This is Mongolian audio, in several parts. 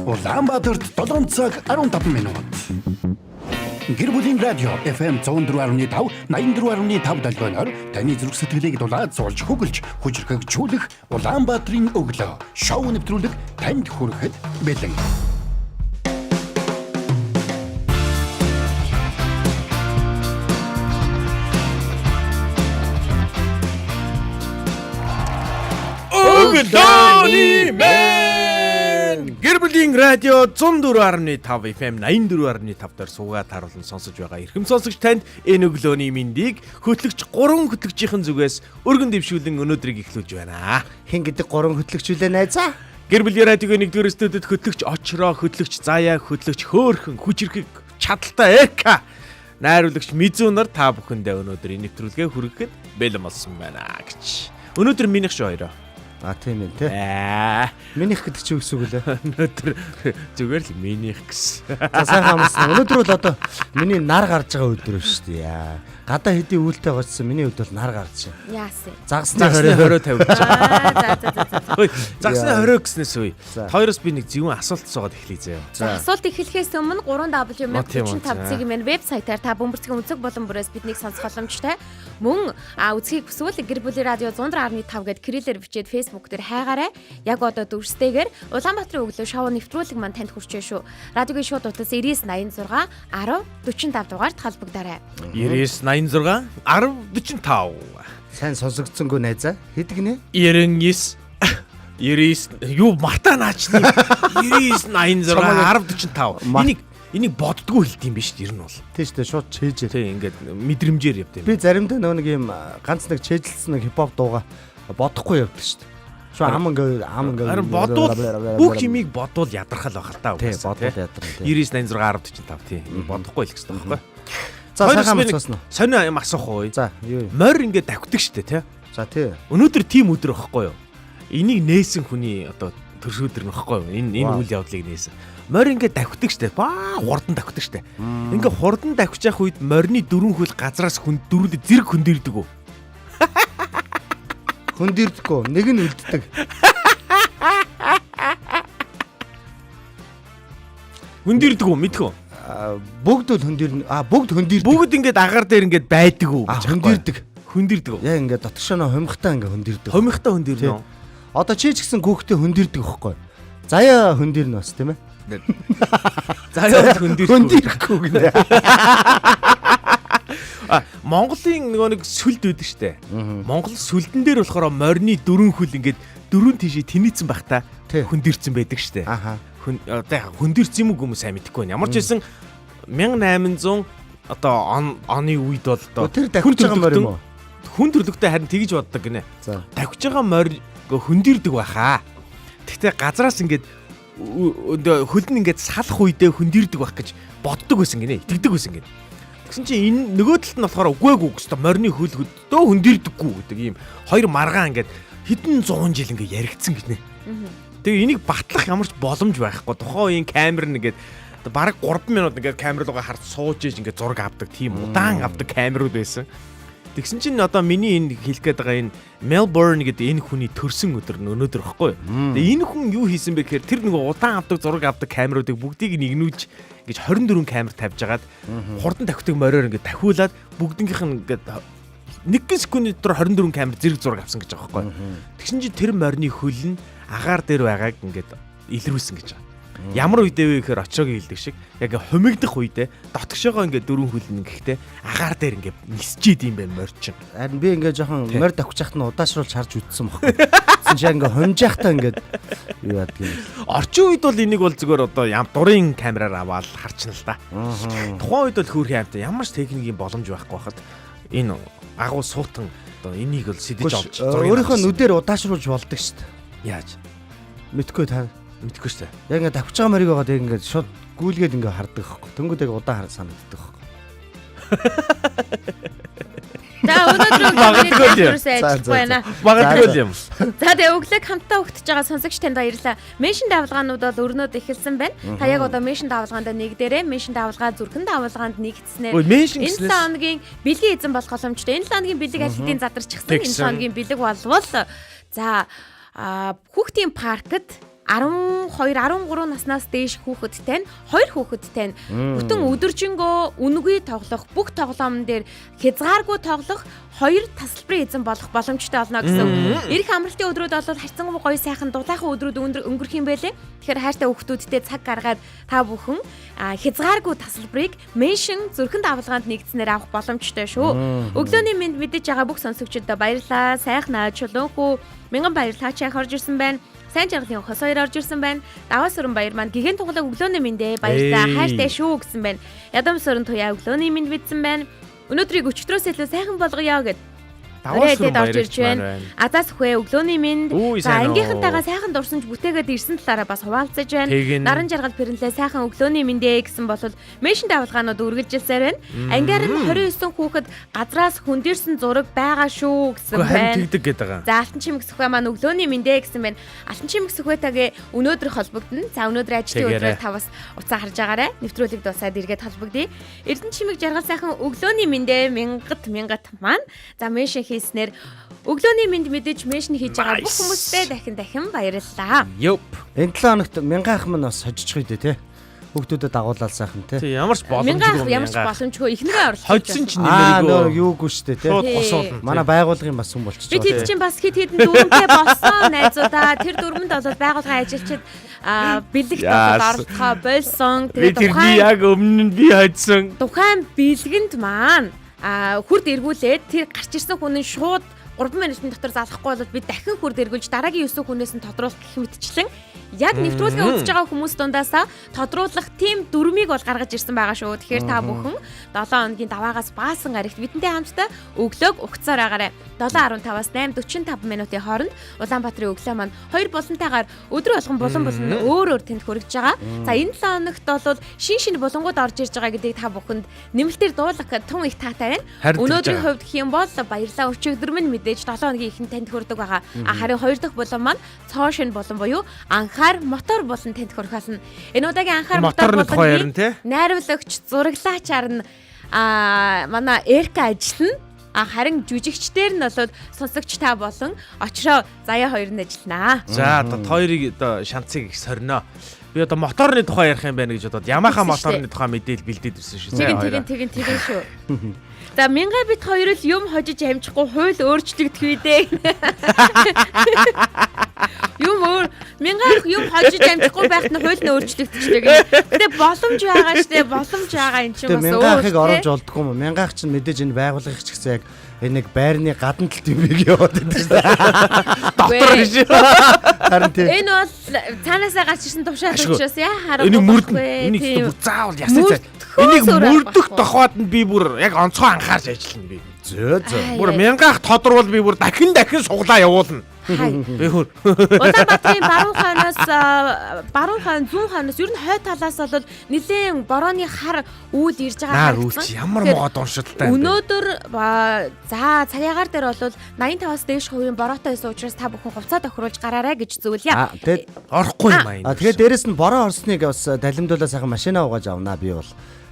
Улаанбаатарт 7 цаг 15 минут. Гэр бүлийн радио FM 104.5, 84.5 долгионоор таны зүрх сэтгэлийг дулаад зулж хөглж, хүчрхэгжүүлэх Улаанбаатарын өглөө шоу нэвтрүүлэг танд хүрэхэд бэлэн. Өглөөний мэн! Гэр бүлийн радио 104.5 FM 84.5 дээр суугаад харуулсан сонсож байгаа эрхэм сонсогч танд энэ өглөөний мэндийг хөтлөгч 3 хөтлөгчийн зүгээс өргөн дэвшүүлэн өнөөдрийг эхлүүлж байна. Хэн гэдэг 3 хөтлөгч үлээ найзаа? Гэр бүлийн радиогийн 1-р студид хөтлөгч очроо, хөтлөгч заяа, хөтлөгч хөөхөн, хүчрхэг, чадaltaй Эка, найруулагч Мизунаар та бүхэндээ өнөөдрийн нэвтрүүлгээ хүргэхэд бэлэн болсон байна гэж. Өнөөдөр минийх шүү хоёроо. Тийм ээ тий. Минийх гэдэг чи үгс үг лээ. Өнөөдөр зүгээр л минийх гэсэн. За сайхан амарсан. Өнөөдөр бол одоо миний нар гарч байгаа өдөр шүү дээ. Гадаа хэдийн үүлтэй гоцсон миний өдөр нар гарч байна. Яасан. Загсны 20 тавьж байгаа. За. Загсны 20 гэснээс үе. Хоёроос би нэг зөвхөн асуулт суугаад эхлэе заяа. Асуулт эхлэхээс өмнө 3W-45 мэн вебсайтаар та бөмбөрцгийн үнцэг болон бүрээс биднийг сонсох боломжтой. Мөн үзхийг хүсвэл гэр бүлийн радио 100.5 гэд кириллээр бичээд Facebook дээр хайгаарай. Яг одоо дүрстэйгээр Улаанбаатарын өглөө шоу нэвтрүүлэг маань танд хүрчээ шүү. Радиогийн шууд утас 9986 1045 дугаард холбогдорой. 9986 1045. Сайн сонсогдсонгүй найзаа. Хэд гинэ? 99 юу мартаа наачны 9986 1045. Энийг боддгоо хэлт юм биш ер нь бол. Тийм шүү дээ, шууд чэйжээ. Тийм ингээд мэдрэмжээр явд юм. Би заримдаа нэг юм ганц нэг чэйжилсэн нэг хипхоп дууга бодохгүй явдаг шүү дээ. Шууд ам ингээд харин бодвол бүх юмыг бодвол ядрахал байх л та. Тийм, бодвол ядрах. 9986 1045 тийм бодохгүй л гэсэн байхгүй. За сайхан амарсан уу? Сонио юм асуух уу? За юу юм? Морь ингээд давхдаг штэ тий. За тий. Өнөөдөр тийм өдөр байхгүй юу? Энийг нээсэн хүний одоо төршөөдөр нөхгүй юу? Энэ үйл явдлыг нээсэн. Морь ингээд давхдаг штэ. Баа хурдан давхдаг штэ. Ингээд хурдан давхиж явах үед морины дөрвөн хөл газраас дөрвөлд зэрэг хөндөрдөг үү? Хөндөрдөггүй. Нэг нь үлддэг. Хөндөрдөг үү? Мэдхүү. Бүгд л хөндөрнө. Бүгд хөндөрдөг. Бүгд ингээд агаар дээр ингээд байдаг уу? Хөндөрдөг. Хөндөрдөг үү? Яа ингээд дотгошоо хомихтаа ингээд хөндөрдөг. Хомихтаа хөндөрнө үү? Одоо чи ч гэсэн хүүхдээ хөндөрдөг хөхгүй. Заяа хөндөрнө бас тийм ээ. Заяа хөндөрөхгүй гинэ. Монголын нэг сүлд байдаг штэ. Монгол сүлдэн дээр болохоор морины дөрвөн хөл ингээд дөрвөн тишээ тэнийцэн байх та хөндөрцөн байдаг штэ. Одоо хөндөрц юм уу хүмүүс сайн мэдэхгүй байна. Ямар ч байсан 1800 одоо оны үед бол одоо тэр давхиж байгаа морь юм уу? Хүн төрлөختөө харин тэгж боддог гинэ. Давхиж байгаа морь хөндөрдөг байхаа. Гэхдээ газраас ингээд хөл нь ингээд салах үедээ хөндөрдөг байх гэж боддог байсан гинэ. Итгэдэг байсан гинэ. Тэгсэн чинь энэ нөгөө талд нь болохоор үгүйгүй гэсэн морины хөл дөө хөндөрдөггүй гэдэг ийм хоёр маргаан ингээд хэдэн 100 жил ингээд яригдсан гинэ. Тэгээ энийг батлах ямар ч боломж байхгүй. Тухайн үеийн камер нэгээд бараг 3 минут ингээд камер руугаа харж сууж ийж ингээд зураг авдаг тийм удаан авдаг камерууд байсан. Тэгсэн чинь одоо миний энэ хэлэх гээд байгаа энэ Melbourne гэдэг энэ хүний төрсөн өдөр нь өнөөдөр байхгүй юу? Тэгээ энэ хүн юу хийсэн бэ гэхээр тэр нөгөө удаан авдаг зураг авдаг камеруудыг бүгдийг нэгнүүлж ингэж 24 камер тавьж агаад хурдан давхдаг мориор ингэж дахиулаад бүгднгийнх нь ингэж 1 секунд дотор 24 камер зэрэг зураг авсан гэж байгаа байхгүй юу? Тэгсэн чинь тэр морины хөл нь агаар дээр байгааг ингэж илрүүлсэн гэж байгаа. Ямар үедээ вэ гэхээр очоогийн хэлдэг шиг яг хумигдах үедээ дотгошоогоо ингээд дөрвөн хөлн гэхдээ агаар дээр ингээд нисчээд юм байна морчин. Харин би ингээд жоохон морь давхиж яхад нь удаашруулж харж үтсэн баггүй. Тэгсэн чинь ингээд хомжихтаа ингээд юу яадаг юм. Орчин үед бол энийг бол зүгээр одоо дурын камераар аваад харчна л да. Тухайн үед бол хөөрхөн амт ямар ч техникийн боломж байхгүй байхад энэ агуу суутан одоо энийг бол сэдэж авч өөрийнхөө нүдээр удаашруулж болдог шүү дээ. Яаж? Мэдхгүй та мэдхгүй шүү дээ. Яг ингээд давхиж байгаа морийг байгаа ингээд шууд гүйлгээд ингээд хардаг байхгүй. Тэнгүүд яг удаан санагддаг байхгүй. За өнөөдөр байна. Магадгүй юм. За тэгээ өглөөг хамтдаа өгтөж байгаа сонсогч танд баярлалаа. Меншн давалгаанууд бол өрнөд эхэлсэн байна. Та яг одоо меншн давалгаанд нэгдээрээ меншн давалгаа зүрхэн давалгаанд нэгдснээр энэ лооныгийн бэлгийн эзэн болох боломжтой. Энэ лооныгийн бэлэг аль хэдийн задарчихсан. Энэ лооныгийн бэлэг болвол за хүүхдийн паркт 12 13 наснаас дээш хүүхэдтэй нь 2 хүүхэдтэй нь бүтэн өдөржингөө үнэгүй тоглох бүх тоглоомн дээр хязгааргүй тоглох 2 тасалбарын эзэн болох боломжтой болно гэсэн. Ирэх амралтын өдрүүд бол харьцангуй гоё сайхан дулаахан өдрүүд өнгөрөх юм байлээ. Тэгэхээр хайртай хүүхдүүдтэй цаг гаргаад та бүхэн хязгааргүй тасалбарыг меншин зүрхэнд авалгаанд нэгдснээр авах боломжтой шүү. Өглөөний мэнд мэдэж байгаа бүх сонсогчдод баярлалаа. Сайхнаа чулуунхүү мянган баярлалаа чи орж ирсэн байна. Сайн жаргалын хос хоёр орж ирсэн байна. Даваа сүрэн баяр маань гигэн туглаг өглөөний мэндэ баярлалаа. Хайртай шүү гэсэн байна. Ядам сүрэн туяа өглөөний мэнд бидсэн байна. Өнөөдрийг өчтөрөөс илүү сайхан болгоё гэд. Давааслуу орж ирж байна. Азаас хөө өглөөний мэнд. За ангийнхантайгаа сайхан дурсамж бүтээгээд ирсэн талаараа бас хуваалцаж байна. Наран жаргал пэрнлээ сайхан өглөөний мэндэ гэсэн бол меншин давалгаанууд үргэлжилсээр байна. Ангиар нь 29 хүүхэд газраас хөндөрсөн зураг байгаа шүү гэсэн байна. Тэгдэг гэдэг байгаа. За алтан чимэг сүхбэ маань өглөөний мэндэ гэсэн байна. Алтан чимэг сүхбэтагээ өнөөдөр холбогдно. За өнөөдөр ажлын өдрөөр та бас уцаа харж байгаарэ. Нэвтрүүлэг дуусаад эргээд холбогдъё. Эрдэнэ чимэг жаргал сайхан өглөөний мэндэ мянгат маань. За меншин хийснээр өглөөний мэнд мэдээж меншн хийж байгаа бүх хүмүүстээ дахин баярлалаа. Йоп. Энэ 7 хоногт мянган ах маань бас хожиж байгаа те. Хүүхдүүдэд дагуулаад сайхан те. Тий, ямар ч боломжгүй. Ямар ч боломжгүй ихнэрээ орлоо. Хожсон ч нэмэргүй. Юугүй штэ те. Шууд госоолно. Манай байгууллагын бас хүн болчихж байгаа. Бид чинь бас хэдэн дүрмтэй болсон найзуудаа тэр дүрмэнд бол байгууллагын ажилчид бэлэгт оролцохоо болсон. Тэгээд тэрний яг өмнө нь би хожсон. Тухайн бэлгэнд маань хурд эргүүлээд тэр гарч ирсэн хүн нь шууд 3 минутын дотор залахгүй бол би дахин хурд эргүүлж дараагийн 9 хүнээс нь тодруулах гэх мэтчлэн яг нэвтрүүлгээ үзэж байгаа хүмүүс дундаасаа тодруулах тийм дүрмийг бол гаргаж ирсэн байгаа шүү. Тэгэхээр та бүхэн 7 хоногийн даваагаас баасан гарагт бидэнтэй хамтдаа өглөөг ухцаар агаарай. 7:15-аас 8:45 минутын хооронд Улаанбаатарын өглөө маань 2 булантайгаар өдөр болгон булан өөр тэнд хүрэж байгаа. За энэ 7 хоногт бол шин булангууд орж ирж байгаа гэдгийг та бүхэнд нэмэлтээр дуулах тун их таатай байна. Өнөөдрийн хувьд гэх юм бол баярлалаа өчигдөр минь мэдээж 7 хоногийн ихэнх танд хүрдэг байгаа. Харин 2 дахь булан маань цоо шин булан буюу анхаар мотор булан танд хүрэх болно. Энэ удаагийн анхаар мотор булан найруулагч зураглаачаар нь манай Эрка ажиллана. Харин жүжигчдэр нь бол сонсогч та болон очроо заяа хоёр нь ажилланаа. За одоо хоёрыг одоо шанцыг их сорно. Би одоо моторны тухай ярих юм байна гэж бодоод Yamaha моторны тухай мэдээлэл бэлдээд ирсэн шүү. Тэгин шүү. За мянган бит хоёр л юм хожиж амжихгүй хууль өөрчлөгдөх үү дээ. Мянган юм хожиж амжихгүй байхад нь хууль нь өөрчлөгдчихтэй гэх. Гэтэ боломж байгаа штэ боломж байгаа энэ чинь бас өөр. Мянган ахыг оруулж олдохгүй юм. Мянган ах чинь мэдээж энэ байгууллагч ч гэсэн яг энэ нэг байрны гадна талт юм яваад байдаг шүү. Доктор биш. Харин тийм. Энэ бол цаанаасаа гарч ирсэн тушаал учраас яа харахгүй. Энийг мөрдөн. Энийг бүр заавал ясаа. Энийг мөрдөх тохиод нь би бүр яг онцгой анхаарч ажиллана би. Зөө. Бүр мянгаах тодорвол би бүр дахин суглаа явуулна. Би хөр. Улаанбаатарын баруун хаан зүүн хаанаас ер нь хой талаас бол нэлээд борооны хар үйл ирж байгаа харагдсан. Ямар мод уншилтай. Өнөөдөр за цагаагаар дээр бол 85-аас дээш хувийн бороотой байсан учраас та бүхэн хувцас тохируулж гараарай гэж зөвлөе. Тэгээд орохгүй юм аа. Тэгээд дээрэс нь бороо орсныг бас далимдуулаад сайхан машина угааж авнаа би бол.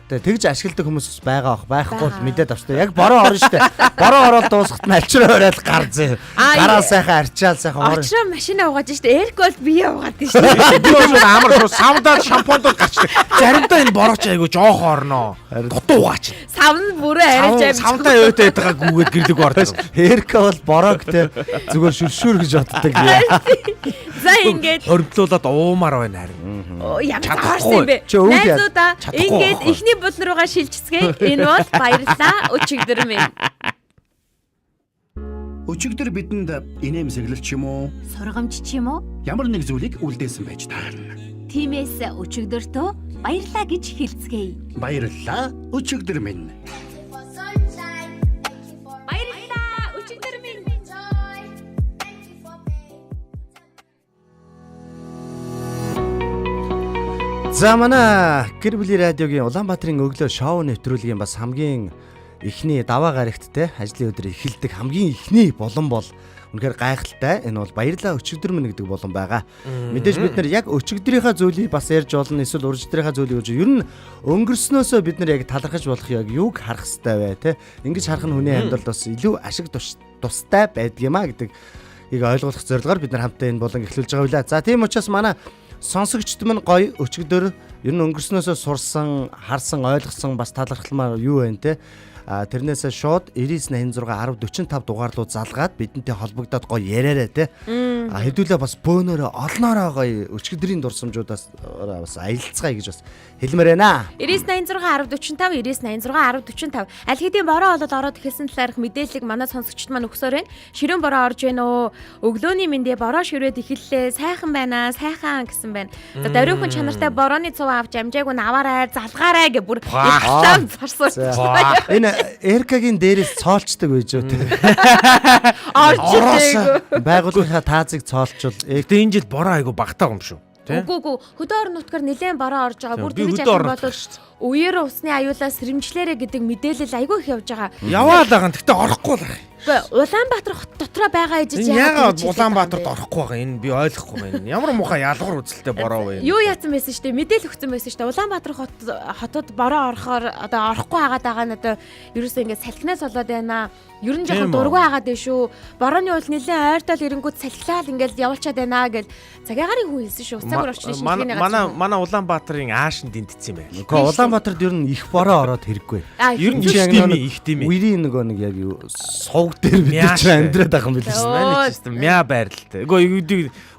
Тэгж ашигладаг хүмүүс байгаа байхгүй бол мэдээд авчтай. Яг бороо орно штэ. Бороо ороод дуусахт нь ачраа ороод гар зээ. Гараа сайхан арчаал сайхан орно. Ачраа машина угааж штэ. Эрк бол бие угаад штэ. Би бол амар шууд савдаад шампундууд гарчдаг. Заримдаа энэ борооч айгу жоох орно. Дутуу угаач. Савн бүрээ арайж амжих. Савдаа өөтэй байгаа гүгээд гэрлэг ордог. Эрк бол бороо гэдэг зүгээр шүршүр гэж боддог. За ингээд хоригдлуулаад уумаар байна харин. Ямар таарсан юм бэ? Найзуудаа ингээд ихний бул руугаа шилжцгээ. Энэ бол баярлалаа өчигдөр минь. Өчигдөр бидэнд инээмсэглэл ч юм уу, сургамж ч юм уу? ямар нэг зүйлийг үлдээсэн байж таарна. Тиймээс өчигдөртөө баярлаа гэж хэлцгээе. Баярлалаа өчигдөр минь. За манай гэр бүлийн радиогийн Улаанбаатарын өглөө шоу нэвтрүүлгийн бас хамгийн эхний даваа гарагт те ажлын өдөр эхэлдэг хамгийн эхний болон бол үнэхээр гайхалтай. Энэ бол баярлаа өчигдөр минь гэдэг болон байгаа. Мэдээж бид нар яг өчигдрийнхаа зүйлийг бас ярьж болно. Эсвэл урьдчилдрийнхаа зүйлийг ярьж ер нь өнгөрснөөсөө бид нар яг талархаж болох яг юуг харах хэрэгтэй вэ те. Ингэж харах нь хүний амьдралд бас илүү ашиг тустай байдгиймаа гэдэг ойлгуулах зорилгоор бид нар хамтдаа энэ болон эхлүүлж байгаа билээ. За тийм учраас манай сонсогчд мань гоё өчигдөр ер нь өнгөрснөөсөө сурсан, харсан, ойлгосон бас талархалмаар юу вэ те. Тэрнээсээ шууд 9986 1045 дугаарлуу залгаад бидэнтэй холбогдоод гоё яриараа те. Хэдүүлээ бас бөөнөрөө олноороо гоё өчигдрийн дурсамжуудаас бас аялцгаая гэж бас хэлмээр байна. 9986 1045 аль хэдийн бороо болоод ороод эхэлсэн талаарх мэдээллийг манай сонсогчд маань өгсөөр байна. Ширүүн бороо орж байна уу? Өглөөний мэндэ бороо ширээд эхэллээ. Сайхан байна аа, сайхан гэсэн байна. За даруйхан чанартай борооны цуг авч амжаагүй нь аваарай, залгаарай гэ бүр ихлэм зарсуулж. Энэ Эркагийн дээрээс цоолчдаг байж юу те. Орж Байгууллагынхаа таазыг цоолчвол Гэтэ энэ жил бороо айгу багтаа юм шүү. Үгүй хөдөөр нутгаар нэлээд бороо орж байгаа. Бүр тэгж явах бол үеэр усны аюулаас сэрэмжлээрэ гэдэг мэдээлэл айгүй их явж байгаа. Яваал байгаа. Гэтэ орохгүй л байгаа. Улаанбаатар хот дотроо байгаа ижиж яагаад Улаанбаатарт орохгүй байгаа? Энэ би ойлгохгүй байна. Ямар муухай ялгар үзэлтэй бороо вэ? Юу яатсан байсан шүү дээ? Мэдээлэл өгсөн байсан шүү дээ. Улаанбаатар хотод бороо орохоор одоо орохгүй байгаа нь одоо ерөөсөө ингээд салхинаас болоод байна. Ер нь жоохон дургүй байгаад байна шүү. Борооны уул нэлээд ойртол ирэнгүүт салхилаад ингээд явуулчаад байна гэж цагаагаар хүн хэлсэн шүү. Цаг орчны шинжилгээний манай Улаанбаатарын аашин дэнтсэн байна. Гэхдээ Улаанбаатарт ер нь их бороо ороод хэрэггүй. Ер нь их тийм ээ. Үерийн нөгөө нэг яг юу сувг дээр бид ч амьдраад байгаа юм билээ. Манай ч гэсэн мяа байрлалтай. Үгүй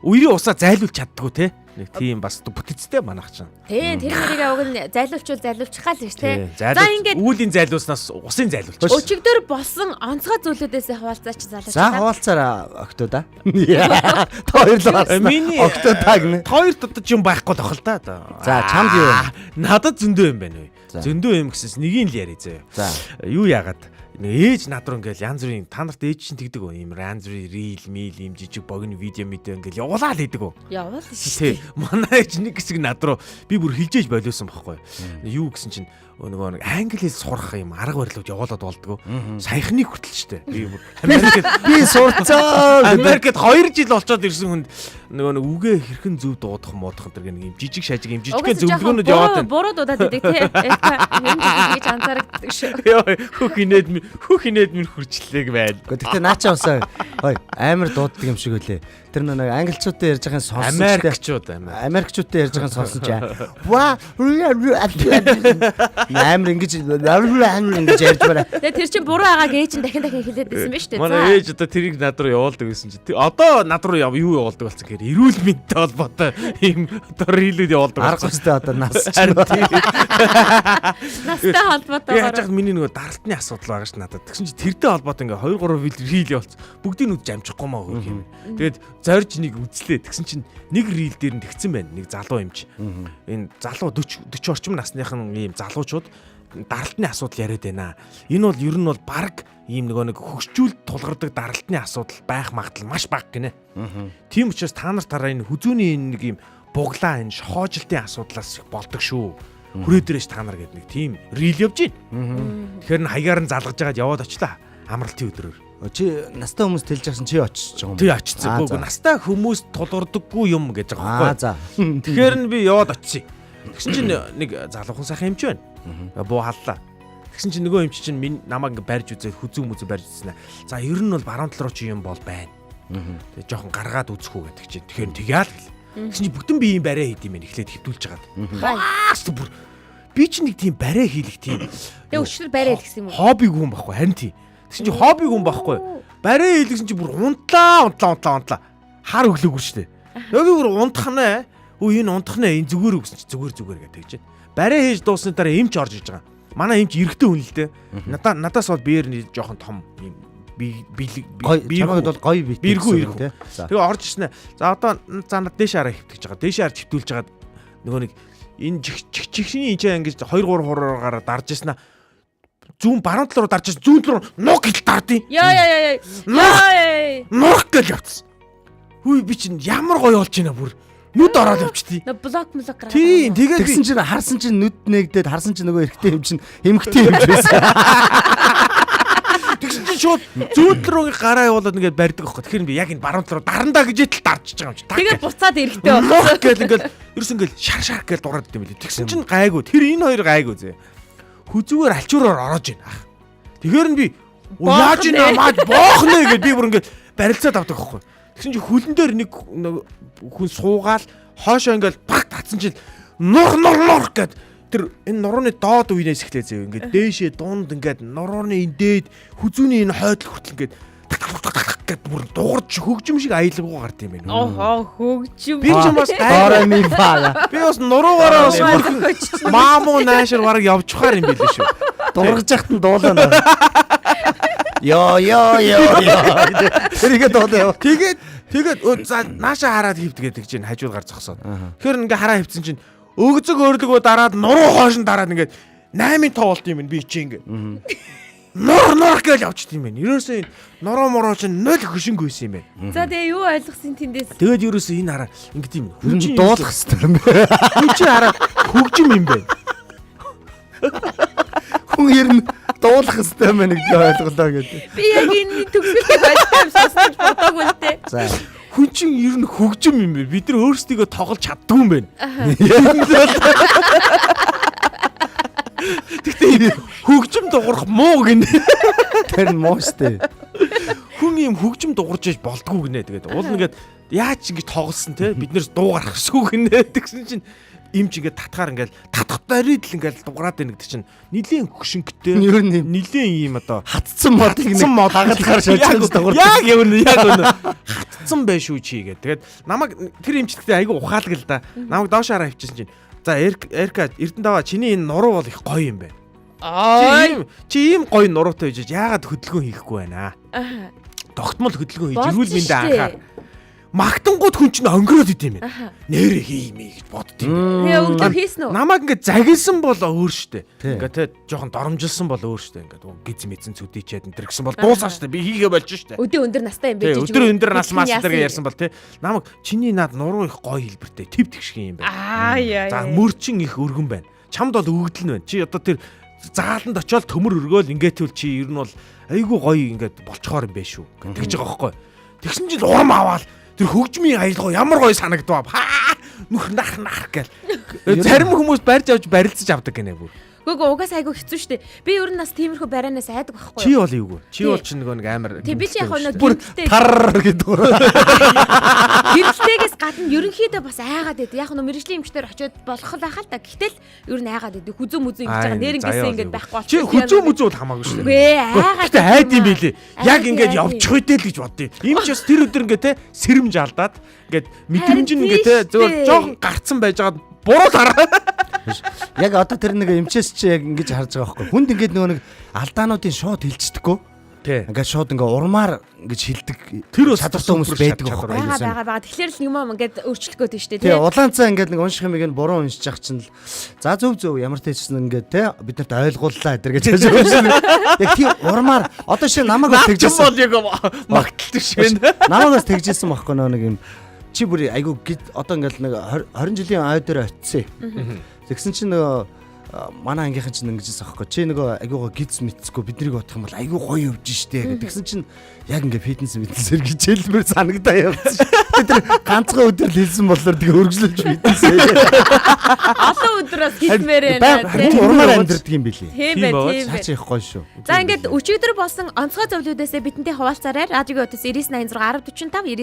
үерийн усаа зайлуулж чаддгүй те. Нэг тийм бас бүтэцтэй манайх чинь. Тийм тэр нэрийг уг нь зайлуулчихгаа л шүү дээ. За ингээд үүлийн зайлуулснаас усын зайлуулчих. Өчигдөр болсон онцгой зүйлүүдээс хаваалцаач залууч. За хаваалцаараа октода. Хоёрлоо. Миний октода гэнэ. Хоёрт одоо ч юм байхгүй тохол та. За чамд юу? Надад зөндөө юм байна уу? Зөндөө юм гэсээс нэгийг л яриа зөө. За юу яагаад ээж над руу ингээл янз бүрийн та нарт ээж чинь тэгдэг үү? Ийм янз бүрийн рил, мил, ийм жижиг богино видео мэдээ ингээл явуулаад идэг үү? Явуул шүү. Манай ээж нэг хэсэг над руу би бүр хилжээж болиосон байхгүй. Юу гэсэн чинь нөгөө нэг англи хэл сурах юм арга барилууд явуулаад болдгоо. Саяхны хүртэл штэ. Би бүр Америкт би сурцаа. Америкт 2 жил болцоод ирсэн хүнд нөгөө нэг үгээ хэрхэн зөв дуудах муудах гэдэг нэг юм жижиг шажиг юм жижигхэн зөвлөгөөнүүд яваад байна. Буруу дуудаад идэг тий. Гэж анзаардаг шүү. Хөх инээд минь хурцлээг байна. Гэхдээ наачаа усаа хой амар дууддаг юм шиг үлээ. Тэр нэг англичуудтай ярьж байгааг сонсон. Америкчуудтай ярьж байгааг сонсон ч аа. Ва амар ингэж ярьж байна. Тэгээ тэр чинь буруу байгааг ээж нь дахин хэлээд байсан биз дээ. Манай ээж одоо тэрийг над руу явуулдаг гэсэн чинь. Одоо над руу юу явуулдаг болсон гэхээр эрүүл мэндтэй холбоотой ийм одоо рилүүд явуулдаг. Арга хөстэй одоо нас ч. Настай холбоотой. Яаж ч миний нөгөө даралтны асуудал байгаа ш надад. Тэгсэн чинь тэртэй холбоотой ингээ 2 3 рил явуулсан. Бүгдийг нь үдж амжихгүй маа хөх юм. Тэгээд зорж нэг үзлээ. Тэгсэн чинь нэг рил дээр нь тэгсэн байна. Нэг залуу юм чи. Энэ залуу 40 орчим насныхан ийм залуучууд даралтны асуудал яриад байна. Энэ бол ер нь бол баг ийм нэг хөгжүүлэлт тулгардаг даралтны асуудал байх магадлал маш бага гинэ. Тийм учраас та нар тараа энэ хүзүүний нэг ийм буглаа энэ шохоожилтын асуудлаас их болдог шүү. Хүрээдэрэж та нар гэдэг нэг тийм рил явж байна. Тэгэхээр н хаягаар нь залгаж байгаад яваад очлаа. Амралтын өдрөөр. Чи настай хүмүүс тэлж авсан чи очиж байгаа юм. Тий очсон. Үгүй настай хүмүүс тулгардаггүй юм гэж байгаа байхгүй. За. Тэгэхээр нь би яваад очив. Тэгсэн чинь нэг залуухан сайхан эмч байна. Буу халлаа. Тэгсэн чинь нөгөө эмч чинь намайг ингээ барьж үзээд хүзүү мүзүү барьж үзсэн. За ер нь бол баруун тал руу чи юм бол байна. Тэгээ жоохон гаргаад үзэх үү гэдэг чинь. Тэгэхээр тийгаал гэл. Тэгсэн чинь бүтэн биеийн бариа хийдэм байх эхлээд хэвдүүлж байгаа. Хаас бүр би чи нэг тийм бариа хийлэх тийм. Тэгээ өчтөр бариа хийх юм уу? Хоббиг хүн байхгүй харин тийм. Тэгсэн чинь хоббиг хүн байхгүй. Бариа хийлгэсэн чинь бүр унтлаа. Хар өглөөгүй штэ. Нөгөө бүр унтахнаа. Өө энэ унтахнаа энэ зүгээр үгсэн чи зүгээр гэдэг гэж байна. Бариа хийж дуусны дараа эмч орж иж байгаа. Манай эмч эрэгтэй хүн л дээ. Надаас бол биеэр нь жоохон том юм чамайг бол гоё бит. Биргүү ирэх. Тэгээ орж ирснэ. За одоо над дээш хараа хөвтөж байгаа. Дээш хар хөвтүүлж байгаа нөгөө нэг энэ чихшний энэ ингэж 2 3 хуруугаар дарж ирснэ. Зүүн баруун тал руу дарж ирсэн. Зүүн тал руу нуг гэл дардیں۔ Яа. Нуг гэл явцсан. Хүй би чинь ямар гоё болж байна бүр. Нүд ороод явчтий. Блок гараад. Тийм тэгээд тэгсэн чинь харсан чинь нүд нээгдээд харсан чинь нөгөө эрэгтэй юм чинь эмэгтэй юм байсан. Тэгсэн чинь шууд зүүн руу гараа явуулаад ингээд барьдаг аахгүй. Тэгэхээр би яг энэ баруун руу дарандаа гэж тэл дарж байгаа юм чи. Тэгээд буцаад эрэгтэй болсон. Гэл ингээд ерөөс ингээд шар гэл дураад идэм билээ. Тэгсэн чинь гайгүй. Тэр энэ хоёр гайгүй зэ. Хүзүүгээр алчуураар ороод байна. Тэгэхээр нь би яаж ийна маад боохнэ гэд би бүр ингээд барилцаад авдаг аахгүй. Тэгсэн чи хөлн дээр нэг хүн суугаал хоошоо ингээл баг татсан чинь нур гэд тэр энэ нурууны доод үеэс эхлээ зөө ингээд дээшээ дунд ингээд нурууны энэ дээд хүзүүний энэ хойдол хүртэл ингээд гэд бүр дуурч хөгжим шиг аялалгүй гард юм байна. Хөгжим. Би ч бас Дорой ми фаа. би бас нуруугаараа бас маамуу наашир бараг явчихаар юм билээ шүү. Дургаж яхад нь дуулаа. Йоо. Тэрийгэ дуулаа. Тэгээд за наашаа хараад хөвдгээд гэж чинь хажууд гар зогсоод. Тэгэхээр ингээ хараа хөвцөн чинь өгзөг өөрлөгөө дараад нуруу хоош нь дараад ингээд 8-ын тоолт юм би чи ингээ. Нур гэж явчихд юм байна. Ерөөсөө нуруу муруу чинь 0 хөшингүйсэн юм байна. За тэгээ юу ойлгосон тэндээс? Тэгээд ерөөсөө энэ хараа ингээд юм. Хүн дуулах хэрэгтэй юм байна. Хүн чи хараа хөгжим юм байна. Хүн ер нь дуулах хэрэгтэй юм байна гэдгийг ойлголоо гэдэг. Би яг энэ төгсгөлтэй байлтай сонсож бодоогүй л дээ. За. Хүн чинь ер нь хөгжим юм байна. Бид нар өөрсдийгөө тоглож чаддгүй юм байна. Тэгтээ хөгжим дуурах муу гинэ. Тэр нь муу штэ. Хүн юм хөгжим дуурж иж болдгоо гинэ. Тэгээд уул нэгээд яаж ингэж тоглосон те бид нэр дуу гаргахгүй гинэ. Тэгсэн чинь им ч ингээд татгаар ингээд татхтарид л ингээд дуураад байна гэдэг чинь нилийн хөшөнгөтэй. Ер нь нилийн ийм одоо хатцсан модыг нэг хагалгаар шилжиж дуурдаг. яг өнө хатцсан bay шүү чи гэдэг. Тэгээд намайг тэр имчтэй айгүй ухаалаг л да. Намайг доошаараа хөвчихсэн чинь за Эрка Эрдэнэдава чиний энэ нуруу бол их гоё юм байна. Чи ийм гоё нуруутай байж яагаад хөдөлгөөн хийхгүй байна аа? Тогтмол хөдөлгөөн хийж эрүүл мэндэ анхаар. Магтангууд хүн чинь өнгөрөөд идэм юм. Нэрээ хиймээ гэж бодд юм. Тэгээ өгдөө хийсэн үү? Намайг ингээд загилсан бол өөр штэ. Ингээд те жоохон доромжилсан бол өөр штэ. Ингээд гиз мэдсэн зүдийчээд энэ гэсэн бол дуусаа штэ. Би хийгээ болж штэ. Өдөө өндөр настай юм байж. Өдөр өндөр нас мастер ярьсан бол те. Намайг чиний наад нуруу их гоё хэлбэртэй тэв тэгшгэн юм байна. За мөрчин их өргөн байна. Чамд бол өгдөл нь байна. Чи одоо тэр зааланд очиод төмөр өргөөл ингээд үл чи ер нь бол айгүй гоё ингээд болцохоор юм байна шүү. Тэгж байгаа байхгүй. Тэгсэн чинь урам аваад тэр хөгжмийн аялгаа ямар гоё санагдав. Нүх нах гэл. Зарим хүмүүс барьж авч барилцаж авдаг гинэ бүр. Гүг угаас айгу хэцүү штэ. Би ер нь бас тиймэрхүү барианаас айдаг байхгүй. Чи бол эвгүй. Чи бол ч нэг амар. Тэг би ч яг нэг гэрэлтэй тар гэдэг. Гэрэлтэйгээс гадна ерөнхийдөө бас айгаад байд. Яг нэг мэрэгжлийн эмчтэр очиод болох л байхаа л та. Гэтэл ер нь айгаад байд. Хүзүү мүзүү ингэж байгаа нэрнгээсээ ингэж байхгүй болчих. Чи хүзүү мүзүү бол хамаагүй шүү дээ. Гүй айгаад. Гэтэ хайд юм билий. Яг ингэж явчих үедээ л гэж бодъё. Им ч бас тэр өдөр ингэ те сэрэмж алдаад ингээд мэдрэмж ингэ те зөвөр жоохон гарцсан байж байгаа буруу тараа. Яг одоо тэр нэг эмчээс чи яг ингэж харж байгаа байхгүй. Хүнд ингэж нэг алдаануудын шууд хилчдэггүй. Ингээд шууд ингээ урмаар ингэж хилдэг. Тэр бас чадвартай хүмүүс байдаг байхгүй. Бага. Тэгэхээр л юм ингээд өөрчлөх гээд штэ тий. Улаанцаа ингээд нэг унших юмыг буруу уншиж ах чинь л за зөв ямар тэйчсэн ингээд те бид нарт ойлгууллаа гэдэг гэж хэлж байгаа. Яг тий урмаар одоо шинэ намайг бас тэгжсэн бол яг магталдаг шиг байна. Намайг бас тэгжсэн байхгүй нэг юм чи бүр айгу одоо ингээд нэг 20 жилийн ой дээр очив. Тэгсэн чинь нөгөө манай ангийнхан чинь ингэжсэн аахгүй чи нөгөө айгуугаа гиз мэдсэхгүй биднийг бодох юм бол айгуу гоё явж штэ гэдгсэн чинь яг ингээ фитнес гэж хэлбэр санагдаа явсан. Тэр ганцхан өдөр л хэлсэн болохоор тэгээ өргөжлөж фитнесээ. Олон өдрөөс хэлмээр байна тийм урмаар амьдэрдэг юм билий. Тийм бай. Цаач их гоё шүү. За ингээд өчигдөр болсон онцгой зөвлөдөөсөө бидэнтэй хуваалцаарай. Радио утас 9986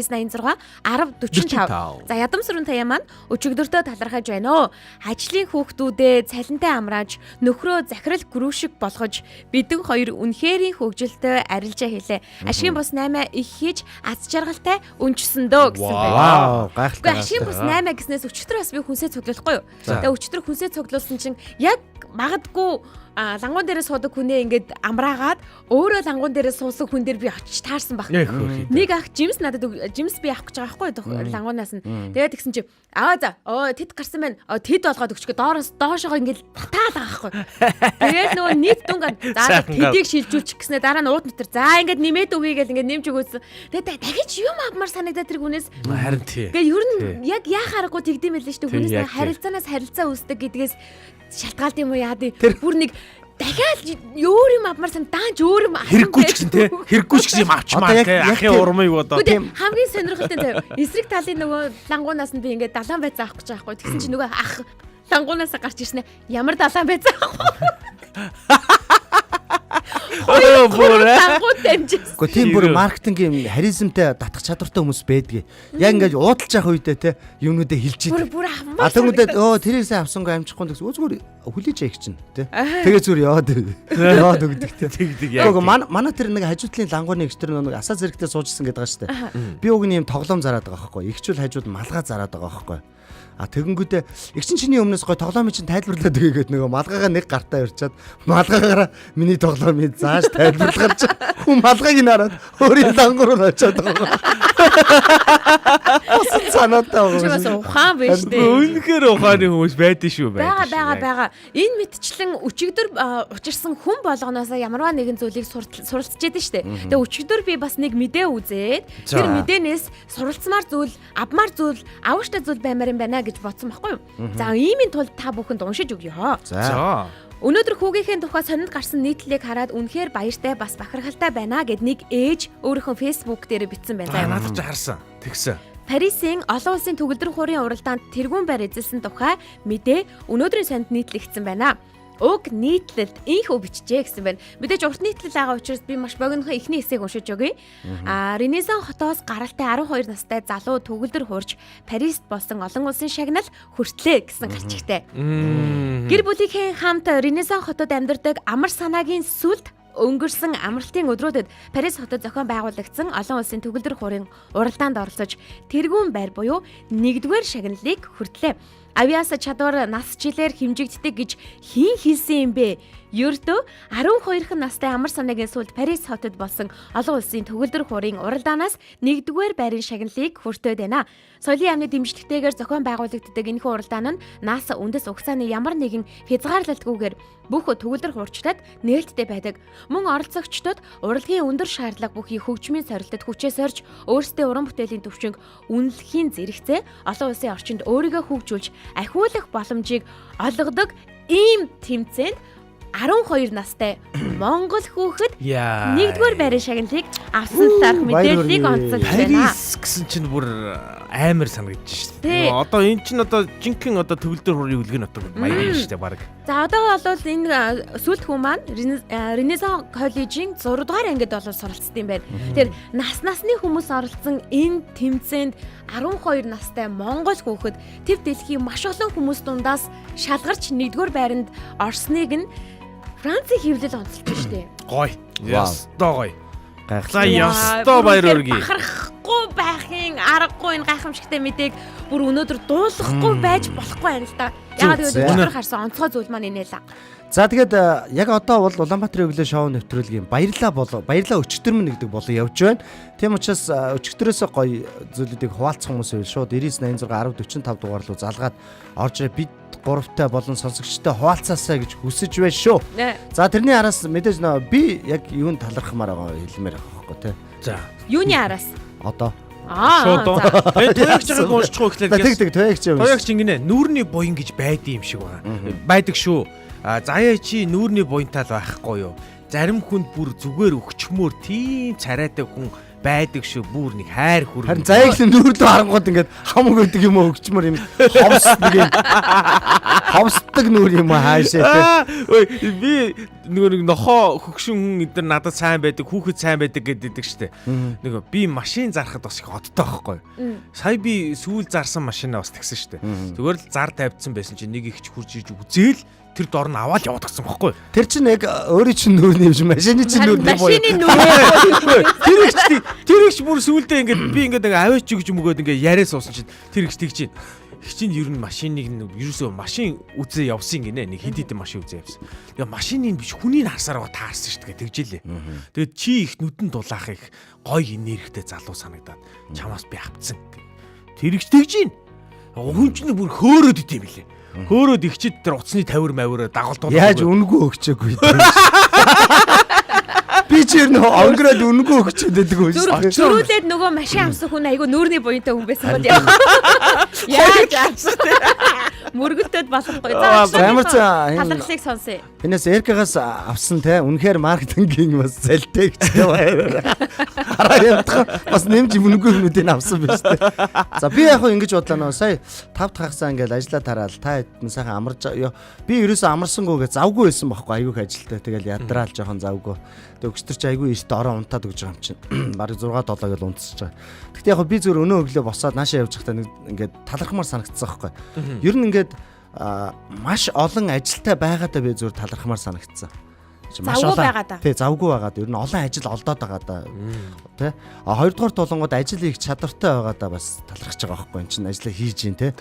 1045 1045. За ядам сүрэн таяа маань өчигдөртөө талархаж байна оо. Ажлын хүүхдүүдээ цалинтай амрааж нөхрөө захирал гүрүү шиг болгож бидэн хоёр үнэхэрийн хөгжилтэй арилжаа хийлээ. Ашигын бус 8 их хийж аз жаргалтай өнчсөн дөө гэсэн байна. Вау, гайхалтай. Ашигын бус 8 гэснээс өчигдөр бас би хүнсээ цуглуулахгүй юу? Тэгээ өчигдөр хүнсээ цуглуулсан чинь яг магадгүй лангуун дээрээ суудаг хүнээ ингээд амраагаад өөрөө лангуун дээрээ суусан хүн дээр би очиж таарсан баг. Нэг ах жимс надад жимс би авах гэж байгаа байхгүй лангуунаас нь. Тэгээд тэгсэн чи тэд гарсан байна. Тэд болгоод өгчгээ доошоо ингээд татаад байгаа байхгүй. Тэгээд нөгөө нийт дүнг за тэдийг шилжүүлчих гэснээр дараа нь уут нутар за ингээд нэмээд өгье гэл ингээд нэмж өгөөсөн. Тэгээд дахиж юм авмаар санагдаад тэр хүнээс харин тий. Тэгээд ер нь яг яхаарахгүй тэгдэм байлээ шүү дээ. Хүнээс харилцаанаас харилцаа үүсдэг гэдгээс шалтгаалт юм уу яа дээ. Бүр нэг дахиад өөр юм авмаар сан даанч өөр юм хэрэггүй ч гэсэн те хэрэггүй ч гэсэн юм авчмаа те ахын урмыг одоо хамгийн сонирхолтой заяа эсрэг талын нөгөө лангуунаас нь би ингээд далайн байц авах гэж байгаа хгүй тэгсэн чи нөгөө ах лангуунаас гарч ирснэ ямар далайн байц авах Бүр Дангууд дамжиж. Гэхдээ тийм бүр маркетингийн харизмтай татах чадвартай хүмүүс байдгийг. Яг ингээд уудалж явах үедээ те юмнуудаа хэлж идэв. Бүр А тэгмэдээ тэрийг сайн авсангүй амжихгүй гэсэн зүгээр хүлээж яах чинь те. Тэгээ зүгээр яваад өгдөг те. тэгдэг яг. Гэхдээ манай тэр нэг хажуудлын лангууны гэж тэр нэг асаа зэрэгтэй суужсэн гэдэг байгаа шүү дээ. Би уг нь юм тоглоом зараад байгаа байхгүй. Игчүүл хажууд малгай зараад байгаа байхгүй. А тэгэнгүүтээ игчин чиний өмнөөс гой тоглоомын чинь тайлбарлаад өгөөгээд нөгөө малгайгаа нэг гартаа өрчаад малгайгаараа миний тоглоомыг зааж тайлбарлаж хүн малгайг нь хараад өөрийн лангуур руу очиад байгаа. Санаатай Чи бас байгаа. ухаан биш дээ. Үнэхээр ухааны хүмүүс байдаг шүү Бага. Энэ мэтчлэн өчигдөр учирсан хүн болгоноос ямарваа нэгэн зүйлийг суралцж яадаг штэ. Тэгээ өчигдөр би бас нэг мэдээ үзээд тэр мэдээнээс суралцмаар зүйл, авмаар зүйл, авахтай зүйл баймаар юм байна гэж бодсон байхгүй юу? За иймийн тулд та бүхэнд уншиж өгье. За. Өнөөдөр хүүгийнхээ тухай сонинд гарсан нийтлэлийг хараад үнэхээр баяртай бас бахархалтай байна гэд нэг ээж өөрийнхөө Facebook дээр бичсэн байна. Надад ч харсан. Тэгсэн. Парисын олон улсын төгөлдөр хуурын уралдаанд тэргүүн байр эзэлсэн тухай мэдээ өнөөдрийн сонинд нийтлэгдсэн байна. Уг нийтлэлд инхүү бичжээ гэсэн байна. Мэдээж урт нийтлэл байгаа учраас би маш богинохон эхний хэсгийг уншиж өгье. Ренесан хотоос гаралтай 12 настай залуу төгөлдөр хуурж Парист болсон олон улсын шагнал хүртлээ гэсэн гарчигтай. Гэр бүлийнхээ хамт Ренесан хотод амьдардаг амар санаагийн сүлд өнгөрсөн амралтын өдрүүдэд Парис хотод зохион байгуулагдсан олон улсын төгөлдөр хуурын уралдаанд оролцож тэргүүн байр буюу 1-р шагналыг хүртлээ. Авиас чадвар нас жилээр хэмжигддэг гэж хийн хэлсэн юм бэ? Ердөө 12 настай амар санаагийн сүлд Парис хотод болсон олон улсын төгөлдөр хуурын уралдаанаас 1-р байрын шагналыг хүртээд байна. Соёлын яамны дэмжлэгтэйгээр зохион байгуулагддаг энэхүү уралдаан нь НАСА үндэс угсааны ямар нэгэн хязгаарлалтгүйгээр бүх төгөлдөр хуурчдад нээлттэй байдаг. Мөн оролцогчдод урлагийн өндөр шаардлага бүхий хөгжмийн сорилтод хүчээс орж өөрсдөө уран бүтээлийн төвшинг үнэлэхийн зэрэгцээ олон улсын орчинд өөрийгөө хөгжүүлж ахиулах боломжийг олгодог ийм тэмцээнд 12 настай Монгол хүүхэд 1-р байрын шагналыг авсан талаарх мэдээллийг онцолж байна. Парис гэсэн чинь бүр амар санагдаж шүү дээ. Одоо эн чинь одоо жинхэнэ одоо төгөлдөр хуурын үлгэн отог маяг шүү дээ баг. За одоо бол энэ сүлд хүн маань Ренесан коллежийн 6 дугаар ангид болоод суралцсан юм байна. Тэгэхээр насны хүмүүс оролцсон энэ тэмцээнд 12 настай Монгол хүүхэд төв дэлхийн маш олон хүмүүс дундаас шалгарч 1-р байранд орсныг нь Францын хэвлэл онцолж штэ. Гой. Ястоо гой. Гайхалтай. Ястоо баяр өргий. Бахархгүй байхын аргагүй энэ гайхамшигтай мэдээг бүр өнөөдөр дуулахгүй байж болохгүй байна л да. Ягаад гэвэл өнөөдөр харсан онцгой зүйл маань энэ л. За тэгээд яг одоо бол Улаанбаатарын өглөө шоу нэвтрүүлгийн баярлаа өчтөр мөн гэдэг болон явж байна. Тийм учраас өчтөрөөсөө гоё зүйлүүдийг хуваалцах хүмүүс байвал шууд 9986 1045 дугаар руу залгаад орж ирээ бид гуравтай болон сонсогчтой хуваалцаасаа гэж хүсэж байна шүү. За тэрний араас мэдээж би яг юунд талархмаар байгаа хэлмээр байгаа байхгүй тий. За. Юуны араас? Одоо Шууд. Тоягчийг уншчихгүй гэхлээр тэг тоягч юм. Тоягч ингэнэ нүүрний буян гэж байдсан юм шиг байна. Байдаг шүү. Заяа чи нүүрний буянтай л байхгүй юу? Зарим хүнд бүр зүгээр өгчмөр тийм царайтай хүн байдаг шүү. Бүр нэг хайр хүрээ. Харин заяаглын нүүрлөө харангууд ингээд хамаг өгдөг юм уу өгчмөр юм ховсдаг юм. Ховсдаг нүүр юм уу хаашаа тий. Ой би нэг нохоо хөгшин хүн эдгээр надад сайн байдаг, хүүхэд сайн байдаг гэдэг штэ. Нэг би машин зарахад бас их одтой байхгүй. Сая би сүүл зарсан машинаа бас тэгсэн штэ. Зүгээр л зар тавьдсан байсан чинь нэг ихч хурж ирж үзээл тэр дор нь аваад яваад гсэн байхгүй. Тэр чинь яг өөрийн чинь нүүрний юм шиг машины чинь нүүрний боё. Машины нүүр. Тэр ихч бүр сүүлдээ ингээд би ингээд аваач гэж юм өгөөд ингээд яриа суусан чинь тэр ихч тэгж чинь. Их чинь ер нь машиныг ерөөсөө машин үзээ явсан гинэ нэг хэд хэдэн машин үзээ явсан. Тэгээ машиныг биш хүнийг харсаар таарсан шүү дээ тэгжээлээ. Тэгээд чи их нүдэн дулаах их гоё энергитэй залуу санагдаад чамаас би авцсан. Тэр ихч тэгж чинь. Хүн чинь бүр хөөрөөд идэв билээ. Хөөрөөд ихчид тэр уцсны тавир мавир дагалдуулаад яаж үнгүй өгчөөгүй. Би ч ер нь онгороод үнгүй өгчөөд байдаг үү. Зөрүүлээд нөгөө машин авсан хүн айгу нүүрний буянтай хүн байсан бол яах. Яаж авсан. Мөргөлтөд болохгүй. Амар талархлыг сонсъё. Энэс Эркагаас авсан те үнэхээр маркетингийн бас залтай гэж байна. Хараа явах бас нэмж үнэгүй юмнуудыг авсан биз дээ. За би яг хөө ингэж бодлоо нөө сая 5 дахь хагасаа ингээл ажиллаа тараал та хэдэн сайхан амарч би ерөөсөө амарсангүйгээ завгүй байсан байхгүй айгүйх ажилтай тэгэл ядраал жоохон завгүй. Тэгээ өгчтөр чи айгүй эрт ороо унтаад өгж байгаа юм чинь. Бараг 6 7 гэл унтсаж байгаа. Гэхдээ яг би зөвөр өнөө өглөө босоод наашаа явж байхдаа ингээд талархмаар санагдсан байхгүй. Ер нь ингээд маш олон ажилтай байгаадаа би зөвөр талархмаар санагдсан. Маш олон тий завгүй байгаад ер нь олон ажил олдоод байгаа да. Тэ. А хоёрдугаар толонгод ажил хийх чадвартай байгаадаа бас талархаж байгаа байхгүй энэ чинь ажиллаа хийж гин тэ.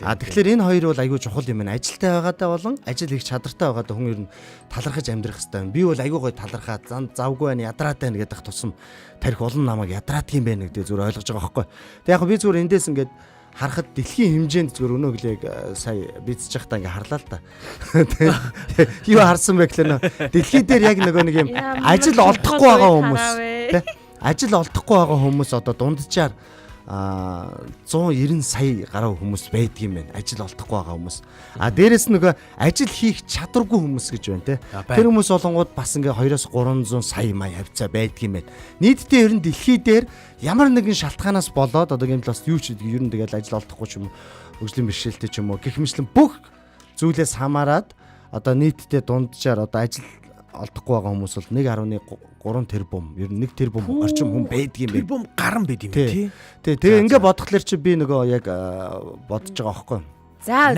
А тэгэхээр энэ хоёр бол айгүй чухал юм байна. Ажилтай байгаадаа болон ажил хийх чадвартай байгаадаа хүн ер нь талархаж амьдрах хэрэгтэй байна. Би бол айгүй гой талархаад завгүй байна, ядраад байна гэдэг тусам тарих олон намайг ядраадг юм байна гэдэг зүгээр ойлгож байгаа байхгүй. Тэг яг би зүгээр эндээс ингээд харахад дэлхийн хэмжээнд зүгээр өнөө өглөөг сая бицэж байхдаа ингээ харлаа л та. Юу харсан бэ гэхлээр дэлхий дээр яг нэг юм ажил олдохгүй байгаа хүмүүс тий. Ажил олдохгүй байгаа хүмүүс одоо дунджаар 190 сая гаруй хүмүүс байдаг юм байна. Ажил олдохгүй байгаа хүмүүс. А дээрэс нөгөө ажил хийх чадваргүй хүмүүс гэж байна те. Тэр хүмүүс олонгууд бас ингээ 200-300 сая май хавцаа байдаг юм байна. Нийтдээ ер нь дэлхий дээр ямар нэгэн шалтгаанаас болоод одоо юм л бас юу ч ер нь тэгэл ажил олдохгүй ч юм уу, хөгжлийн бэрхшээлтэй ч юм уу гэх мэтлэн бүх зүйлээс хамаарад одоо нийтдээ дунджаар одоо ажил олдохгүй байгаа хүмүүс бол 1.3 тэрбум ер нь 1 тэрбум орчим хүн байдаг юм байна. Тэрбум гарan байд юм тий. Тэгээ ингээ бодглохлоор чи би нөгөө яг бодож байгаа байхгүй. За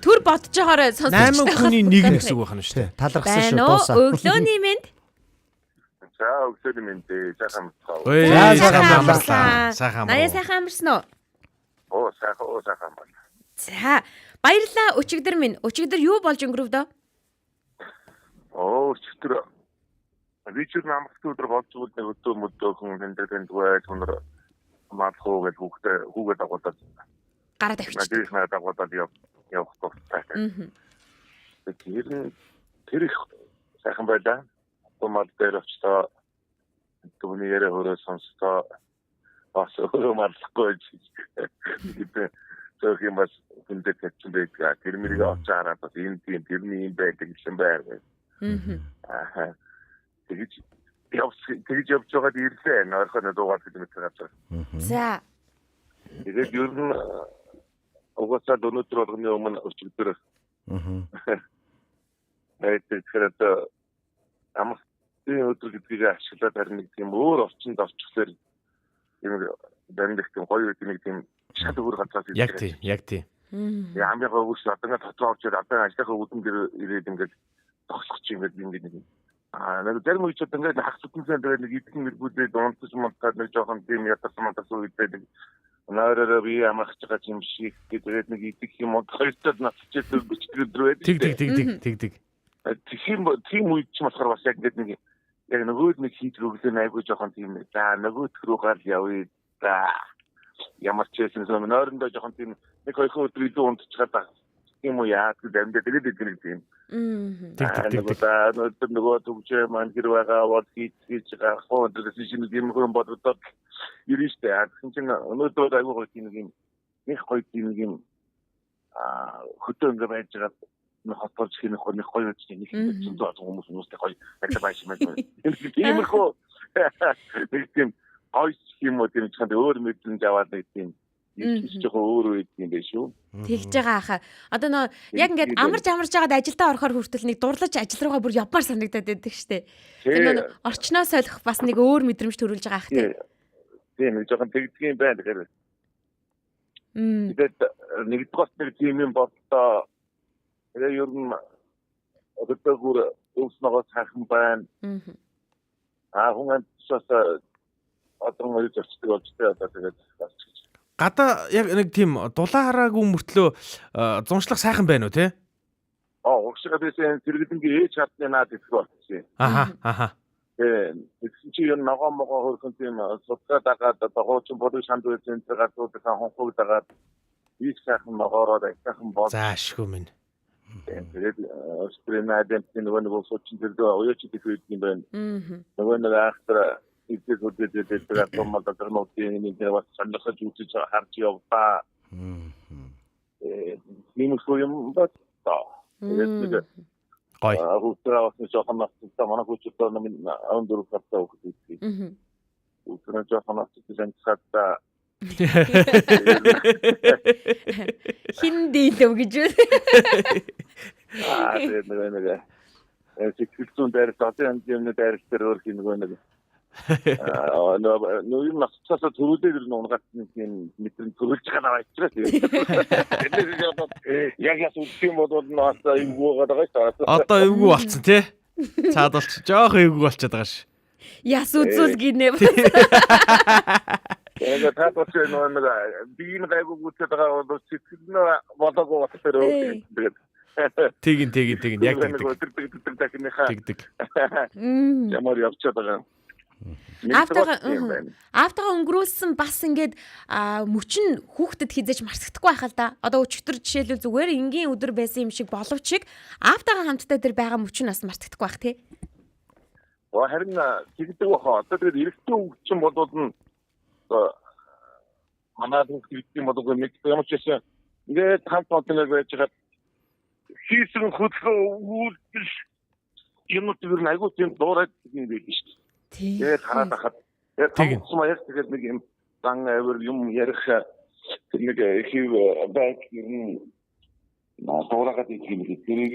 төр бодож байгаараа сонсож 8 хүний нэг гэсэн үг байна шүү дээ. Талархсан шүү дуусаа. Өглөөний мэнд. За өглөөний мэнд сайхан амарсан. Сайхан амарлаа. Сайхан. Наяа сайхан амарсан уу? Оо сайхан байна. За баярлалаа өчигдөр минь. Өчигдөр юу болж өнгөрөвдөө? Өчигдөр вечер намагт өдөр болж өгд нэг өдөө хүн тэнтэнд байж өнөр маадхуу гэж хүүгээ дагуулдаг. Гараа тавьчих. Надад дагуулдаг явах тохиолдол. Тэр их сайхан байлаа. Томад дээр очтоо түүний яриа хөрөө сонсдоо бас өөрөө марлахгүй гэдэг. Зөв юм бас хүндэт хэвчэн байдаг. Тэр мэрийг авч хараад бас энэ тийм тэрний юм байдаг гэсэн байр. Тэгж явж байгаад ирлээ. Нойрхоо дуугаар хэлмээр газар. За. Тэгээд ер нь угаасаа өнөөдөр болгоны өмнө өчигдөр. Тэгэхээр амралтын өдөр гэдгийг ашиглаад харин нэг тийм өөр орчинд орчихлоор юм баримт тийм гоё нэг тийм шат өөр газраас яг тийм. Ямигаа өгс одоо дотроо орж ирээд одоо ажлынхаа үүдэн дээр ирээд ингээд тогсох чинь ингээд нэг нэг зарим үеч одоо ингээд хагас үтэнсэн дээр нэг идэх мэргүүдээ унтаж мунтаад нэг жоохон тийм ятсан үедээ наараа би амарч байгаа юм шиг тэгээд нэг идэх юм уу хоёртод нацчээд бичдэг өдрөө байдаг. Тэг. Тийм үед ч болохоор бас яг ингээд нэг яг нөгөөд нэг хийх өглөө айгүй жоохон тийм за нөгөөд рүү гал явъя за ямар ч байсан юм нойрондоо жоохон тийм нэг хоёр өдөр илүү унтчихад тийм үү яа гэдэг амьд тэгээд идэг тийм. Тэг. Нөгөө төгжээ маань гэр байгаа бол хийж байгаа хоо дээрээс шинэ юм хөрөн боддог юристтэй ахын чинь өнөөдөр айгүй тийм нэг гоё тийм юм хөтөө ингэ байж байгаа хотолж хийнэх нэг гоё үстэй нэг зүүн хүмүүс хүмүүстэй гоё ажиллаж байж юм байна. Тиймэрхүү нэг тийм ойс юм уу тийм чанд өөр мэдрэмж аваад нэг тийм их жоохон өөр үед юм биш үү? Тэгж байгаа хаа. Одоо нөө яг ингээд амарч жагаад ажилдаа орохоор хүртэл нэг дурлаж ажил руугаа бүр явмаар санагдаад байдаг штэ. Тэр нөө орчноо солих бас нэг өөр мэдрэмж төрүүлж байгаа ах тий. Тийм нэг жоохон тэгдгийн байна гэхээр. Тэгээд нэгдүгээр тийм юм болтоо тэгээ ер нь одоо гүр өвснөгөө сайхан байна. Хүн амтсаас одоо нэг зөрчдөг болжтэй одоо тэгээд гадаа яг нэг тийм дулаа хараагүй мөртлөө зуншлах сайхан байна уу те? Угсаа бисээ зэрэгэлэнгийн ээж хатны наад гэх болчихсон. Аха. Тэгсэн чи юу ногоо хөрхөн тийм судгаа дагаад дагуучин бодож шанд байсан газруудаа хонхог дагаад ийх сайхан ногоороо сайхан бол. Заашгүй минь. Тэгээд Австрианад нөгөө суучин дээр оёоч идэх үед юм байна. Нөгөө нэг ахтар идэх үедээ тэгээд томол дөрнөтийн нэг бас санахад үтж харж яваа. тиймэрхүү юм ба та. Тэгээд Гой. хүүхдээ бас жоохон настай манай хүүхдүүд намын 14 настай хүүхдүүд. Хүүхдээ жоохон настай занцгатаа Хин дийлв гэж үү? тэгээд нэг секретун дээр татсан юм дээр өөр хин нэг нөө юм насцаас төрүүлээд ирнэ унгат тийм мэтрэн төрүүлж байгаа байцраа тийм. Яг үгүй бодвол наасаа эвгүй байгаа шүү. Одоо эвгүй болцсон тий. Цаад болч жоох эвгүй болчиход байгаа ш. Яс үзүүл гинэ. Тэгээд таатууч нэг биеийн гайгүй гүцээд байгаа бол сэтгэл болоогүй болчихлоо. Тэгээд Тэгин яг тэгдэг. Ямар явчихад байгаа. Автага өнгөрүүлсэн бас ингээд мөчн хүүхдэд хизэж марсагдахгүй байхал да. Одоо өчтөр жишээлбэл зүгээр энгийн өдөр байсан юм шиг боловч автага хамтдаа тэр байгаа мөчн бас марсагдахгүй байх тий. Харин тэгдэг баха. Одоо тэгээд эрэгтэй хүүхдчин болоод нь манай хүүхдийн болоод нэг ямар ч юм ингээд хамт олоноор байж байгаа хийсэн хөдөлгөө үйлдэл юмуд юу айгуу тийм дуурайд юм байл шүү дээ. Тэгээд хараад ахад тэгээд яг тэгээд нэг юм дан авир юм ярих нэг хив байг юм дуурайгаад ийм хэрэг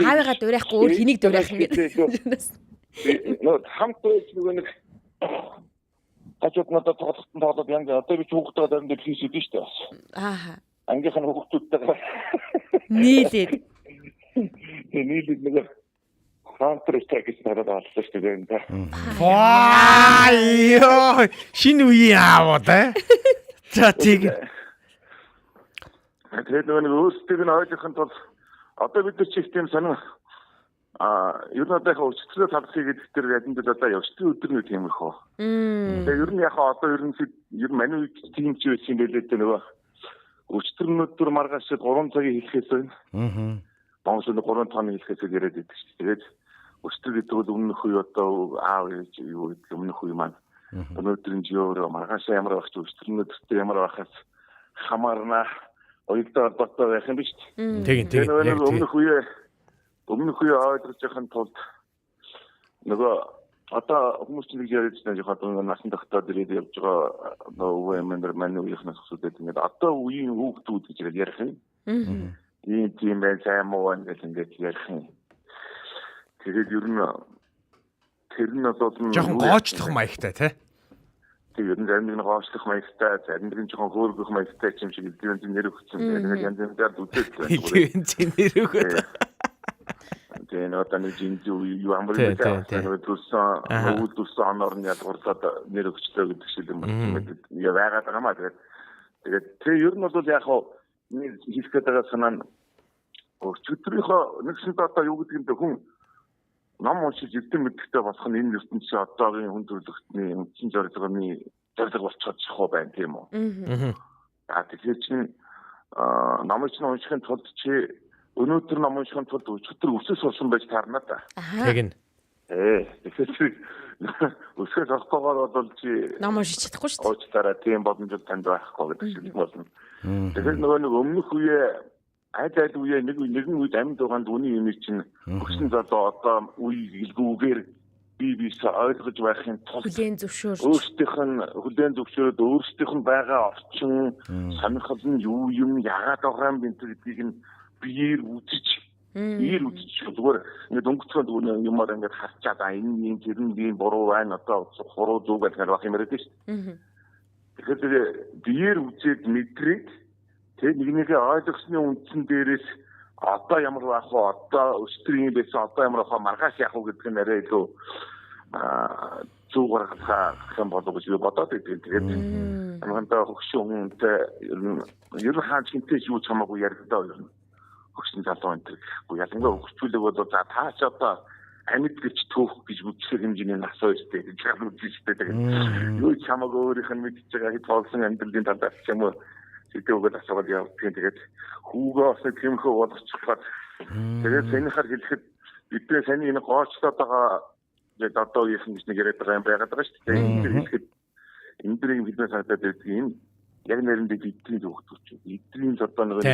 аавыгаа дуурайхгүй өөр хэнийг дуурайх юм гээд. Нөө хамт байж нэг хажууд надад тоглолт янз одоо би хүүхдтэй дарамт хийсэн дээ шүү дээ бас. Аа. Ангийнхан хүүхдүүдтэйгээ нийлээд нэг Counter-Strike гэж хараад алсан шүү дээ. Ваа ёо шинэ үеийн аавууд За тийм. Тэгээд нэг өөрсдийг нь ойлгохын тулд одоо бид нар ч их тийм сонин ер нь одоо яг өчтөрөө талхыг гэдэг дээр яг энэ одоо өчтөрийн өдөр нэг юм их хоо. Тэгээд ер нь яг одоо ер нь маний үед тийм ч байсан байлээ дээ нөгөө өчтөр өдөр маргааш 3 цагийн хэлхээс байна. Монголд 3 тооны хэлхээс яриад байдаг шүү дээ. Тэгээд өчтөр гэдэг бол өмнөх үе одоо аав ээж юу гэдэг өмнөх үе маань өнөөдрийн жиөөр маргааш ямар байх ч өчтөр өдөртөө ямар байхаас хамаарна. Оюутан дотор байх юм биш үү? Тийм. Өмнөх үе ойлгож яхахын тулд нөгөө одоо хүмүүс чинь яриад байгаа жоохон насан тогтоод ирээд явж байгаа нөгөө өмнөр манай үеийнхнээс асуудаг ингээд одоо үеийн хүүхдүүд гэж ярих юм. Тийм байх юм уу ингээд ярих юм. Тэгээд ер нь тэр нь бол жоохон гоочлох маягтай тий. Тэгээд ер нь зарим нэг гоочлох маягтай, зарим нэг жоохон хөөргөх маягтай юм шиг эдгээр нэр өгсөн. Тэгээд янз янзаар үзээд байна. Эдгээр нэр өгöd. Тэгээд одоо нэг жинжүү юу амар байдаг. Төлсөн оноор нь ядгуурлаад нэр өгчлөө гэдэг шиг юм байна. Яа байгаад байгаа маа. Тэгээд тэр ер нь бол яг нэг хийх гэдэг санаа нь өчигдрийнхөө нэгсэн одоо юу гэдэг юм бэ хүн ном уншиж эрдэм мэддэг болох нь энэ ертөнцийн одоогийн хүн төрөлхтний үндсэн зорилгоны зорилго болчиход байгаа байна тийм үү. Тэгэхээр чинь номыг нь уншихын тулд чи өнөөдөр ном уншихын тулд өчигдөр өсөс болсон байж таарна да. Тэгнь. Тэгэхээр өсөс олохгүйгээр бол чи ном уншиж чадахгүй шүү дээ. Уучлаарай тийм боломжтой танд байхгүй гэдэг шиг болно. Тэгэхээр нөгөө нэг өмнөх үе айдад үе нэгэн үед амьд байгаанд үний юм чинь өгсөн залуу одоо үе илгүүгээр бис ойлгож байхын тулд хүлээн зөвшөөрч хүлээн зөвшөөрөд өөрсдийнх нь байгаа орчин сонирхол нь юу юм яагаад байгаа юм гэдгийг нь биеэр үзэж зүгээр ингээд өнгөцгönd юмар ингээд харчаад энэ юм тэр нь ийм буруу байна одоо буруу зүг байх юм яриад шүү дээ. Тэгэхээр биеэр үзээд мэдрээд тэг нэгнийхээ ойлгосны үндсэн дээрээс одоо ямар байх вэ? Одоо өстрийн байсан одоо ямар байх вэ? Маргааш яах вэ гэдэг нь арай илүү зүг гаргах юм болов гэж бодоод байдаг. Тэгээд амгантаа хөгшин хүнтэй ер нь хаач хинтэй юу ч хамаагүй яригдаа ер нь хөгшин залуу энэ гэхгүй ялангуяа хөгжүүлэг бол за таач одоо амьд гэж төөх гэж үзэх хэмжээний нас ойртой гэж үзчихтэй. Тэгээд юу ч хамаагүй өөрийнх нь мэдчихэж байгаа хэд болсон амьдралын талаар ч юм уу сэтгэвгэл асуугаад явуулдаг. Тэгээд хүүгээ бас тиймэрхүү болгочихлоо. Тэгээд санийхаар хэлэхэд бидний саний энэ гоочлоод байгаа яг одоо үеийнхэн гэж нэг яриад байгаа юм байгаад байгаа шүү дээ. Энэ хэлэхэд энэ дрийг бидний санагдаад байдаг юм яг нэрэндээ бидний хөгжүүлж эдний одоо нэг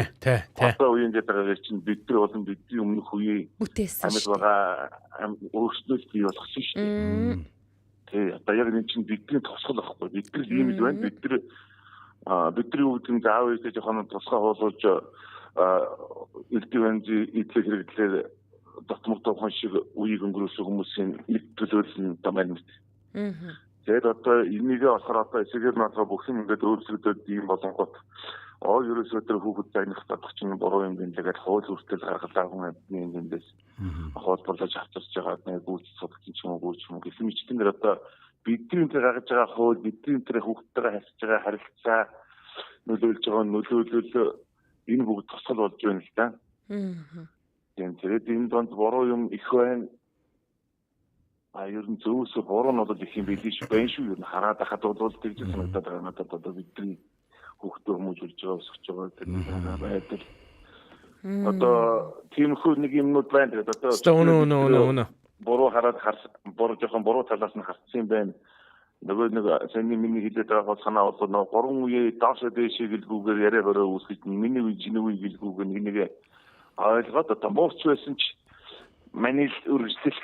одоо үеийн гэдэг чинь бид нар болон бидний өмнөх үеийн бүтээсэн амьд байгаа өөрснөөс бий болгосон шүү дээ. Тэ одоо яг энэ чинь бидний тусгал байхгүй. Бид нар ийм л байна. Бидний үүдэн заав ийж жоохон тусгай хуулуулж элдвэнзи эдлэг хэрэглээр дотмогдох шиг үеийг өнгөрөөсөн хүмүүсийн нэг төлөөлөл дамаар мэт. Тэгээд одоо энийгээ болохоор одоо эсэгээр наадаа бүх юм ингээд өөрчлөгдөд ийм болонгот ерөөсөө тэр хүүхэд загнах татах чинь буруу юм гэдэг хууль хүртэл гаргалаа хүн амтны эндээс хуулбарлаж авчирч байгаа нэг гүйц судалсан ч юм уу гэсэн мэтчтэн одоо бидний тэр гаргаж байгаа хууль бидний тэр хүүхдтэйгээ харьцаж байгаа харилцаа нөлөөлж байгаа нөлөөлөл энэ бүгд тусгал болж байна л да. Тэгээд энэ донд буруу юм их байна. Ер нь зөвөөс буруу нь бол их юм биш байна шүү. Ер нь хараад ахад бол тэгж санагдаад байгаа надад одоо бидний хүүхдээ хүмүүжүүлж байгаа өсөж байгаа байдаг. Одоо тиймэрхүү нэг юмнууд байна. Тэгээд одоо буруу хараад жоохон буруу талаас нь харсан юм байна. Нөгөө нэг саний миний хэлээд байгаа бол санаа бол нөгөө гурван үе доошо дэшээ гэлгүүгээр яриа бороо үүсгэж миний үе жиний үе гэлгүүгээр нэг ойлгоод одоо мууч байсан ч маний үргэлжлэл.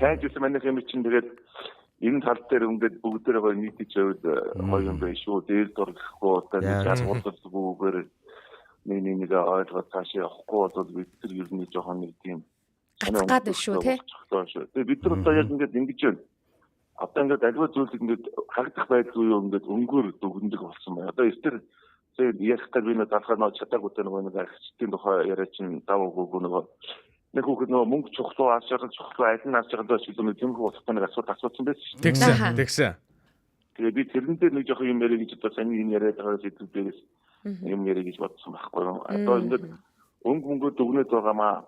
Сайн ч манай юм чинь тэгээд энэ тал дээр ингээд бүгдээрээ нийтж яваад гоё юм байна шүү. Дээр дурахгүй одоо нэг язгуурлалгүйгээр нэг ойлгоод цаашаа явахгүй бол бид тэр ер нь жоохон нэг тийм гад шүү тий. Тэгээд бид нар одоо яг ингээд ингэж байна. Одоо ингээд аливаа зүйлийг ингээд хагдах байдгүй юу ингээд өнгөөр дүгндэг болсон байна. Одоо эстер тэгээд яхтар би нэг талхаа нөө чадаагүй нэг архичдын тухай яриа чинь даваагүй нөгөө нэг хүүхэд нөгөө мөнгө цуглуу аашаал цуглуу айдан аашаал шиг нэг юм болохгүй нэг асуудсан байсан шүү дээ. Тэгсэн. Тэгээд би тэрэн дээр нэг жоохон юм яриа гэж одоо саний энэ яриад байгаа зүйлээс юм яриа гэж бодсон байхгүй юу. Одоо ингээд мөнгө дүгнээд байгаамаа.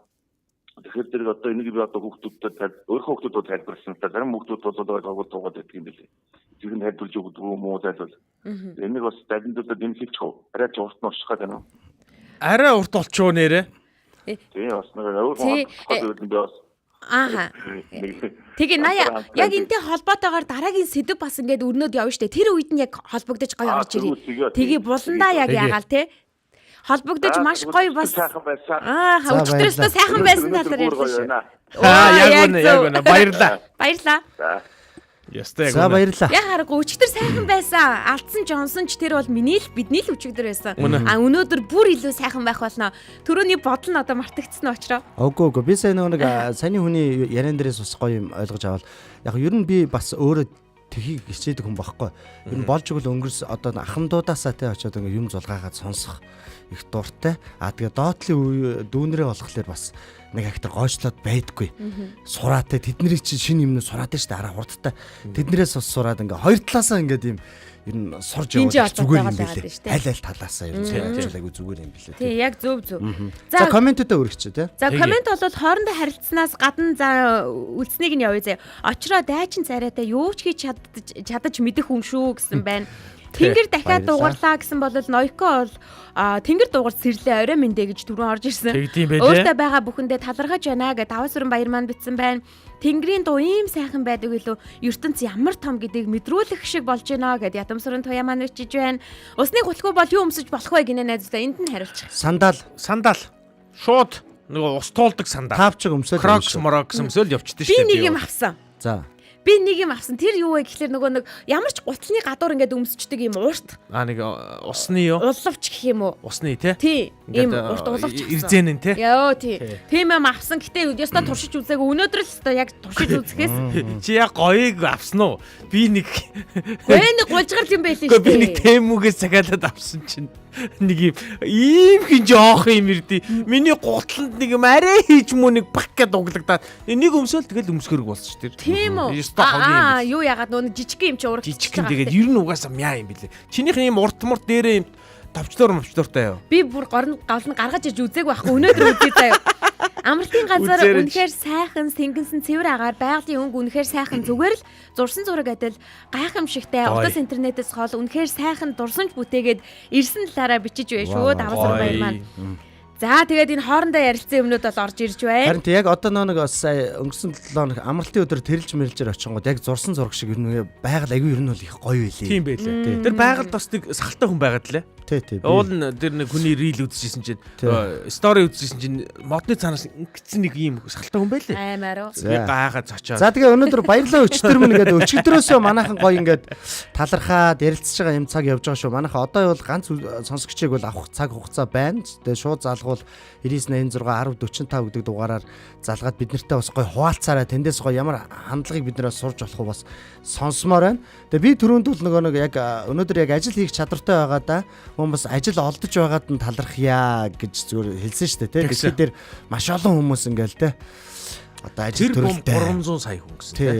Тэгэхээр тэр одоо энийг би одоо хүүхдүүдэд өөрийнхөө хүүхдүүдэд тайлбарласан. Зарим хүүхдүүд бол одоо дуугаад байдаг юм билээ. Тэр нь тайлбарлаж өгдөг юм уу зайлвал. Энийг бас далиндуудад энэ хэлчих. Арай ч урт нь орчих гэдэг юм. Арай урт болчихоо нэрэ. Тийм бас нэг өөр би бас Тэгээ яг энтэй холбоотойгоор дараагийн сэдв бас ингээд өрнөд явна штэ. Тэр үед нь яг холбогдож гоё орж ирээ. Тэгээ буландаа яг ягаал те. Холбогдож маш гоё бас өчтөрөөсөө сайхан байсан талаар ярьсан шүү. Яг үнэ баярлаа. Ястай яг үнэ. За баярлаа. Яг харахгүй өчтөр сайхан байсан. Алдсан Джонсон ч тэр бол миний л бидний л өчигдөр байсан. Өнөөдөр бүр илүү сайхан байх болно. Төрөний бодол нь одоо мартагдсан очроо. Үгүй би сайн нэг саний хүний яриан дээрээс бас гоё юм ойлгож авал. Яг ер нь би бас өөрөө тхийг хичээдэг хүн байхгүй. Ер нь болж игэл өнгөрс одоо ахмадуудаасаа те очиод ингээ юм зулгаагаад сонсох их дуртай. Тэгээ доотлын дүүнэрээ болохоор бас нэг актер гойчлоод байдгүй. Сураатай тэдний чинь шинэ юмнууд сураад штэ араа хурдтай. Тэднэрээс бас сураад ингээ хоёр талаасаа ингээ тийм ер нь сурж яваад зүгээр юм билээ. Аль талаасаа ер нь сурж айгу зүгээр юм билээ. Тий, яг зөв. За комментуудаа өргөч те. За коммент бол хоорондоо харилцснаас гадна за үлдснийг нь явъя зэ. Очроо дайчин царайтай юу ч хийж чадаж мэдэх хүн шүү гэсэн байна. Тэнгэр дахиад дугарлаа гэсэн бол Нойко бол тэнгэр дугарч сэрлээ орой мэндэ гэж түрүүн орж ирсэн. Өөртөө байгаа бүхэндээ талархаж байна гэж Даваа сүрэн баяр маань бичсэн байна. Тэнгэрийн дуу ийм сайхан байдаг илүү ертөнц ямар том гэдгийг мэдрүүлэх шиг болж байна гэд Ятам сүрэн туяа маань бичиж байна. Усны гулхгүй бол юу өмсөж болох вэ гинэ найзтай энд нь хариулчих. Сандал. Шууд нөгөө ус туулдаг сандал. Тавчиг өмсөөл. Крокс морокс өмсөөл явчихдээ шүү дээ. Би нэг юм авсан. За. Би нэг юм авсан. Тэр юу вэ гэхэлэр нөгөө нэг ямар ч гутлын гадуур ингээд өмсчдөг юм уурт. Нэг усны юу? Уловч гэх юм уу? Усны тий. Тий. Ийм урт уловч. Ирзэн нь тий. Йоо тий. Тийм юм авсан. Гэтэ ястаа туршиж үзээгүй. Өнөөдөр л ястаа яг туршиж үзэхээс. Чи яг гоёг авсан уу? Би нэг нэг гулжгар юм байлээ шүү дээ. Би нэг темүгээс цагаалаад авсан чинь нэг ийм хин жоох юм ирдий. Миний гутланд нэг юм арай хийж муу нэг баг гэд углагдаад энийг өмсөөл тэгэл өмсгөрг болсон шүү дээ. Тийм үү? Юу яагаад нөө жижиг юм чи ураг. Жижиг тэгээд ер нь угаасаа мяа юм билээ. Чинийх нь юм урт дээрээ юм товчлууртай юу? Би бүр гол нь гаргаж иж үзээгүй байхгүй. Өнөөдөр үзье заяа. Амралтын газар үнэхээр сайхан сэнгэнсэн цэвэр агаар байгалийн өнгө үнэхээр сайхан зүгээр л зурсан зураг адил гайхамшигтай утас интернетээс хол үнэхээр сайхан дурсамж бүтээгээд ирсэн талаараа бичиж байна шүү. Даваа сүрэн баяр маань. За тэгээд энэ хоорондоо ярилцсан юмнууд бол орж ирж байна. Харин яг одоо нэг бас өнгөрсөн 7 хоног амралтын өдөр тэрэлж мэрэлжээр очингууд яг зурсан зураг шиг ер нь байгаль аягүй ер нь бол их гоё байлээ. Тийм байлээ. Тэр байгальд бас нэг сахалтай хүн байгаад лээ. Тий. Уул нь тэр нэг хүний рил үзчихсэн чинь стори үзчихсэн чинь модны цаанаас ингэсэн нэг юм сахалтай хүн байлээ. Аймаар уу. Гайхаад цочоод. За тэгээ өнөөдөр баярлалаа өчтөр минь ингээд өчигдрөөсөө манайхан гоё ингээд талархаад ярилцж байгаа юм цаг явж байгаа шүү. Манайхан одоо бол ганц сонсогчийг бол авах цаг хугацаа байна. Тэгээ шууд залгуул 9986 1045 гэдэг дугаараар залгаад бид нартай бас гоё хуваалцаараа тэндээс гоё ямар хандлагыг бид нараас сурж болох уу бас сонсомоор байна. Тэгээ би түрүүнд бол нөгөө нэг яг өнөөдөр яг ажил хийх чадвартай байгаа да. Хүн бас ажил олдож байгаад нь талархъя гэж зүгээр хэлсэн шүү дээ. Тэгэхээр дээр маш олон хүмүүс ингээл те. Одоо ажил төрөлтэй 300 сая хүн гэсэн тий.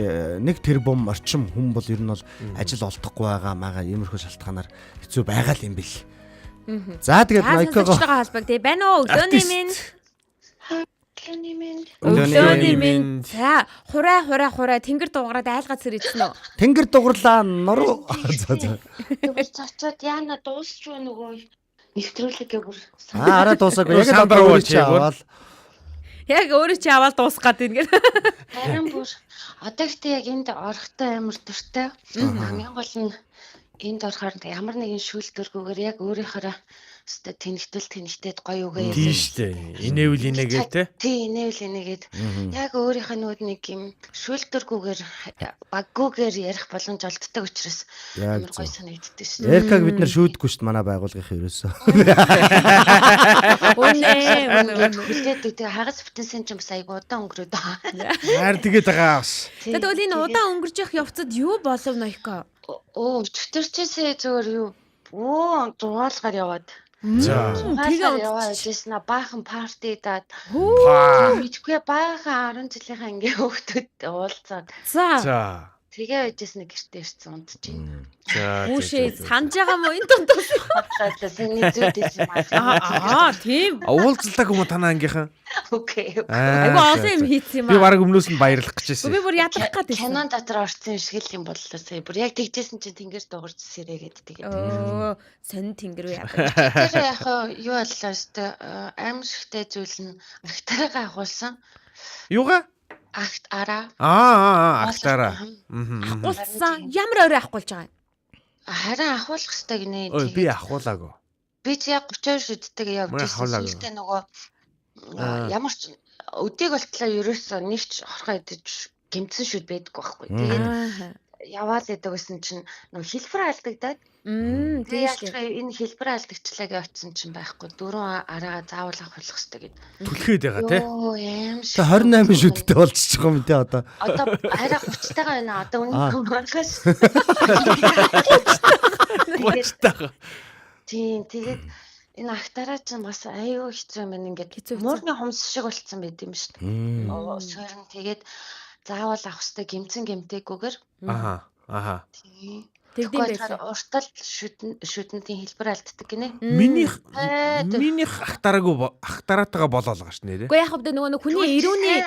Нэг тэрбум орчим хүн бол ер нь бол ажил олдохгүй байгаа иймэрхүү шалтгаанаар хэцүү байгаа л юм бэл. За тэгээд майкого холбог тий байна уу? Өглөөний минь. За хураа тэнгэр дуурайд айлгаж сэрэлсэн үү? Тэнгэр дугарлаа нуруу. За. Тэгвэл цочоод яана дуусч байна нөгөө нэвтрүүлгээ бүр. Араа дуусаагүй. Яг одоо өөрөө чи аваад. Яг өөрөө чи аваад дуусах гээд ингээд. Харин бүр одоо ихтэй яг энд орохтой амар дуртай. Хамгийн гол нь энд орохоор ямар нэгэн шүүлтүргүүгээр яг өөрийнхөө өстө тэнэгтэд гоё үгээ тийм шүү дээ. Инээвэл инээгээд те. Тий, инээвэл инээгээд яг өөрийнхөө нүүд нэг юм шүүлтүргүүгээр баггүйгээр ярих боломж олддог учраас амар гоё санагддаг шүү. Эркаг бид нар шүүдгүй шүү манай байгууллагын ерөөсөө. Үнэ. Хүлээдэг тэгээ хагас бүтэнсэн ч бас айгу удаан өнгөрөөд байгаа. Хайр тэгээд байгаа бас. Тэгээд энэ удаан өнгөрж явах явцад юу болов Ноёко? Өчтөрчээсээ зүгээр юу зугаалгаар яваад. За. Тэгээ яваад жисна баахан парти даад. Мэдгүй баахан 10 жилийнхаа ингээ хөөхтөд уулзаад. За. Тэгээ байжсэн гэртээ ирсэн унтж байна. За. Хүүшээ санаж байгаа мó энэ дунд. Батлаа сэний зүйдээс юм аа. Тийм. Уулзалдаг юм уу танаа ангийнхан? Окей. Айгу олон юм хийсэн юм Би аа. бараг өмнөөс нь баярлах гэжсэн. Би бүр ядлах гээд Кинон дотор орсон шиг л юм боллоо сая. Бүр яг тэгжсэн чинь тэнгэр дуурж сэрээгээд тэгээд. Оо, сонин тэнгэр үү яа. Тэр яг юу боллоо өстө аимшигтай зүйл нь агтараа агуулсан. Юугаа? Агт араа. Агтараа. Агуулсан. Ямар орой агуулж байгаа юм? Харин ахуулах хэрэгтэй гинэ. Ой, би ахуулаагүй. Би ч яг 30 шүддэг явж ирсэн. Сүлдээ нөгөө ямар ч өдийг болтлоо ерөөсөө нэгч хорхоо идэж гэмтсэн шүд байдаггүй байхгүй. Тэгээд яваал идэг гэсэн чинь нөгөө хэлбэр алдагдаад. Тэгээд энэ хэлбэр алдагчлаагээ очсон чинь байхгүй. 4 араагаа заавал ахуулах хэрэгтэй гэд. Түлхээд байгаа те. Оо юм шиг. 28 шүдтэй болчихж байгаа юм те одоо. Одоо араа 30-тайгаа байна. Одоо үнэн маргаш. Тийм тэгээд энэ агтараа чинь бас аюу хэцүү юм байна. Ингээд муурны хумс шиг болцсон байт юм шүү дээ. Сойрон тэгээд заавал авах хэрэгтэй гэмцэн гэмтээгүйгээр. Аха. Тэгэхээр уртал шүднүүдийн хэлбэр алддаг гинэ. Минийх ахтараатайгаа болоол гаш нэрэ. Уу яг хөвдө нөгөө хүний ирүүний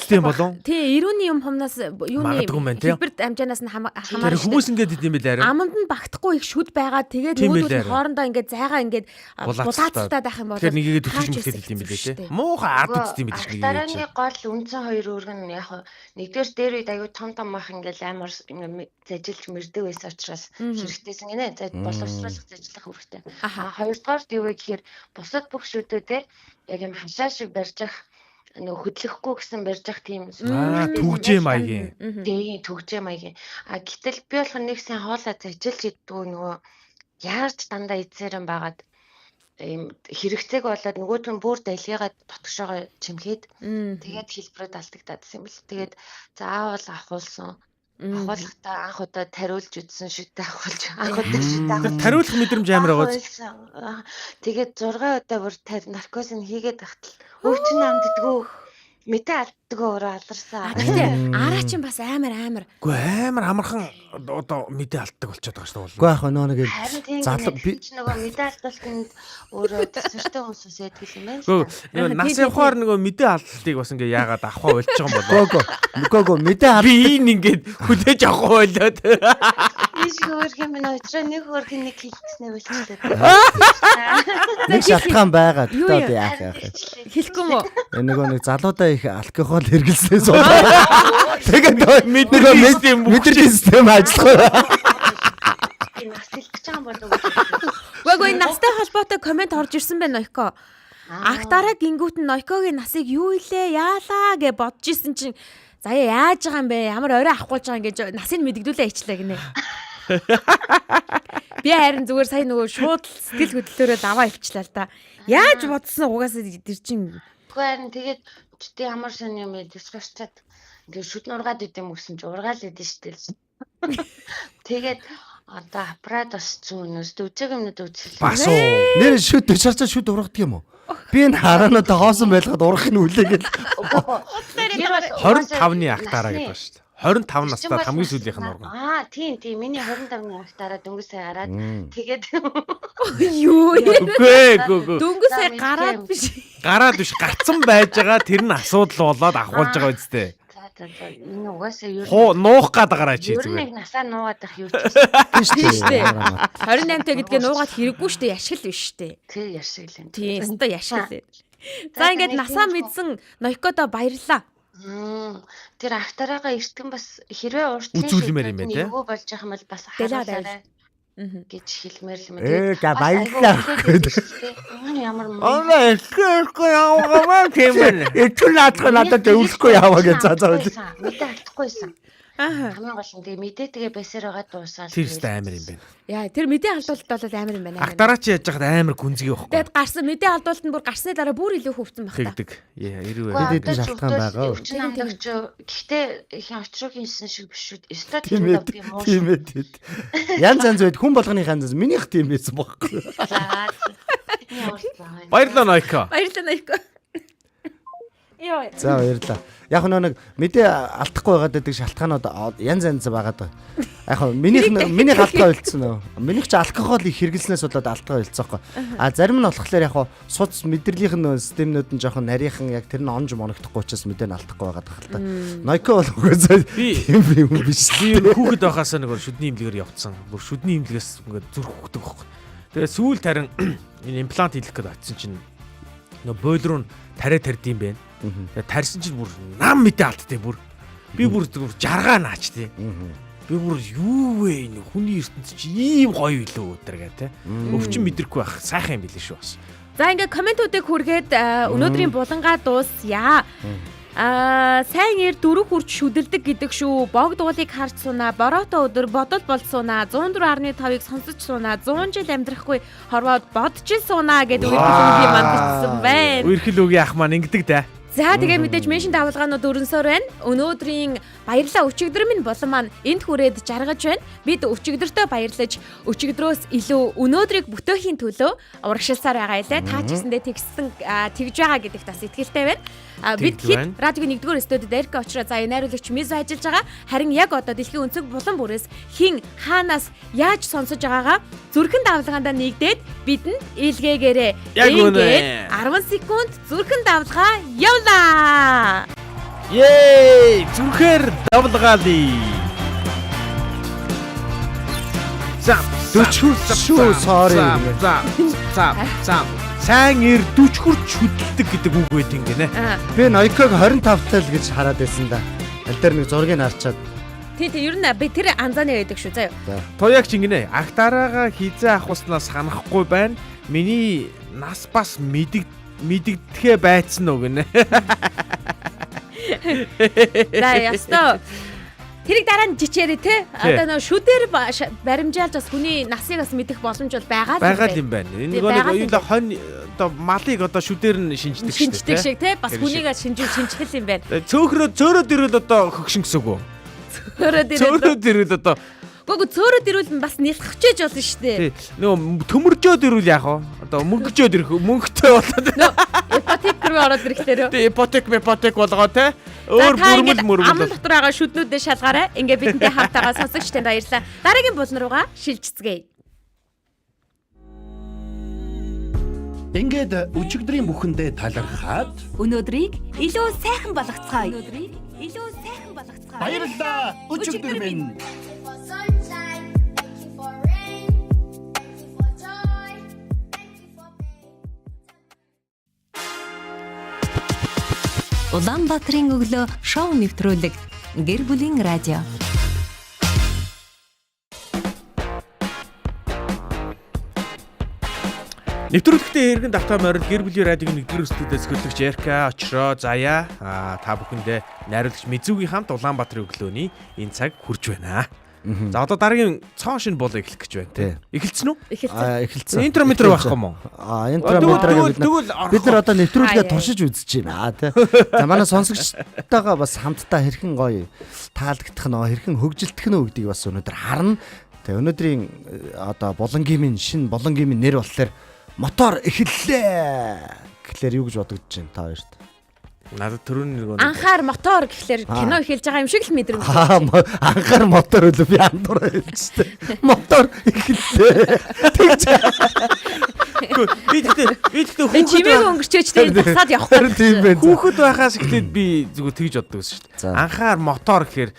тийм болов. Тий, ирүүний юм хумнаас юуны хэлбэр амжаанаас нь хамаарч. Хүмүүс ингэж идэм билээ арай. Аманд нь багтахгүй их шүд байгаа. Тэгээд нүүдүүд нь хоорондоо ингээд зайгаа ингээд булаацтай байх юм бол тэр нэгийг түлхэж мэтэл идэм билээ те. Муухай ард үздэм билээ ч нэг. Дарааны гол үндсэн хоёр өргөн яг нэгдүгээр дээр үед аюу том мах ингээд амар зажилж мэрдэг байсан учраас хэрэгтэйсэн гинэ. За боловсруулах зажлах хэрэгтэй. Хоёрдугаар юу вэ гэхээр бусад бүх шүдүүдээр яг юм хашаа шиг барьж ах нөгөө хөдлөхгүй гэсэн барьж ах тийм төгжээ маягийн. Тийм төгжээ маягийн. Гэтэл би болох нэг сайн хоолой зажилж иддэг нөгөө яарч дандаа эзээрэн байгаад ийм хэрэгцээг болоод нөгөөд нь бүр далигаад дотгошоогоо чимгээд тэгээд хэлбэрүүд алдагдадсан юм бэл. Тэгээд заавал ахуулсан. Ахуулахтаа анх удаа тариулж үтсэн шүдтэй ахуулж анх удаа шүдтэй ахуулж тариулах мэдрэмж амар байгаа. Тэгээд 6 удаа бүр наркоз нь хийгээд тахтал өвчин амддгүү мэдээ алддгөө өөрөө алдарсан. Гэтэ араа чинь бас амар. Гэхдээ амар амархан одоо мэдээ алддаг болчиход байгаа шүү дээ. Үгүй яах нөгөө нэг залуу би нөгөө мэдээ алдуулахынд өөрөө төсөртэй хүмүүсээс яддаг юм байна. Гэхдээ нас явахаар нөгөө мэдээ алдалтыг бас ингээ яагаад авахаа болчих юм болоо. Үгүй мэдээ би энэ ингээд хүлээж авах болоод. Иш хөөрх юм очроо нэг хөөрх нэг хэлчихснэ болчихлоо. Нэг шалтгаан байгаа. Юу Тэгтээ яа? яах. Хэлэхгүй мө. Нөгөө нэг залуудаа их алкогол хэрэглэснээс болоо. Тэгээд мэдрэлийн систем ажиллахгүй. Нас хэлчих юм болов. Гүг настай холбоотой комент орж ирсэн байна Нойко. Ахтараа гингүүт нь Нойкогийн насыг юу илээ яалаа гэж бодож исэн чинь заяа яаж байгаа юм бэ? Ямар орой авахгүй байгаа юм гэж насыг мэдгдүүлээ ичлээ гинэ. Би харин зүгээр сая нөгөө шууд сэтгэл хөдлөлөөрөө даваа ивчлаа л да. Яаж бодсон угаасаа тэр чинь Харин тэгээд чи ямар сони юм бэ? Дискорчаад ингээд шүд нургаад идэм өгсөн чи ургаал идэв штэ л. Тэгээд одоо аппарат бас зүүнөөс үзэг юмнууд үзсэн. Бас уу. Нэр шүд чарчаа шүд ургадаг юм уу? Би энэ хараануудаа хоосон байлгаад урах нь үлээгээл 25-ны ахтараа гэдэг ба шүү дээ. 25 настай хамгийн сүүлийнх нь урган. Тийм миний 25-ны ахтараа дөнгөс сая гараад тэгээд юу Үгүй. дөнгөс сая гараад биш. Гараад биш гацсан байж байгаа тэр нь асуудал болоод ахуулж байгаа үстэй. за энэ угаасаа юу Нуух гад гараа чи ер зүгээр. нь насаа нуугаад их юу ч Тийм штэ. 28-тай гэдгээ нуугаад хэрэггүй штэ яшил биш штэ. тэр яшиг л энэ. Тийм өстой яшил. За ингээд насаа мэдсэн Нойкодо баярлаа. Тэр ахтараагаа эртгэн бас хэрвээ урт Үзүүлмээр юм байна те. Юу болж байгаа юм бол бас Дэлаад харуулаарай гэж хэлмээр л юм. баярлаа. Ямар Эсрэхгүй яваа тийм байна. Эцэг наадах надад өвлөхгүй яваа гэж заа. мэдээ алдахгүйсэн. Хамгийн гол нь тэгээ мэдээ тэгээ байсаар байгаа дуусаад. Тэр өстой амар юм байна. Яа тэр мэдээ алдуулалт бол амар юм байна. Ахтараа чи яаж яхад амар гүнзгий байхгүй. Тэгэд гарсан мэдээ алдуулалт нь бүр гарсны дараа бүр илүү хөвцөн баг та. Тэгдэг. Яа, ирүү. Хэд хэдэн шалтгаан байгаа. Өвчин амлагч гэхдээ их очрогийнсэн шиг биш шүү. Өстой Тийм тэр ээ. юм уу? Тийм ээ. Янз янз байд хүн болгоны янз минийх тийм байсан байхгүй. Баярлалаа Нойко. Баярлалаа Нойко. Йоо. За баярлалаа. Яг нэг мэдээ алдахгүй байгаад байдаг шалтгаанууд янз янз байгаад байгаа. Яг минийх алдгаа үлдсэн нөө. Минийх ч алкогол их хэрэглэснээс болоод алдгаа үлдсэн байхгүй. Зарим нь болохоор яг суц мэдрэлийнх нь системнүүд нь жоохон нарийнхан яг тэр нь онж моногдохгүй учраас мэдээ нь алдахгүй байгаад байгаа л та. Нойко бол угаасаа тийм юм биш. Би хүүхэд байхасаа нэг шүдний имлэгээр явцсан. Бүр шүдний имлэгээс ингээд зүрх хөхдөг байхгүй. Тэгээ сүүл тарин энэ имплант хийх гээд очсон чинь нөө бойлруу тариа тарьд юм байна. Тэгээ тарьсан чинь бүр нам мэдээ алдтыг бүр. Би бүр жаргаа наач тий. Би бүр юу вэ энэ хүний ертөнц чи ийм гоё илүү өдөргээ те. Өвчин мэдрэхгүй байх сайхан юм билээ шүү бас. За ингээд комментуудыг хүргээд өнөөдрийн булангаа дуусъя. Сайн ир дөрөв хурц шүдэлдэг гэдэг шүү. Богд уулыг харж сунаа, бороотой өдөр бодол болсуунаа, 104.5-ыг сонсож сунаа, 100 жил амьдрахгүй хорвоод бодож сунаа гэдэг үгтэй мандчихсан байна. Үерхэл үгийн ах маань ингэдэг да. За тэгээ мэдээж меншн давалгаанууд өрнсөөр байна. Өнөөдрийн баярлалаа өчигдөр минь болон маань энд хүрээд жаргаж байна. Бид өчигдөртөө баярлаж өчигдрөөс илүү өнөөдрийг бүтээхийн төлөө урагшилсаар байгаа илээ. Та ч гэсэндээ тэгж байгаа гэдэгт бас итгэлтэй байна. Бид хэд радиогийн 1-р студид Эрика очроо заа найруулагч Мизо ажиллаж байгаа. Харин яг одоо дэлхийн өнцөг булан бүрээс хин хаанаас яаж сонсож байгаагаа зүрхэн давалгаандаа нэгдээд бидэнд илгээгээрэй. Ингээд 10 секунд зүрхэн давалгаа явлаа. Зүрхээр давалгаалъя. Шүү sorry. За. Сайн ир 40 хүрч хөдөлдөг гэдэг үг байт ингэнэ. Би Нойког 25 л гэж хараад байсан да. Аль дээр нэг зургийг харчаад. Тий ер нь би тэр анзааны байдаг шүү заяа. Туяаг чи ингэнэ. Ахтараагаа хизээ ахуснаас санахгүй байна. Миний нас бас мэддэхэ байцсан уу гинэ. За ястаа. Тэрийг дараа нь жичээрээ те. Одоо нөө шүдээр баримжаалж бас хүний насыг бас мэдэх боломж бол байгаа юм байна. Энэ нэг юу хонь одоо малыг одоо шүдээр нь шинждэг шүү дээ. Шинждэг шиг те. Бас хүнийг шинжил юм байна. Цөөрөд ирэл одоо хөгшин гэсэн үг үү? Цөөрөд ирэл одоо Гүг цөөрөд ирвэл бас нялхчихэж болно шүү дээ. Нөгөө төмөржөөд ирвэл яах вэ? Одоо мөнгөжөөд ирэх мөнгөтэй болоод. Ипотек руу ороод ирэхлээр. Тэ ипотек болгоо те. Өөр мөрмөл. Аман дотор байгаа шүднүүдээ шалгаарай. Ингээ бидэнтэй хамтаага сонсогч танд баярлалаа. Дараагийн булан руугаа шилжицгээе. Ингээд өчигдрийн бүхэндээ талархаад Өнөөдрийг илүү сайхан болгоцгоё. баярлалаа өчигдөр минь. Улаанбаатарын өглөө шоу нэвтрүүлэг Гэр бүлийн радио. Нэвтрүүлэгтээ эргэн давтаа морил гэр бүлийн радиогийн нэгдүгээр студиэс хөтлөгч Эрка очроо заяа та бүхэндээ найруулагч Мизүгийн хамт Улаанбаатарын өглөөний энэ цаг хүрж байна. За одоо дараагийн цоон шин бол эхлэх гэж байна тий. Эхэлсэн үү? Эхэлсэн. Интро метро байхгүй мó. Интро метрог бид нар одоо нэвтрүүлгээ туршиж үзэж байна тий. За манай сонсогчтойгоо бас хамтдаа хэрхэн гоё таалагдах нөө хэрхэн хөгжилдөх нөө гэдгийг бас өнөөдөр харна. Тэгээ өнөөдрийн одоо болонгимын шин болонгимын нэр болохоор мотор эхэллээ гэхлээр юу гэж бодогдож байна та хоёрт? Надад түрүүний нэг анхаар мотор гэхлээр кино эхэлж байгаа юм шиг л мэдрэмж. Анхаар мотор үлээ би андуураа хэлчихсэн. Мотор эхэллээ. Би тэгтээ чимээг өнгөрчөөч тэгээд тасаад явахгүй. Тийм байх. Хүүхэд байхаас эхлээд би зүгээр тэгж боддог байсан шүү дээ. Анхаар мотор гэхээр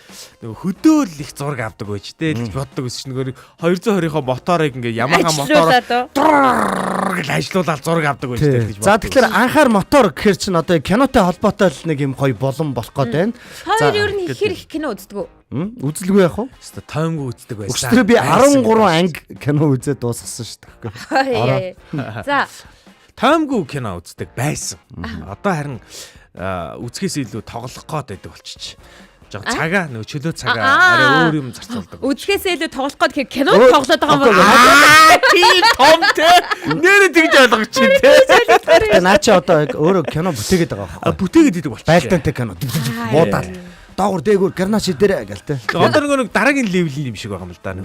нөгөө хөдөөл их зураг авдаг байж тээ гэж боддог байсан шүү. Нөгөө 220-ийнхоо моторыг ингээ Yamaha мотороор гэж ажиллуулаад зураг авдаг байж тээ гэж боддог. За тэгэхээр анхаар мотор гэхээр чинь одоо кинотой холбоотой л нэг юм гоё болон болох гээд байна. Хоёр ер нь хэр их кино үздэг үү? Үзэлгүй яах вэ? Хэвээ таймгүй үздэг байсан. Өчтөр би 13 анги кино үзээд дуусгасан шүү дээ. За таймгүй кино үздэг байсан. Одоо харин үзэхээс илүү тоглох гээд байдаг болчих. Жог цагаа нөгөө чөлөө цагаа арай өөр юм зарцуулдаг. үзэхээсээ илүү тоглох гээд кинод тоглоод байгаа юм байна. Тийм том те. Нэрээ тэгж ойлгож чинь те. Тэгээ наа чи одоо өөрөө кино бүтээгээд байгаа байхгүй. Бүтээгээд идэг болчих. Байлдаантай кино. Буудаал. Доогуур дээгүүр карнаш идэрэ гэлтэй. Одоо нэг дараагийн левелийн юм шиг байгаа юм л да.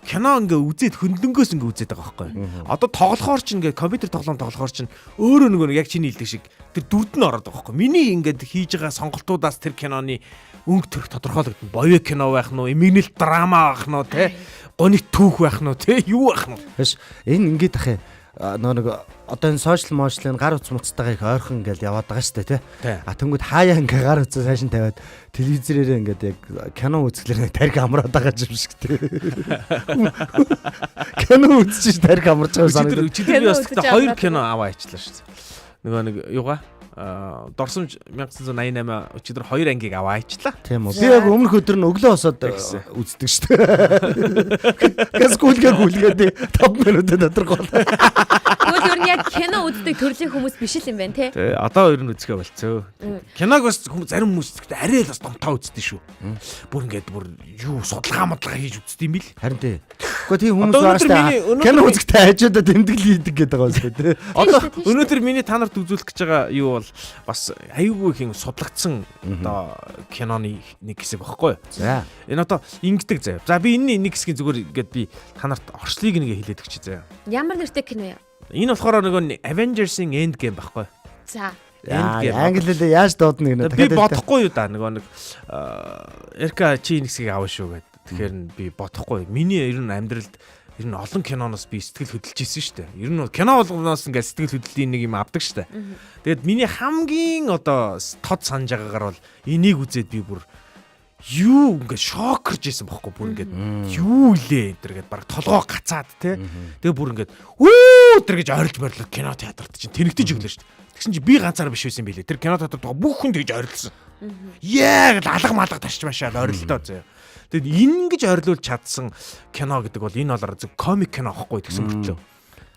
Кино ингээ үзээд хөндлөнгөөс ингээ үзээд байгаа байхгүй. Одоо тоглохоор ч ингээ компьютер тоглохоор ч өөрөө нөгөө яг чиний хэлдэг шиг тэр дүрд нь ороод байгаа байхгүй. Миний ингээд хийж байгаа сонголтуудаас тэр киноны өнгө төрх тодорхойлогдно. Боёо кино байх нь уу, эмгэнэл драма байх нь уу те. Гоны түүх байх нь уу те. Юу байх нь уу? Биш энэ ингээд ах нэг одоо энэ сошиал мошлын гар утас муцтайгаа их ойрхон ингээл яваад байгаа шүү дээ тий. Тэнгүүд хаяа ингээ гар утас цааш нь тавиад телевизээрээ ингээд яг кино үзэхлээр тариг амраад байгаа юм шиг тий. Кино үзчих тариг амарч байгаа санагдав. Өчигдөр би бас хоёр кино аваа ичлаа шүү дээ. Нөгөө нэг юугаа Дорсомж 1988 өчигдөр 2 ангийг аваа ичлаа. Тийм үү. Би яг өмнөх өдөр нь өглөө босоод үздэг шүү дээ. Гэс гүйлгээд 5 минутын тодорхой. Тэгвэл ер нь яг кино үздэг төрлийн хүмүүс биш л юм байна те. Тий. Одоо ер нь үзэхээ болцоо. Киног бас зарим хүмүүс гэхдээ арай л бас домтоо үздэг шүү. Бүр ингээд бүр юу судалгаа хийж үздэг юм бил. Харин тий. Гэхдээ тийм хүмүүс байгаа шүү дээ. Кино үзэхдээ хажуудаа тэмдэглэл хийдэг гэдэг байгаа шүү дээ. Одоо өнөөдөр миний та нарт үзүүлэх гэж байгаа юу бол бас аюулгүй их судлагдсан одоо киноны нэг хэсэг багхгүй. За. Энэ одоо ингэдэг заяа. За би энэ нэг хэсгийн зүгээр ингээд би та нарт орчлыг нэг хэлээд өгч заяа. Ямар нэртэй кино юм? Энэ болохоор нөгөө Avengers-ийн Endgame багхгүй. За. Англиэл яаж дуудна гэнэ. Би бодохгүй юу да нөгөө нэг Эрка чи нэг хэсгийг аваа шүү гэдэг. Тэгэхээр би бодохгүй. Миний ер нь амьдралд ер нь олон киноноос би сэтгэл хөдлөж ирсэн шүү дээ. Ер нь кино болгоноос ингээд сэтгэл хөдлөлийн нэг юм авдаг шүү дээ. Тэгээд миний хамгийн одоо тод санаж байгаагаар бол энийг үзээд би бүр юу ингээд шокерж исэн бохоггүй бүр ингээд юу илээ энэ гээд баг толгоо гацаад те. Тэгээ бүр ингээд үү тэр гэж ойрлж морлоо кино театрт чинь тэнэгтэж өглөө шүү дээ. Тэгсэн чи би ганцаараа биш байсан билээ. Тэр кино театрт байгаа бүх хүн тэгж ойрлсон. Яг л алга малга тарч машаад ойрлолтоо заяа. Тэгэд ингэж ойрлуулж чадсан кино гэдэг бол энэ бол зөв комик кино аахгүй гэсэн мөртлөө.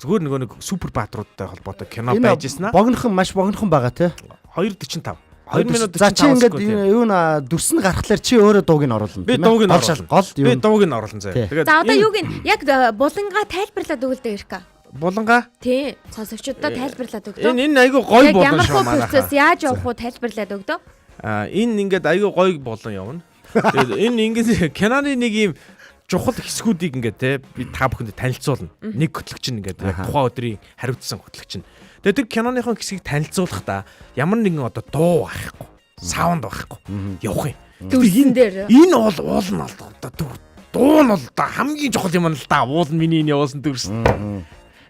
Зүгээр нөгөө нэг супер баатруудтай холбоотой кино байж гиснаа. Богинохон маш богинохон байгаа те. 2:45. 2 минут 45. За чи ингээд юу н дүрс нь гарахлаар чи өөрөө дууг нь оруулна. Би дууг нь оруулна. Гол юу? Би дууг нь оруулна заяа. Тэгээд за одоо юуг нь яг булангаа тайлбарлаад өгөлдөө Эрка. Булангаа? Тий. Сонсогчдод тайлбарлаад өгдөө. Энэ айгүй гоё болон шүү манай. Ямар процесс яаж явах уу тайлбарлаад өгдөө. Энэ ингээд айгүй гоё болон явна. Тэгээд энэ ингээд киноны нэг юм чухал хэсгүүдийг ингээд те би та бүхэнд танилцуулна. Нэг хөтлөгч нь ингээд тухайн өдрийн хариуцсан хөтлөгч нь. Тэгээд тэр киноныхон хэсгийг танилцуулахдаа ямар нэгэн одоо дуу байхгүй, саунд байхгүй явах юм. Дүрсэн дээр. Энэ бол уул нь одоо дуу нь бол хамгийн чухал юм л да. Уул нь миний энэ явуулсан дүрсэн.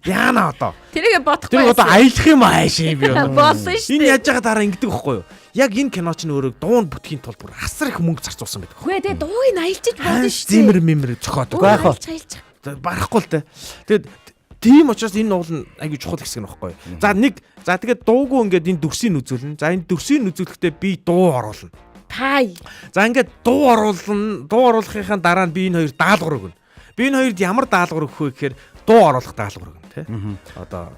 Яана одоо. Тэрийг бодохгүй. Тэр одоо аялах юм ааш юм би. Болсон шүү дээ. Энэ яаж байгаа дараа ингэдэг байхгүй юу? Яг энэ кино ч нөөрөө дуун бүтгийн тулд бүр асар их мөнгө зарцуулсан байдаг. Хөөе тэгээ дууг нь аялчиж болно шүү дээ. Зимэр мэмэр зөхөөд. Гайхаа. Барахгүй л дээ. Тэгээд Тийм учраас энэ уул нь аягүй чухал хэсэг нь баггүй. За тэгээд дуугүй ингээд энэ дүрсийг үзүүлнэ. За энэ дүрсийг үзүүлэхдээ би дуу оруулна. Пай. За ингээд дуу оруулна. Дуу оруулахын дараа нь би энэ хоёр даалгавар өгнө. Би энэ хоёрд ямар даалгавар өгөх вэ гэхээр дуу оруулах даалгавар өгнө, тий. Одоо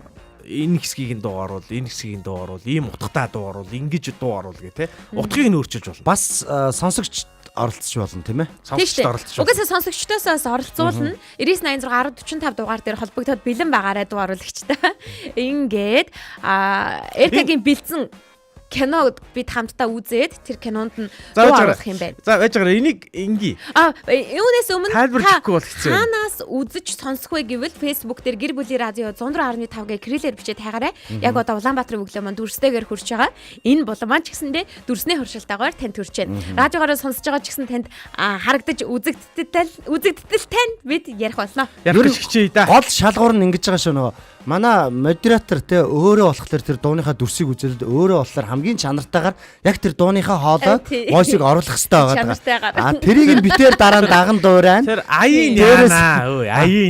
энэ хэсгийг нь дуу оруул, энэ хэсгийг нь дуу оруул, ийм утгатай дуу оруул, ингэж дуу оруул гэх тий. Утгыг нь өөрчилж болно. Бас сонсогч оролцож болно тийм ээ. Сонсогчд оролцож болно. Угаасаа сонсогчдоос оролцуулна. 9986 1045 дугаар дээр холбогдоод бэлэн байгаарай дуу оруулагчтай. Ингээд Эркагийн бэлдсэн киног бид хамтдаа үзээд тэр кинонд нь дуу оруулах юм байна. За байж байгаа энийг инги. Юунаас өмнө тайлбарлахгүй бол хэцүү. Танаас үзэж сонсох вэ гэвэл Facebook дээр гэр бүлийн радио 104.5 гээ крилээр бичээд хайгаарай. Яг одоо Улаанбаатарын өглөө маань дүрстэйгээр хүрч байгаа. Энэ бол маань ч гэсэндээ дүрсний хуршилтаагаар танд хүрч байна. Радиогоор сонсож байгаа ч гэсэн танд харагдаж үзэгдтэл тань бид ярих болно. Ярих хичээе да. Гол шалгуур нь ингэж байгаа шүү нөгөө. Манай модератор те өөрөө болохоор тэр дууныхаа дүрсийг үзэлд өөрөө болохоор хамгийн чанартайгаар яг тэр дууныхаа хоолойг voice-ыг оруулах хэрэгтэй байгаа. Тэрийг нь битээр дараа нь даган дуурайна. Тэр аяын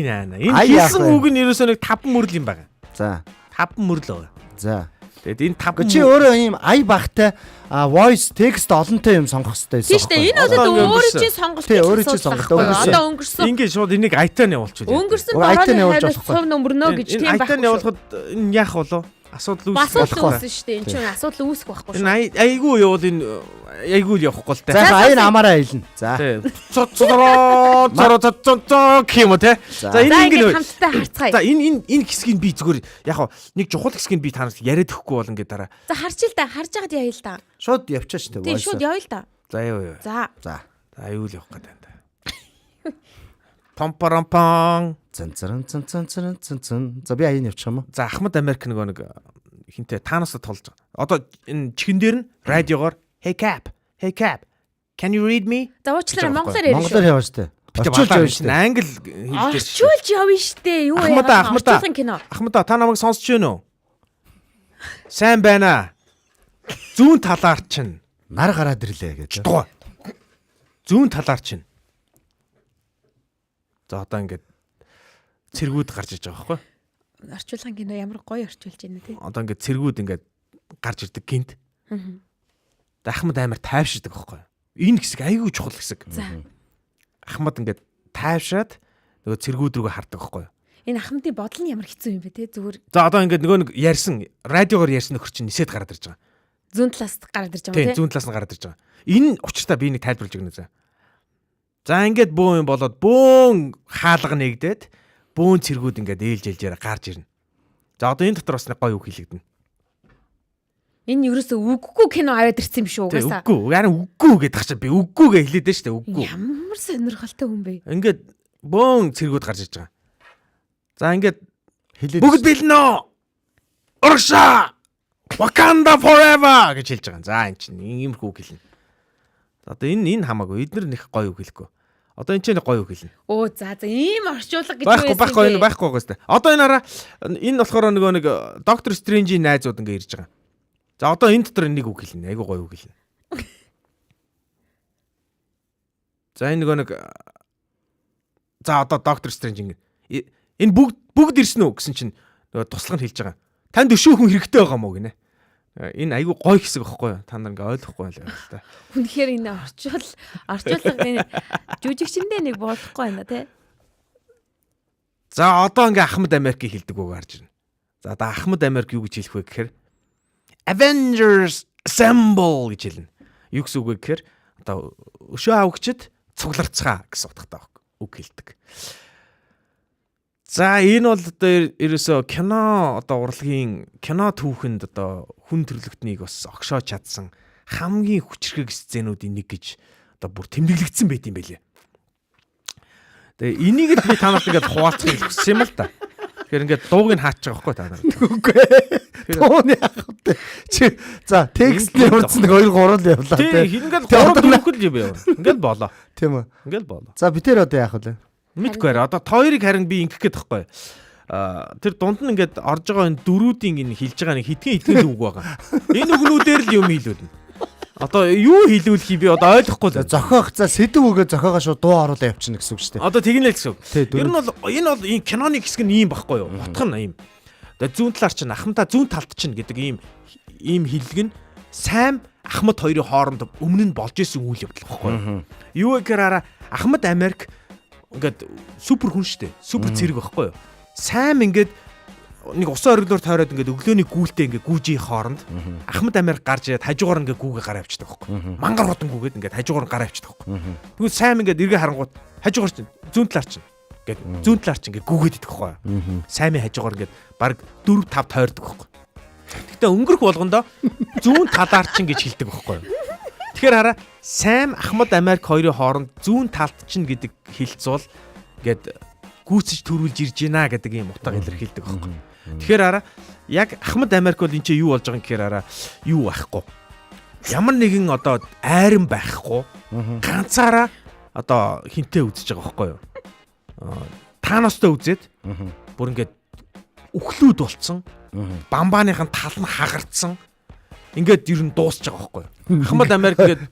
яана. Энэ хийсэн үг нь ерөөсөө нэг 5 мөрөл юм байна. За 5 мөрөл. За тэгээд энэ 5 чи өөрөө ийм ая багтай voice text олонтой юм сонгох хэрэгтэй байсан. Тийм шүү дээ. Энэ бол өөрөө чинь сонголт. Өөрөө чинь сонголт. Одоо өнгөрсөн. Ингээд шууд энийг айтаа нь явуулчих. Өнгөрсөн дөрөв хувь нөмөрнө гэж тийм байна. Айтаа нь явуулахад энэ яах болов? Асуудал үүсэх шүү дээ. Энэ чинь асуудал үүсэх байхгүй шүү. Энэ айгүй явуул энэ айгүй л явахгүй л та. За аян амаараа хэлнэ. За. Цоцороо кимо те. За энэ ингэ хамтдаа харцгаая. За энэ хэсгийг би зүгээр яг нэг чухал хэсгийг би танаас яриад өгөхгүй бол ингэ дараа. За харч л да. Харж байгаад яая л да. Шууд явчаач те. Тийм шууд явъя л да. За яа. За. Аюул явах гэдэг юм да. Помпарампан. Цэн. За би аян явчих юм уу? За Ахмад Америк нэг хинтээ таанаас толж байгаа. Одоо энэ чихэн дээр нь радиогоор Hey Cap. Can you read me? За уучлаарай монголоор ярьж. Монголоор яваа штэ. Орчуулж явна штэ. Англи хэлдэж. Орчуулж явна штэ. Юу яа? Орчуулгын кино. Ахмад та намайг сонсч байна уу? Сайн байна. Зүүн талаар чинь нар гараад ирлээ гэж. Дугаа. Зүүн талаар чинь. За одоо ингээд цэргүүд гарч иж байгаа байхгүй? Орчуулгын кино ямар гоё орчуулж байна тий. Одоо ингээд цэргүүд ингээд гарч ирдэг гинт. Ахмад амар тайвширдаг байхгүй? Энэ хэсэг айгүй чухал хэсэг. Ахмад ингээд тайвшаад нөгөө цэргүүд рүүгээ хардаг байхгүй? Энэ Ахмадын бодол нь ямар хэцүү юм бэ тий зүгээр. За одоо ингээд нөгөө нэг ярьсан радиогоор ярьсан нөхөр чинь нисээд гараад ирж байгаа. Зүүн талаас гараад ирж байгаа тий. Зүүн талаас нь гараад ирж байгаа. Энэ учиртаа би нэг тайлбарлаж өгнө зэ. За ингээд бөөн юм болоод бөөн хаалга нэгдээд бөөн цэргүүд ингээд ээлжэлжээр гарч ирнэ. За одоо энэ дотор бас нэг гоё үг хэлэгдэнэ. Энэ юурээс үггүй кино аваад ирсэн юм шүү угаасаа. Үггүй. Харин үггүй гэдэг чинь би үггүйгээ хэлээд дээ штэ үггүй. Ямар сонирхолтой хүн бэ? Ингээд бөөн цэргүүд гарч ирж байгаа. За ингээд хэлээд бүгд бэлнэ. Урагшаа! Wakanda forever гэж хэлж байгаа. За эн чинь иймэрхүү үг хэлнэ. Одоо энэ хамаагүй эднэр нэг гоё үг хэлэхгүй. Одоо энэ ч нэг гоё үг хэлнэ. Оо за ийм орчуулга гэж байсан. Байхгүй гоостай. Одоо энэ хараа энэ болохоор нөгөө нэг доктор Стрэнжийн найзууд ингээ ирж байгаа. За одоо энэ дотор нэг үг хэлнэ. Айгу гоё үг хэлнэ. За энэ нөгөө нэг за одоо доктор Стрэндж ингээ энэ бүгд ирсэн үү гэсэн чинь нөгөө туслах нь хэлж байгаа. Танд өшөө хүн хэрэгтэй байгаа мó гинэ. Энэ айгүй гоё хэсэг байхгүй юу? Та нар ингээ ойлгохгүй байлаа л та. Үнэхээр энэ орчуулгын жүжигчэндээ нэг болохгүй байна тий. За одоо ингээ Ахмад Америкийг хэлдэг үг гарч ирнэ. За одоо Ахмад Америк юу гэж хэлэх вэ гэхээр Avengers Assemble гэж хэлнэ. Юу гэсэн үг вэ гэхээр одоо өшөө авагчид цугларцгаа гэсэн утгатай үг хэлдэг. За энэ бол одоо ерөөсөө кино одоо урлагийн кино түүхэнд одоо хүн төрлөختнийг бас огшоож чадсан хамгийн хүчрхэг сценүүдийн нэг гэж одоо бүр тэмдэглэгдсэн байт юм байлээ. Тэгээ энийг л би та нарт ингээд хуваалцахыг хүссэн юм л та. Тэгэхээр ингээд дууг нь хаачих байгаа байхгүй та нар. Үгүй. Дууны ахтай. Чи за текстний хурцсан 2 3 л явлаа тий. Ингээд 3 4 л юм яа. Ингээд болоо. Тийм үү. Ингээд болоо. За би тэр одоо яах вэ? Мэдгүй аа. Одоо хоёрыг харин би ингэх гээд байхгүй. Тэр дунд нь ингээд орж байгаа энэ дөрүүдийн энэ хэлж байгаа нэг хитгэн үг байгаа. Энэ үгнүүдээр л юм хэлүүлнэ. Одоо юу хэлүүлэх юм би одоо ойлгохгүй л. Зохиох за сэдв өгөө зохиогоо шууд дуу оруулаа явчихна гэсэн үг шүү дээ. Одоо тэгнэ л гэсэн үг. Тий, Ер нь бол энэ киноны хэсэг нь ийм байхгүй юу? Утга нь ийм. Тэгээ зүүн талаар чинь ахмадаа зүүн талд чинь гэдэг ийм хэллэг нь сайн Ахмад хоёрын хооронд өмнө нь болж исэн үйл явдал байхгүй юу? Юу гэхээр Ахмад Америк ингээд супер хүн шүү дээ. Супер цэрэг байхгүй юу? Сайн ингээд нэг усан ориглоор тойроод ингээд өглөөний гүйлтэй ингээд гүүжийн хооронд Ахмад Америк гарч ирээд хажуугаар ингээд гүүгээ гараа авчдаг байхгүй. Мангар хутан гүүгээд ингээд хажуугаар гараа авчдаг байхгүй. Тэгвэл сайн ингээд эргээ харангууд хажуугаар чинь зүүн талаар чинь ингээд зүүн талаар чинь ингээд гүүгээд идэх байхгүй. Саймын хажуугаар ингээд баг 4-5 тойрдог байхгүй. Гэхдээ өнгөрөх болгондоо зүүн талаар чинь гэж хэлдэг байхгүй. Тэгэхээр хараа Сайм Ахмад Америк хоёрын хооронд зүүн талд чинь гэдэг хэлцүүл ингээд гүйцэж төрүүлж ирж байна гэдэг ийм утга илэрхийлдэг байхгүй. Тэгэхээр хараа яг Ахмад Америк бол энэ чинь юу болж байгаа юм гэхээр хараа юу байхгүй. Ямар нэгэн одоо айран байхгүй. Ганцаараа одоо хинтээ үзэж байгаа байхгүй юу? Таностой үзээд бүр ингээд үхлүүд болцсон. Бамбааныхын тал нь хагардсан. Ингээд ер нь дуусч байгаа байхгүй юу? Ахмад Америк гээд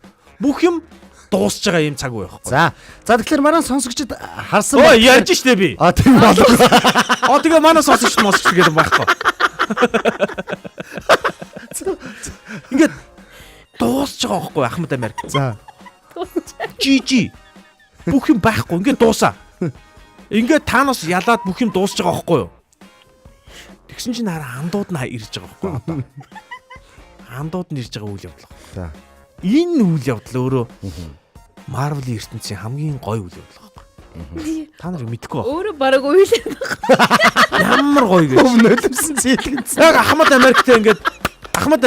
бүх юм дуусч байгаа юм цаг үе байхгүй. За тэгэхээр манай сонсогчид харсан байна. Яаж штэ би. Тийм болов. Тэгээ манай сонсогчд гэдэг байхгүй. Ингээд дуусч байгаа байхгүй Ахмад Америк. За. Жижи. Бүх юм байхгүй. Ингээд дуусаа. Ингээд Танос ялаад бүх юм дуусч байгаа байхгүй юу? Тэгсэн чинь хараа андууд нь ирж байгаа байхгүй одоо. Андууд нь ирж байгаа үйл явдал. За. Энэ үйл явдал өөрөө Marvel-ийн ертөнцийн хамгийн гоё үйл явдал байхгүй. Та нарыг мэдэхгүй байна. Өөрөө бараг үйл Ямар гоё гэж. Өвнөлөмсөн зээлгэнсэн. Яг Ахмад Америктэй ингээд Ахмад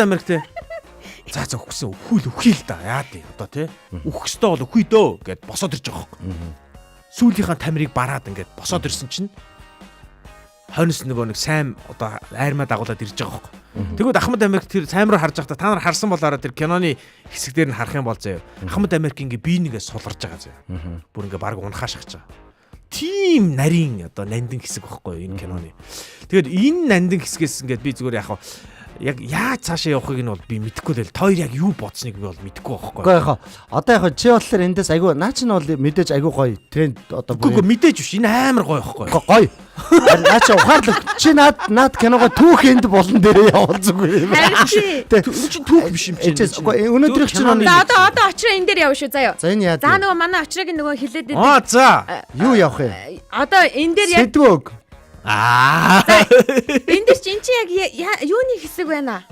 Америктэй за өгсөн өхий л да. Яа тий одоо тий. Өөх хөстөө бол өхий дөө гэд босоод ирж байгаа байхгүй. Сүүлийнхаа тамирыг бараад ингээд босоод ирсэн чинь хойноос нэг сайн одоо айрмаа дагуулад ирж байгаа байхгүй. Тэгвэл Ахмад Америк тэр саймраар харж байхдаа та нар харсан болоороо тэр киноны хэсэг дээр нь харах юм бол заяа. Ахмад Америк ингээ бие нэгээ сулгарж байгаа заяа. Бүр ингээ баг унахаа шахаж байгаа. Тийм нарийн одоо нандин хэсэг байхгүй энэ киноны. Тэгээд энэ нандин хэсгээс ингээд би зүгээр яг яаж цаашаа явахыг нь бол би мэдэхгүй л тоор яг юу бодсныг би бол мэдэхгүй байхгүй. Гэхдээ одоо яг чи болохоор эндээс айгүй наа чинь бол мэдээж айгүй гоё тренд одоо үгүй мэдээж биш энэ амар гоё байхгүй. Гоё. Наа чи ухаарлаг чи наад киногоо түүх энд болон дээрээ явал зүгээр юм. Харин чи түүх биш юм чинь. Үгүй өнөөдрийнх чинь одоо очроо энэ дээр явна шүү заяа. За энэ яа. За нөгөө манай очрыг нөгөө хилээд байдаг. За. Юу явах юм? Одоо энэ дээр яг сэдвөг. энэ дээр чи яг юуны хэсэг байна?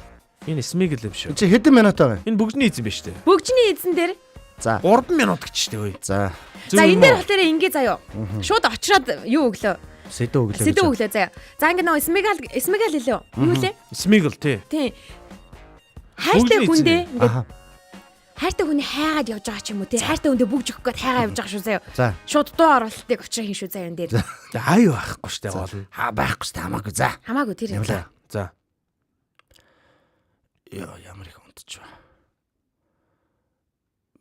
Энэ Смигл юм шүү. Чи хэдэн минут байгаа? Энэ бүгжний эзэн биш үү? Бүгжний эзэн дээр. За 3 минут гэж штэ ой. За. За энэ дээр болохоор ингээ заяа. Шууд очроод юу өглөө? Сэдв өглөө. Сэдв өглөө заяа. За ингээ нөгөө Смигл хэлээ. Юу лээ? Смигл тий. Тий. Хайртай хүндээ ингээ Аха. хайртай хүний хайгаад явж байгаа ч юм уу тий. Хайртай хүндээ бүгж өгөх гээд хайгаа явж байгаа шүү заяа. За. Шууд дуу оруулалтыг очроо хийн шүү заяа энэ дээр. За хай байхгүй штэ болно. Байхгүй штэ хамаагүй. За. Хамаагүй тэр. Явлаа. За. Яа ямар их унтж ба.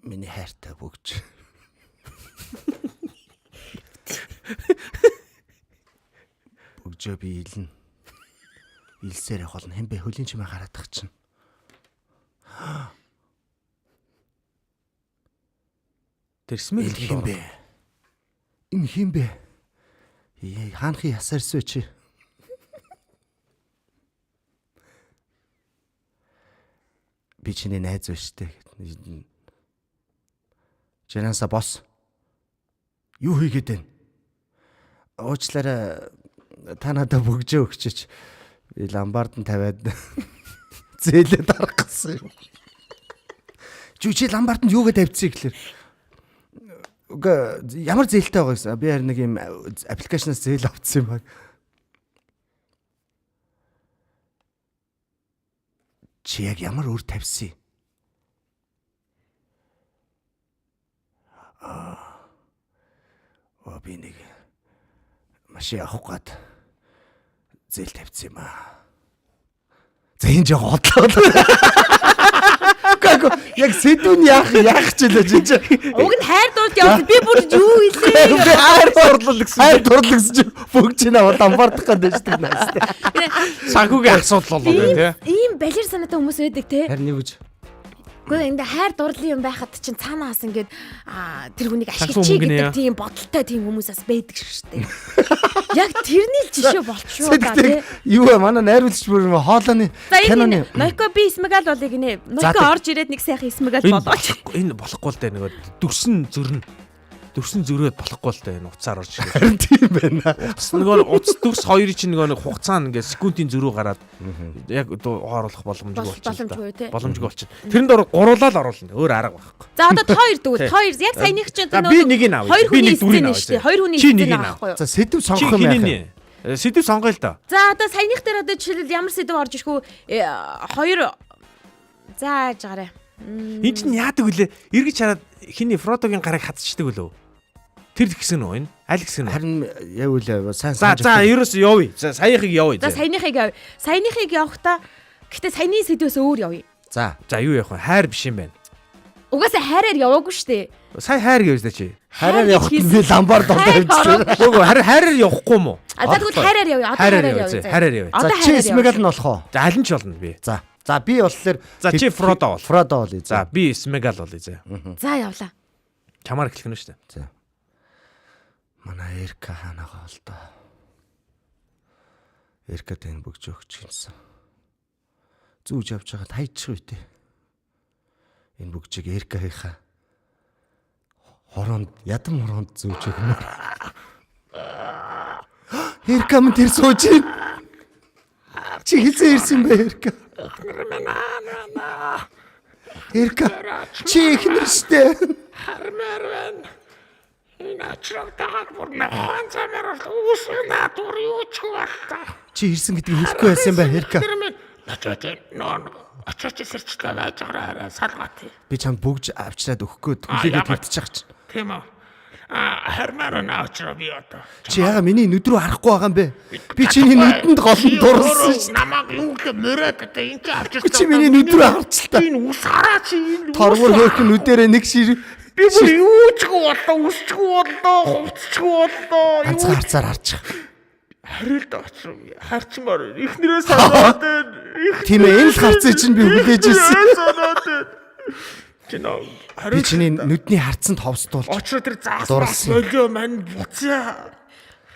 Миний хайртай бүгж. Бүгжөө би илнэ. Илсээр явах болно. Хэн бэ? Хөлийн чимээ хараадах чинь. Тэр Смигл Хин бэ? Энэ хин бэ? Хаанхи ясаарсвэ чи? Би чиний найз байна штэ. Жанаса босс. Юу хийгээд байна? Уучлаарай. Та надад бүгжөө өгчөж. Би ламбард нь тавиад зээлээ дарах гэсэн юм. Чи ламбард нь юугээ тавьчихъя гэхэлэр. Ямар зээлтэй байгаа гэсэн. Би харин нэг юм аппликейшнаас зээл авчихсан юм баг. Чи яг ямар өөр тавьсан юм? Би нэг машин авах гээд зээл тавьсан юм аа. За энэ жоо хотлоо. Яг сэдвүн яах ч хэлээ чи. Уг нь хайр дуулж явсан. Би бүр юу хэлээ? Хайр дурлал гэсэн. Хайр дурлал гэсэн чи бүгд чинь аваад амбардах гэдэг шүү дээ. Санхүүгийн асуудал болоо тий. Ийм балер санаатай хүмүүс байдаг те. Харин юу гэж? Гэхдээ энэ хайр дурлалын юм байхад чинь цаанаас ингээд тэр хүнийг ашиглачи гэдэг тийм бодолтой тийм хүмүүсээс байдаг шүү дээ. Яг тэрний л жишээ болчихоо да тий. Юу вэ? Манай найруулагч бүр хоолойны киноны Нойко би Смегал болыг нэ. Нойко орж ирээд нэг сайхан Смегал болооч. Энэ болохгүй л дээ нөгөө дүрсэн зөрөөд болохгүй л дээ энэ уцаар орж ирээ. харин тийм байна. Нөгөө уц дүрс хоёрын чинь нөгөө хугацаанд ингээд секундын зөрүү гараад яг хооруулах боломжгүй болчихсон. Боломжгүй болчихсон. Тэрэнд гуруулаад оруулна. Өөр арга байхгүй. За одоо тоо 2 дүүл. Тоо 2 яг саяных чинь би нэг нь авъя. Би нэг дүрийг авъя. шүү дээ. Хоёр хүний эзэн авахгүй юу? За сэдв сонгох юм яах вэ? Сэдв сонгоё л доо. За одоо саяных дээр одоо жишээлбэл ямар сэдв орж ирэхүү хоёр за жаарэ. Энд чинь яадаг вүлээ? Эргэж хараад хиний Фродогийн гарыг хатчихдаг үлээ. Тэр гисэн үү энэ? Аль гисэн үү? Харин яв үлээ сайн За ерөөс явъя. За саяхыг явъя. За саяныхыг явъя. Саяныхыг явахдаа гэхдээ саяны сэдвээс өөр явъя. За юу явах вэ? Хайр биш юм байна. Угаасаа хайраар яваагүй шүү дээ. Сая хайр гэвч та чи. хараар явах нь би ламбар долоо явчихсан. Үгүй хайраар явахгүй юм уу? За тэгвэл хайраар явъя. Одоо хайраар явъя. Хайраар явъя. За чи Смегал нь болох уу? За аль нь ч болно би. За би болохоор за чи Фродо бол. Фродо болъё. За би Смегал болъё за. За явлаа. Чамаар эхлэх нь шүү дээ. За. Манай Эрка хаанагаа бол доо. Эркад энэ бүгж өгч гинсэн. Зүүж явж байгаад хайчих үедээ. Энэ бүгжийг Эркагийнхаа хороонд ядам хороонд зүүж өгмөр. Эрка мэн тэр сууж ийн. Чи хэлсэн ирсэн бэ Эрка? Эрка чи ихнэр штэ. Хармаар байна. Энэ ачрагтайгаар бүр нахан замаар уусна дур юу ч болтой. Чи ирсэн гэдгийг хэлэхгүй байсан бай Эрка. Ачаач сэрчтэй байж байгаараа салгаатай. Би чамд бүгж авчраад өгөхгүй түлээгээд хэлчих ч. Тийм үү. Хармаар наачраа би одоо. Чи яга миний нүд рүү харахгүй байгаа юм бэ? Би чиний нүдэнд голон дурлсан шүү. Намаг юу гэх мөрөөд одоо энэ ч авчирсан. Чи миний нүд рүү харч л та. Энэ ус хараа чи энэ. Торгор хөөх нүдэрээ нэг шир. Би бүр юучгүй боллоо, үсчгүй боллоо, хувцчгүй боллоо. Ганцхан харцаар харчих. Харилд очроо. Харчмаар ихнэрээ санаад байна. Тийм ээ, энэ л харцыг чинь би хүлээж ирсэн. Санаад байна. Чинаа Би чиний нүдний харцанд ховсдуулж. очроо тэр заагс болио мань буцаа.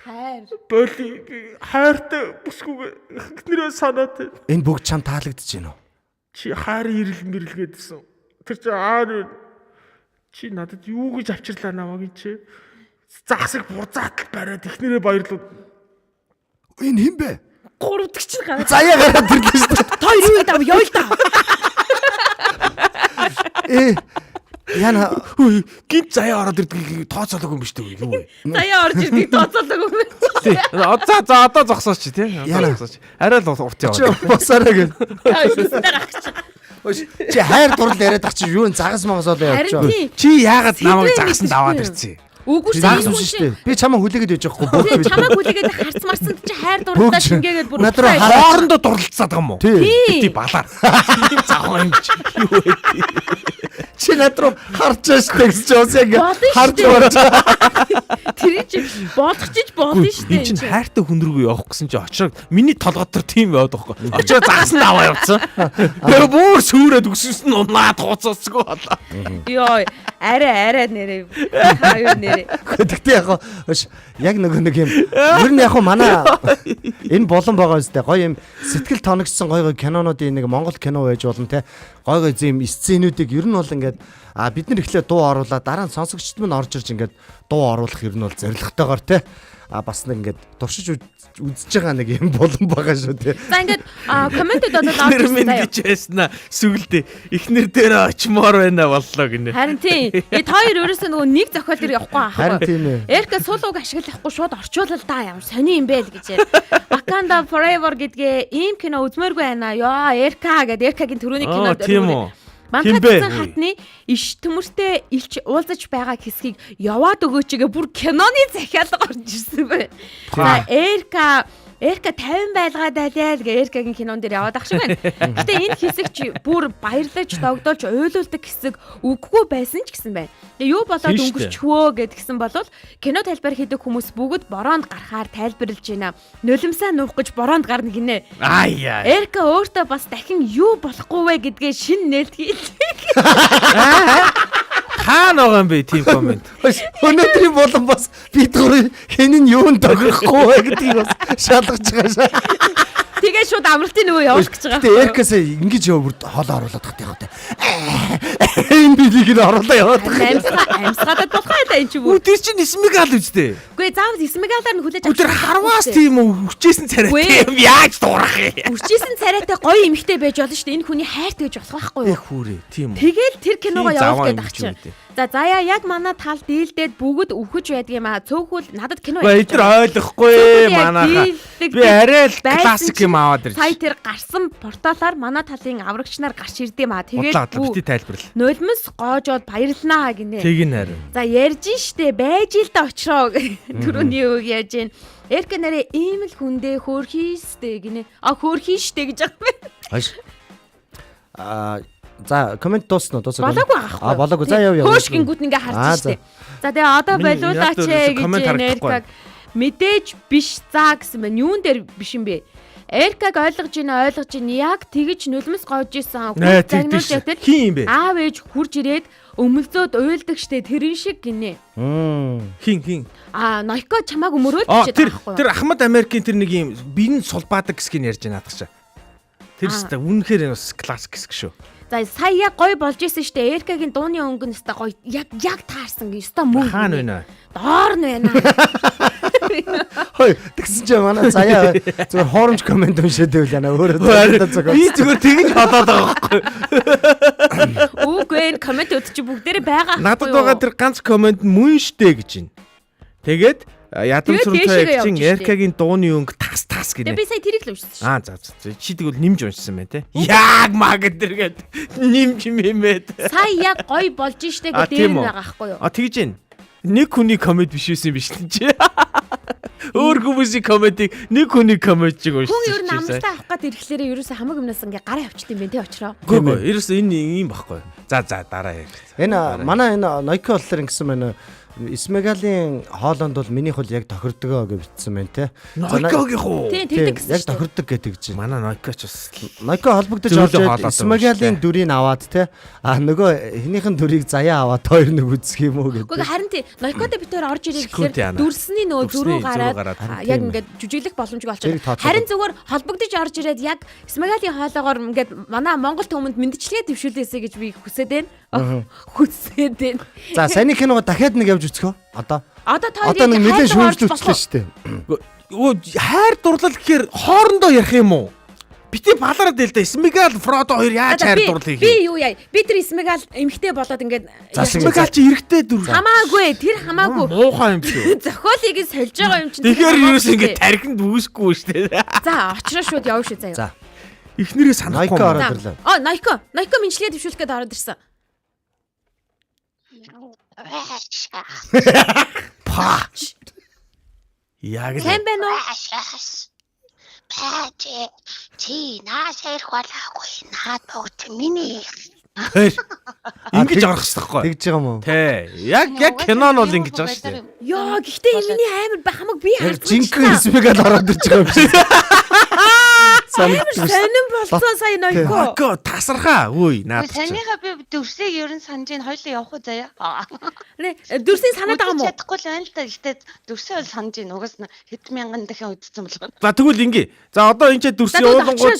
Хайр. Боли хайртай бүсгүй ихнэрээ санаад байна. Энэ бүгд чам таалагдж байна уу? Чи хайр ирэл мэрлгээдсэн. Тэр чи аар чи надад юу гэж авчирлаа намайг чи. Загсыг бурзаатал бариад ихнэрээ баярлууд. Энэ хэн бэ? Гуравдагч чинь гараад. Заяа гараад ирлээ шүү дээ. Та юу гэдэг юм явъя л та. Яна Гинт заяа ороод ирдэг тооцоолоогүй юм биш үү? Юу вэ? Заяа орж ирдэг тооцоолоогүй юм. За одоо зогсооч чи тий. Зогсооч. Арай л урт яваа. босараа гэл. Яа гарч. Чи хайр дурлал яриад ах чи юу н загас магас болоо явж Харин байгаа. тийм. Чи яагаад намайг загсанд аваад ирсэн? Үгүй Загас шүү. юм шүү дээ. Би чамаа хүлээгээд яж байхгүй Тэгээ бүгд. чамайг хүлээгээд харц марсанд чи хайр дурлалаа шингээгээд бүр. Над руу Хоорондоо дурлалцаад байгаа юм уу? Тий. Ти балаар. Завхан юм чи. Юу вэ? Чи над руу харж штэ гэж жоос яг Болно харж шүү барж. Тэр чи болгочиж болно шүү Энд дээ. чинь хайртай хүн рүү явах гэсэн чи очроо миний толгой дээр тийм яваад байхгүй. Очроо загсанд аваа явцсан. Тэгээ бүр сүрээд өгсөс нь унаад хуцаасгүй болоо. Йоо, арай нэрээ. Хаяа нэрээ. Гэхдээ яг нэг юм. Ер нь яг манай энэ болон байгаа үстэй гоё юм сэтгэл тоногдсон гоё кинонуудын нэг Монгол кино байж болно те. Гоё зэм сценүүдийг ер нь бол ингээд бид нар ихлээр дуу оруулаад дараа нь сонсогчд мань орж ирж ингээд дуу оруулах ер нь бол зоригтойгоор те. Бас нэг ингээд туршиж үзэж байгаа нэг юм болон байгаа шүү те. За ингээд комментэд одоо Эхнэр орж минь ирсэн. гэж байснаа сүгэлдээ эхнэр дээр очимоор байна боллоо гинэ. Харин тийм. Тэгээд хоёр өөрөөсөө нөгөө нэг зохиол дээр явахгүй Харин аахгүй. тийм ээ. Эрка суулууг ашиглахгүй шууд орчуулал да ямар сони юм бэ л гэж. Wakanda Forever гэдгээ ийм кино үзмээргүй байна. Ёо, Эрка гэдэг Эркагийн түрүүний кинод. Тийм үү. Манхатсан хатны иш төмөртэй илч уулзаж байгаа хэсгийг яваад өгөөч гээ бүр киноны захиалга орж ирсэн бай. За Эрка Эрка 50 байлгаад байлаа гэ Эркагийн кинон дээр яваад ах шиг байна. Гэтэ энэ хэсэг чи бүр баярлаж догдолж уйлуулдаг хэсэг үггүй байсан ч гэсэн байна. Тэгээ юу болоод өнгөрчихвөө гэдгсэн болвол кино тайлбар хийдэг хүмүүс бүгд бороонд гарахаар тайлбарлаж байна. Нулимсаа нуух гэж бороонд гарна гинэ. Эрка өөртөө бас дахин юу болохгүй вэ гэдгээ шин нээлтгий. Хаана байгаа юм бэ тийм комент? Өнөөдрийн болон бас бид гурав хэн нь юунд тохирохгүй вэ гэдгийг бас шалгаж байгаа шээ. Тэгээ шууд амралтын нөгөө явуулах гэж байгаа. Тэгээ Эркасаа ингэж яваад хоолоо оруулаад тахтай яваад. Энэ билийг нь оруулаа яваад. Амьсгаад болох байлаа энэ ч юм уу. Тэр чинь Смигал үстэй. Үгүй заавал Смигалаар нь хүлээж Тэр харваас тийм хүчээсэн царайтай юм яаж дуурах юм? Хүчээсэн царайтай гоё эмэгтэй байж болно шүү дээ. Энэ хүний хайрт гэж болох байхгүй юу? Хүүрээ тийм үү. Тэгэл тэр киногоо явуулах гэдэг чинь. За заяа яг манай тал дийлдээд бүгд өвхөж байдаг юм аа. Цөөхөл надад кино эдгээр ойлгохгүй манайха. Би арай л классик юм аваад ирж. Сая тэр гарсан порталаар манай талын аврагч нар гарч ирд юм аа. Тэгээд бити тайлбарлал. нулимс гоожоод баярлнаа гинэ. Тэг нэр. За ярьж штэ байж л да очроо. Түрүүний үг яаж гин. Эркэ нэрээ ийм л хүндээ хөөрхийстэй гинэ. Хөөрхий штэ гэж байгаа юм. За комент дуусна уу? Болоогүй аахгүй. Болоогүй. За яв. Хөөш гингүүд ингээ харж штэ. За тэгээ одоо болиулаач гэж Эркаг мэдээж биш заа гэсэн байна. Юун дээр биш юм бэ? Эркаг ойлгож байна яг тэгж нулимс гоож исэн хүн загнуулж ятал хин юм бэ? Аав ээж хурж ирээд өмөлзөөд уйлдаг штэ тэрэн шиг гинэ. Хин. Нойко чамааг өмөрөөд чиж байгаа байхгүй. Тэр Ахмад Америкийн тэр нэг юм биеийн сулбаадаг гэсгийг ярьж байна наадах чаа. Тэр өстой үнэхээр бас классик хэсэг шүү. За сая яг гоё болж исэн штэ. Эркагийн дууны өнгө нь өстой гоё яг таарсан өстой мөн. Хаана вэ? Доор нь байна. Хой тэгсэн чинь манай заяа зүгээр хооромж комент уншаад байл яана өөрөө зөв. Би зүгээр тэгж бодоод байгаа байхгүй. Үгүй энэ комент өд чи бүгдээрээ байгаа. Надад байгаа тэр ганц комент мөн штэ гэж байна. Тэгээд ядам сүрэнтэй чинь Эркагийн дууны өнгө тас гинэ. Тэгээ би сая тэрийг л уншсан шүү. За. Чи тэгвэл нэмж уншсан байна те. Яг маг дэргээд нэмж юмээд. Сая яг гоё болж штэ гэдэг дээр байгаа байхгүй юу? Тэгж байна. Нэг хүний комент биш байсан биш чи. Өөр хүмүүсийн комментиг нэг хүний коммент чиг уншсан. Хүн ер нь амлалтаа авах гээд ирэхлээрээ ерөөсөө хамаг юмнаас ингээ гараа авчт юм бэ те очроо. Үгүй ерөөсөө энэ юм баггүй. За дараа яа. Энэ манай энэ Нойко болохоор ингэсэн байна. Смигалийн хоолонд бол миний хөл яг тохирдгоо гэж бичсэн байна те. Нойкогийн хуу. Тийм тэгсэн. Яг тохирдог гэдэг чинь. Манай Нойкоч бас Нойко холбогдож орж Смигалийн дүрийг аваад те. Нөгөө хинийхэн дүрийг заяа аваад хоёр нэг үзэх юм уу гэдэг. Гэхдээ харин тий Нойкодо битээр орж ирэх гэхээр дүрсний нөгөө зуруу гараад яг ингээд жүжиглэх боломжгүй болчиход. Харин зүгээр холбогдож орж ирээд яг Смигалийн хоолоогоор ингээд манай Монгол төмөнд мэдчлэгээ дэвшүүлээсэй гэж би хүсээд байна. Хүсээд байна. За саяны киногоо дахиад нэг явж үзэх үү? Одоо нэг нэлээд шүүмжлүүлчихлээ шүү дээ. Хайр дурлал гэхээр хоорондоо ярих юм уу? Бити балараад л да Смигал Фродо хоёр яаж хайр дурлал хийх юм? Би юу яа? Би тэр Смигал эмхтэй болоод ингээд Смигал чи эрэгтэй дүр. Хамаагүй тэр хамаагүй. Муухай юм шүү. Зохиолыг сольж байгаа юм чинь. Тэгэхээр юус ингээд тархинд үүсэхгүй шүү дээ. За очроо шууд явна шүү заяа. За. Эхнэрээ санахгүй. Нойко ороод ирлээ. Нойко минчлэгээ дэвшүүлэх гээд ороод ирсэн. Паач. Яг л. Хэн бэ нөө? Паач. Чи нааш ярих болоогүй. Наад богт миний. Ингэж орох хэрэгтэй. Тэгж байгаа юм уу? Тэ. Яг кинон бол ингэж байгаа шүү дээ. Йоо, гэхдээ миний амар хамаг би харж жинхэнэ Смигал ороод ирж байгаа юм шиг. Сонин болсон сая Нойко. Тасархаа. Үй наад. Санийха би дүрсийг ерөн санаж ин хоёлоо явах уу заяа. Дүрсийг санаад байгаа мó? Чадахгүй л байна л да. Гэхдээ дүрсээ бол санаж ин. Угаас нь хэд мянган дахин үдцсэн болгоо. За тэгвэл ингээ. За одоо энэ ч дүрсийн уулангууд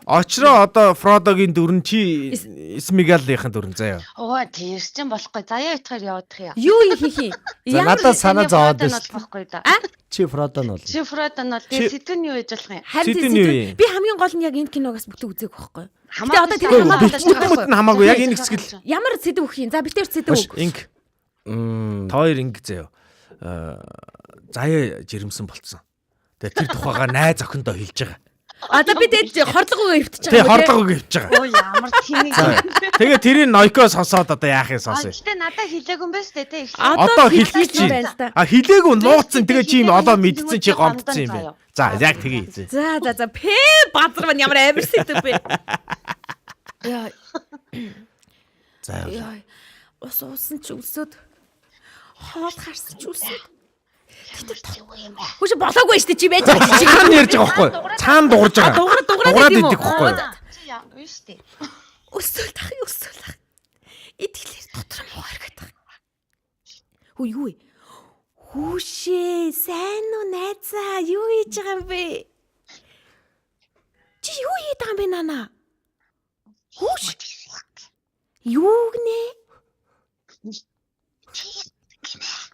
очроо одоо Фродогийн дүрэн чи Смигалынхын дүрэн заяа. Оо тийс ч болохгүй. Заяа итгаар явах юм. Юу хийх юм? За надад санаа зовоод байна. Болохгүй да. Чи Фродо нь бол. Чи Фродо нь бол сэдвний юу яж болох юм? Харин би хамгийн гол нь яг энэ киногоос бүтэн үзег байхгүй. Хамаа одоо тэр хамаагүй яг энэ хэсгэл. Ямар сэдв өгөх юм? За битэр сэдв өг. Инг. Тоор инг заяа. Заяа жирэмсэн болцсон. Тэгээ тэр тухайга найз охиндоо хэлж байгаа. Одоо би тэгээд хордлогоо өвтөж байгаа. Тэгээ хордлогоо өвтөж байгаа. Оо ямар тиний. Тэгээ тэрийг Нойко сонсоод одоо яах юм сонсё. Гэтэ надад хэлээгүй юм байна шүү дээ. Одоо хэлчих чи. Хэлээгүй нууцсан. Тэгээ чи юм одоо мэдсэн чи гомдсон юм байна. За яг тгий. За пэ базар маань ямар амар сэдв бэ? Яа. За. Яа. Уусан ч өсөд. Хоол харсан ч өсөд. Хүч болоогүй шүү дээ чи байж байгаа. Цаана ярьж байгаа байхгүй. Цаана дуурж байгаа. Дуураад идэх байхгүй. Юу штэ. Өсөөл тах. Итгэлээр дотор муу харагдах. Хүү юу вэ? Хүүшээ, сайн уу найзаа? Юу хийж байгаа юм бэ? Чи юу хийж байгаа юм бэ нана? Хүүш. Юу гинэ?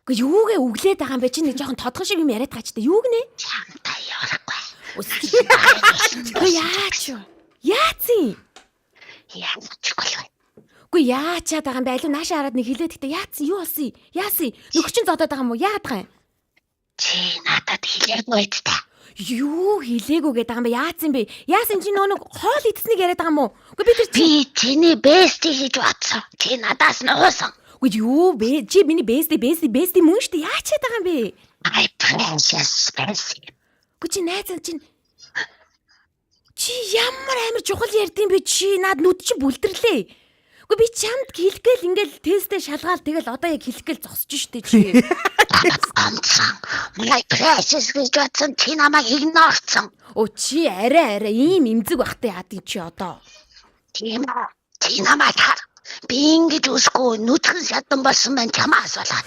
Гэ юугээ өглээд байгаа юм бэ? Чи нэг жоохон тодхон шиг юм яриад байгаа ч та юу гинэ? Чамтай явахгүй. Яач? Яацын? Яачихгүй. Үгүй яачаад байгаа юм бэ? Алуу наашаа хараад нэг хилээд гэхдээ яацсан? Юу болсон? Яасан? Нөхөр чинь зодоод байгаа юм уу? Яагаад байгаа юм? Чи надад хэлээгүй та. Юу хэлээгүй гэдэг юм бэ? Яасан бэ? Яасан чи нэг хоол идснийг яриад байгаа юм уу? Үгүй би тэр Би чиний бэсти хийж батсан. Чи надаас нуусан. Үгүй юу бэ? Чи миний бэсти мөн шүү дээ. Яачаад байгаа юм бэ? My precious Bessie. Үгүй чи найзаа чи ямар амар чухал ярьдсан бэ? Чи над нүд чи бүлдэрлээ. Үгүй би чамд хэлгээл ингээл тестээ шалгаал тэгэл одоо яг хэлгээл зогсож штэ чи. My precious гэж батсан чи намайг игнорцсон. Оо чи арай ийм имзэг бахтай яадын чи одоо. Тийм үү? Чи намайг хар. Би ингэж үсгүй нүдхэн шатан болсон байна чамаас болоод.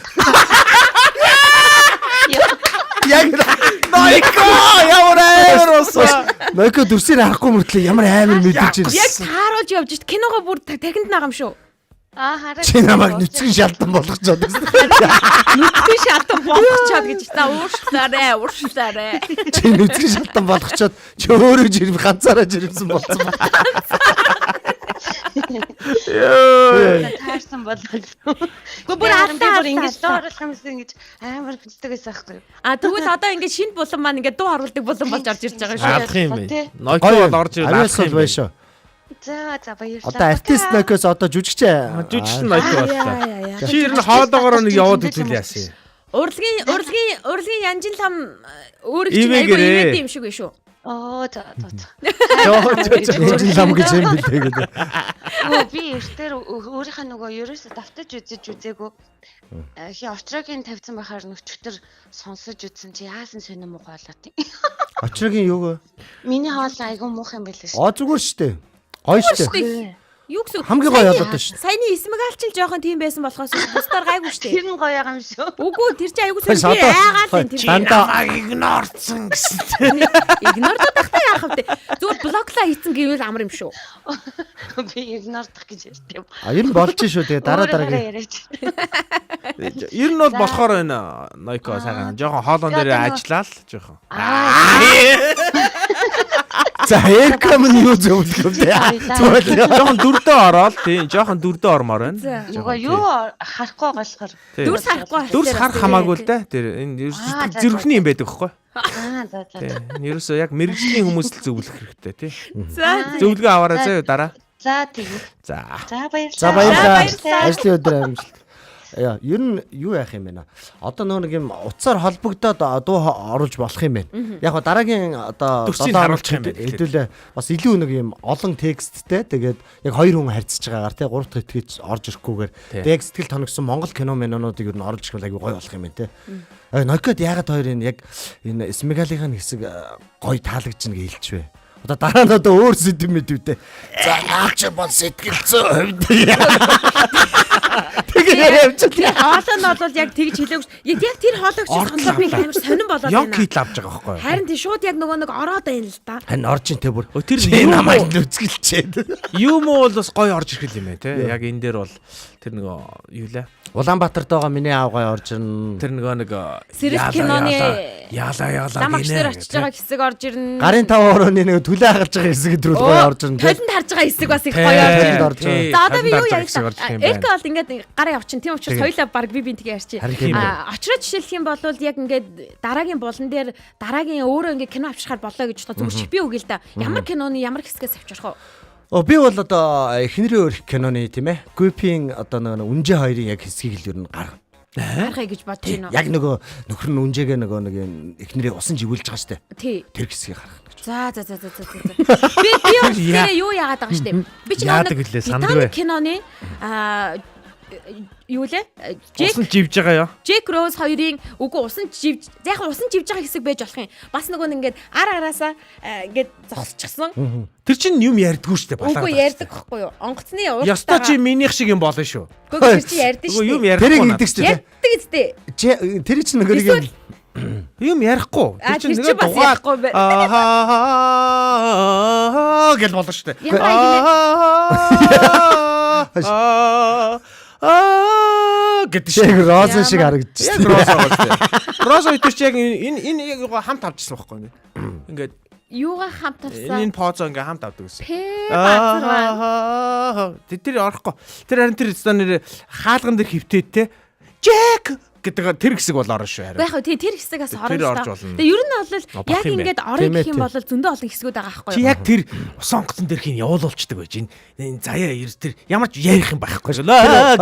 Яг Найко ямар амар уусаа. Найко дүрсээр харахгүй мөртлөө ямар амар мэдэж Яг ирсэн. тааруулж явж шít киногоо бүр тагинд байгаа юм шүү. Хараа. Чи намайг нүцгэн шалдан болгочоод байсан. Нүдний шалтан болгочоод гэж та ууршлаарэ. Чи нүцгэн шалдан болгочоод чи өөрөө жирм ганцаараа жирэмсэн болсон ба. Таарсан болоод. Гэхдээ бүр аллаа ингэж дооруулах юмсан ингэж амар хүчтэй байсан байхгүй юу? Тэгвэл одоо ингээд шинэ булан маань ингээд дуу харуулдаг булан болж орж ирж байгаа шүү. Алах юм бэ. Найко бол орж ирэл алах юм байна шүү. За баярлалаа. Одоо артист Найкоос одоо жүжигчээ. Жүжигчин Найко боллоо. Чи ер нь хоолоогоор нэг яваад үзүүл яасан. Урлагийн янжин лам өөр их чинь айгүй ирэд юм шиг байна шүү. За. Жин лам гэж юм бэлээ гэдэг. Би эртээр өөрийнхөө нөгөө ерөөсө давтаж үзээгүй. Хи очрогийн тавьсан байхаар нөчтөр сонсож үзсэн чи яасан сонирм уу болоо тий. Очрогийн юу вэ? Миний хоол айгүй муухай юм байлээ шүү. Зүгээр штэ. Гоё штэ. Юу гэсэн Хамгийн гоё болоод шүү. Саяны эсмэгалчил жоохон тийм байсан болохоос бусдаар гайгүй штэ. Тэр нь гоё юм шүү. Үгүй тэр чи айгүй сайн би айгаал тийм. Дандаа игнорцсон гэсэн. Игнордод тахтай яах вэ? Зүгээр блоклаа хийцэн гэвэл амар юм шүү. Би игнордох гэж ярьсан юм. Ер нь болж шүү тэгээ дараагийн. Ер нь бол болохоор байна. Найко сайхан жоохон хоолон дээр ажиллаа л жоохон. За эркэм нь юу зөвлөх юм бэ? Жоохон дүрдээ ороод тийм жоохон дүрдээ ормоор байна. Нөгөө юу харахгүй болохоор. Дүрс харахгүй. Дүрс харах хамаагүй л да. Тэр энэ зэрэгний юм байдаг байхгүй. За. Тийм. Ерөөсөө яг мэрэгжлийн хүмүүс л зөвлөх хэрэгтэй тий. За. Зөвлөгөө аваарай заяа дараа. За тийм. За. За баярлалаа. Баярлалаа. Ажлын өдөр амжилт. Яа, ер нь юу яах юм бэ наа? Одоо нэг юм утсаар холбогдоод дуу оруулж болох юм байна. Яг го дараагийн одоо дүрсийг харуулчих юм байна. Хэдүүлээ бас илүү нэг юм олон тексттэй тэгээд яг хоёр хүн харьцаж байгаагаар тий 3 дахь итгэж орж ирэхгүйгээр тэгээд сэтгэл тоногсон Монгол кино мэнонуудыг ер нь оруулж ирэх аягүй гоё болох юм байна тий. Нокод ягаад хоёр яг энэ Смегалийнхын хэсэг гоё таалагдж нэг хэлчихвэ. Одоо дараа нь одоо өөр сэдв мэдвэтэй. За наач бол сэтгэл зүйн хувьд Хоолой нь бол яг тэгж хэлээгүй. Яг тэр хоолойч сонлоо би амар сонирн болоод байна. Яг кит авч байгаа байхгүй. Харин тий шууд яг нөгөө нэг ороод байна л да. Харин орж ин тэ бүр. Тэр намайг нүцгэлчээд. Юм уу бол бас гоё орж ирэх юм байна те. Яг энэ дээр бол тэр нөгөө юу лээ. Улаанбаатарт байгаа миний аав гоё орж ирнэ. Тэр нөгөө нэг Сэрэл киноны яалаа ламагчдэр очиж байгаа хэсэг орж ирнэ. Гарын 5 орооны нэг төлөө хагалж байгаа хэсэг рүү гоё орж ирнэ. Толинд харж байгаа хэсэг бас их гоё орж ирнэ. За одоо би юу яг Элка бол ингээд гараа явчихна. Тийм учраас соёлоо баг би бинтгээ ярьчих. Очроо жишээлх юм бол яг ингээд дараагийн булан дээр дараагийн өөрөө ингээд кино авчрахаар болоо гэж зүгээр чипи үгүй л да. Ямар киноны ямар хэсгээс авчрах вэ? Би бол одоо эхнэрийн өөр киноны тийм ээ. Гүпийн одоо нэг үнжи хоёрын яг хэсгийг л ер нь гаргая гэж бодож байна. Яг нөгөө нөхөр нь үнжээгээ нөгөө нэг эхнэрээ усан живүүлж байгаа штэ. Тий. Тэр хэсгийг харах гэж. За. Би юу яагаад байгаа штэ. Би ч нэг киноны юу лээ? Усан живж байгаа ёо. Джек Роуз хоёрын үгүй усан живж яг усан живж байгаа хэсэг байж болох юм. Бас нөгөө нэг ингээд араасаа ингээд зогсчихсан. Тэр чинь юм ярьдгүй штэ балаа. Үгүй ярьдаг байхгүй юу? Онгоцны ууртаа. Яста чи минийх шиг юм болно шүү. Үгүй тэр чи ярьдаг штэ. Юм ярихгүй. Тэр ингэдэг штэ. Ярьдаг үстэй. Тэр чинь нөгөө юм ярихгүй. Тэр чинь нэг дугаар гэл болно штэ. гэдэг шиг роза шиг харагдчих. Яг роза байгаа штэ. Роза итэрч яг энэ яг хамт авчихсан байхгүй юу? Ингээд юугаа хамт авсан? Энэ позо ингээ хамт авдаг гэсэн. Базар. Тэр орохгүй. Тэр харин тэр нэр хаалган дээр хөвтөөд те. Джек гэдэг тэр хэсэг бол орно шүү харин. Яг тэр хэсэгээс орно шүү. Тэгээ ер нь бол яг ингээд орно гэх юм бол зөндөө олон хэсгүүд байгаа байхгүй юу? Чи яг тэр сонгоцон дээр хин явуулчихдаг байж энэ заяа ер тэр ямар ч ярих юм байхгүй шүү.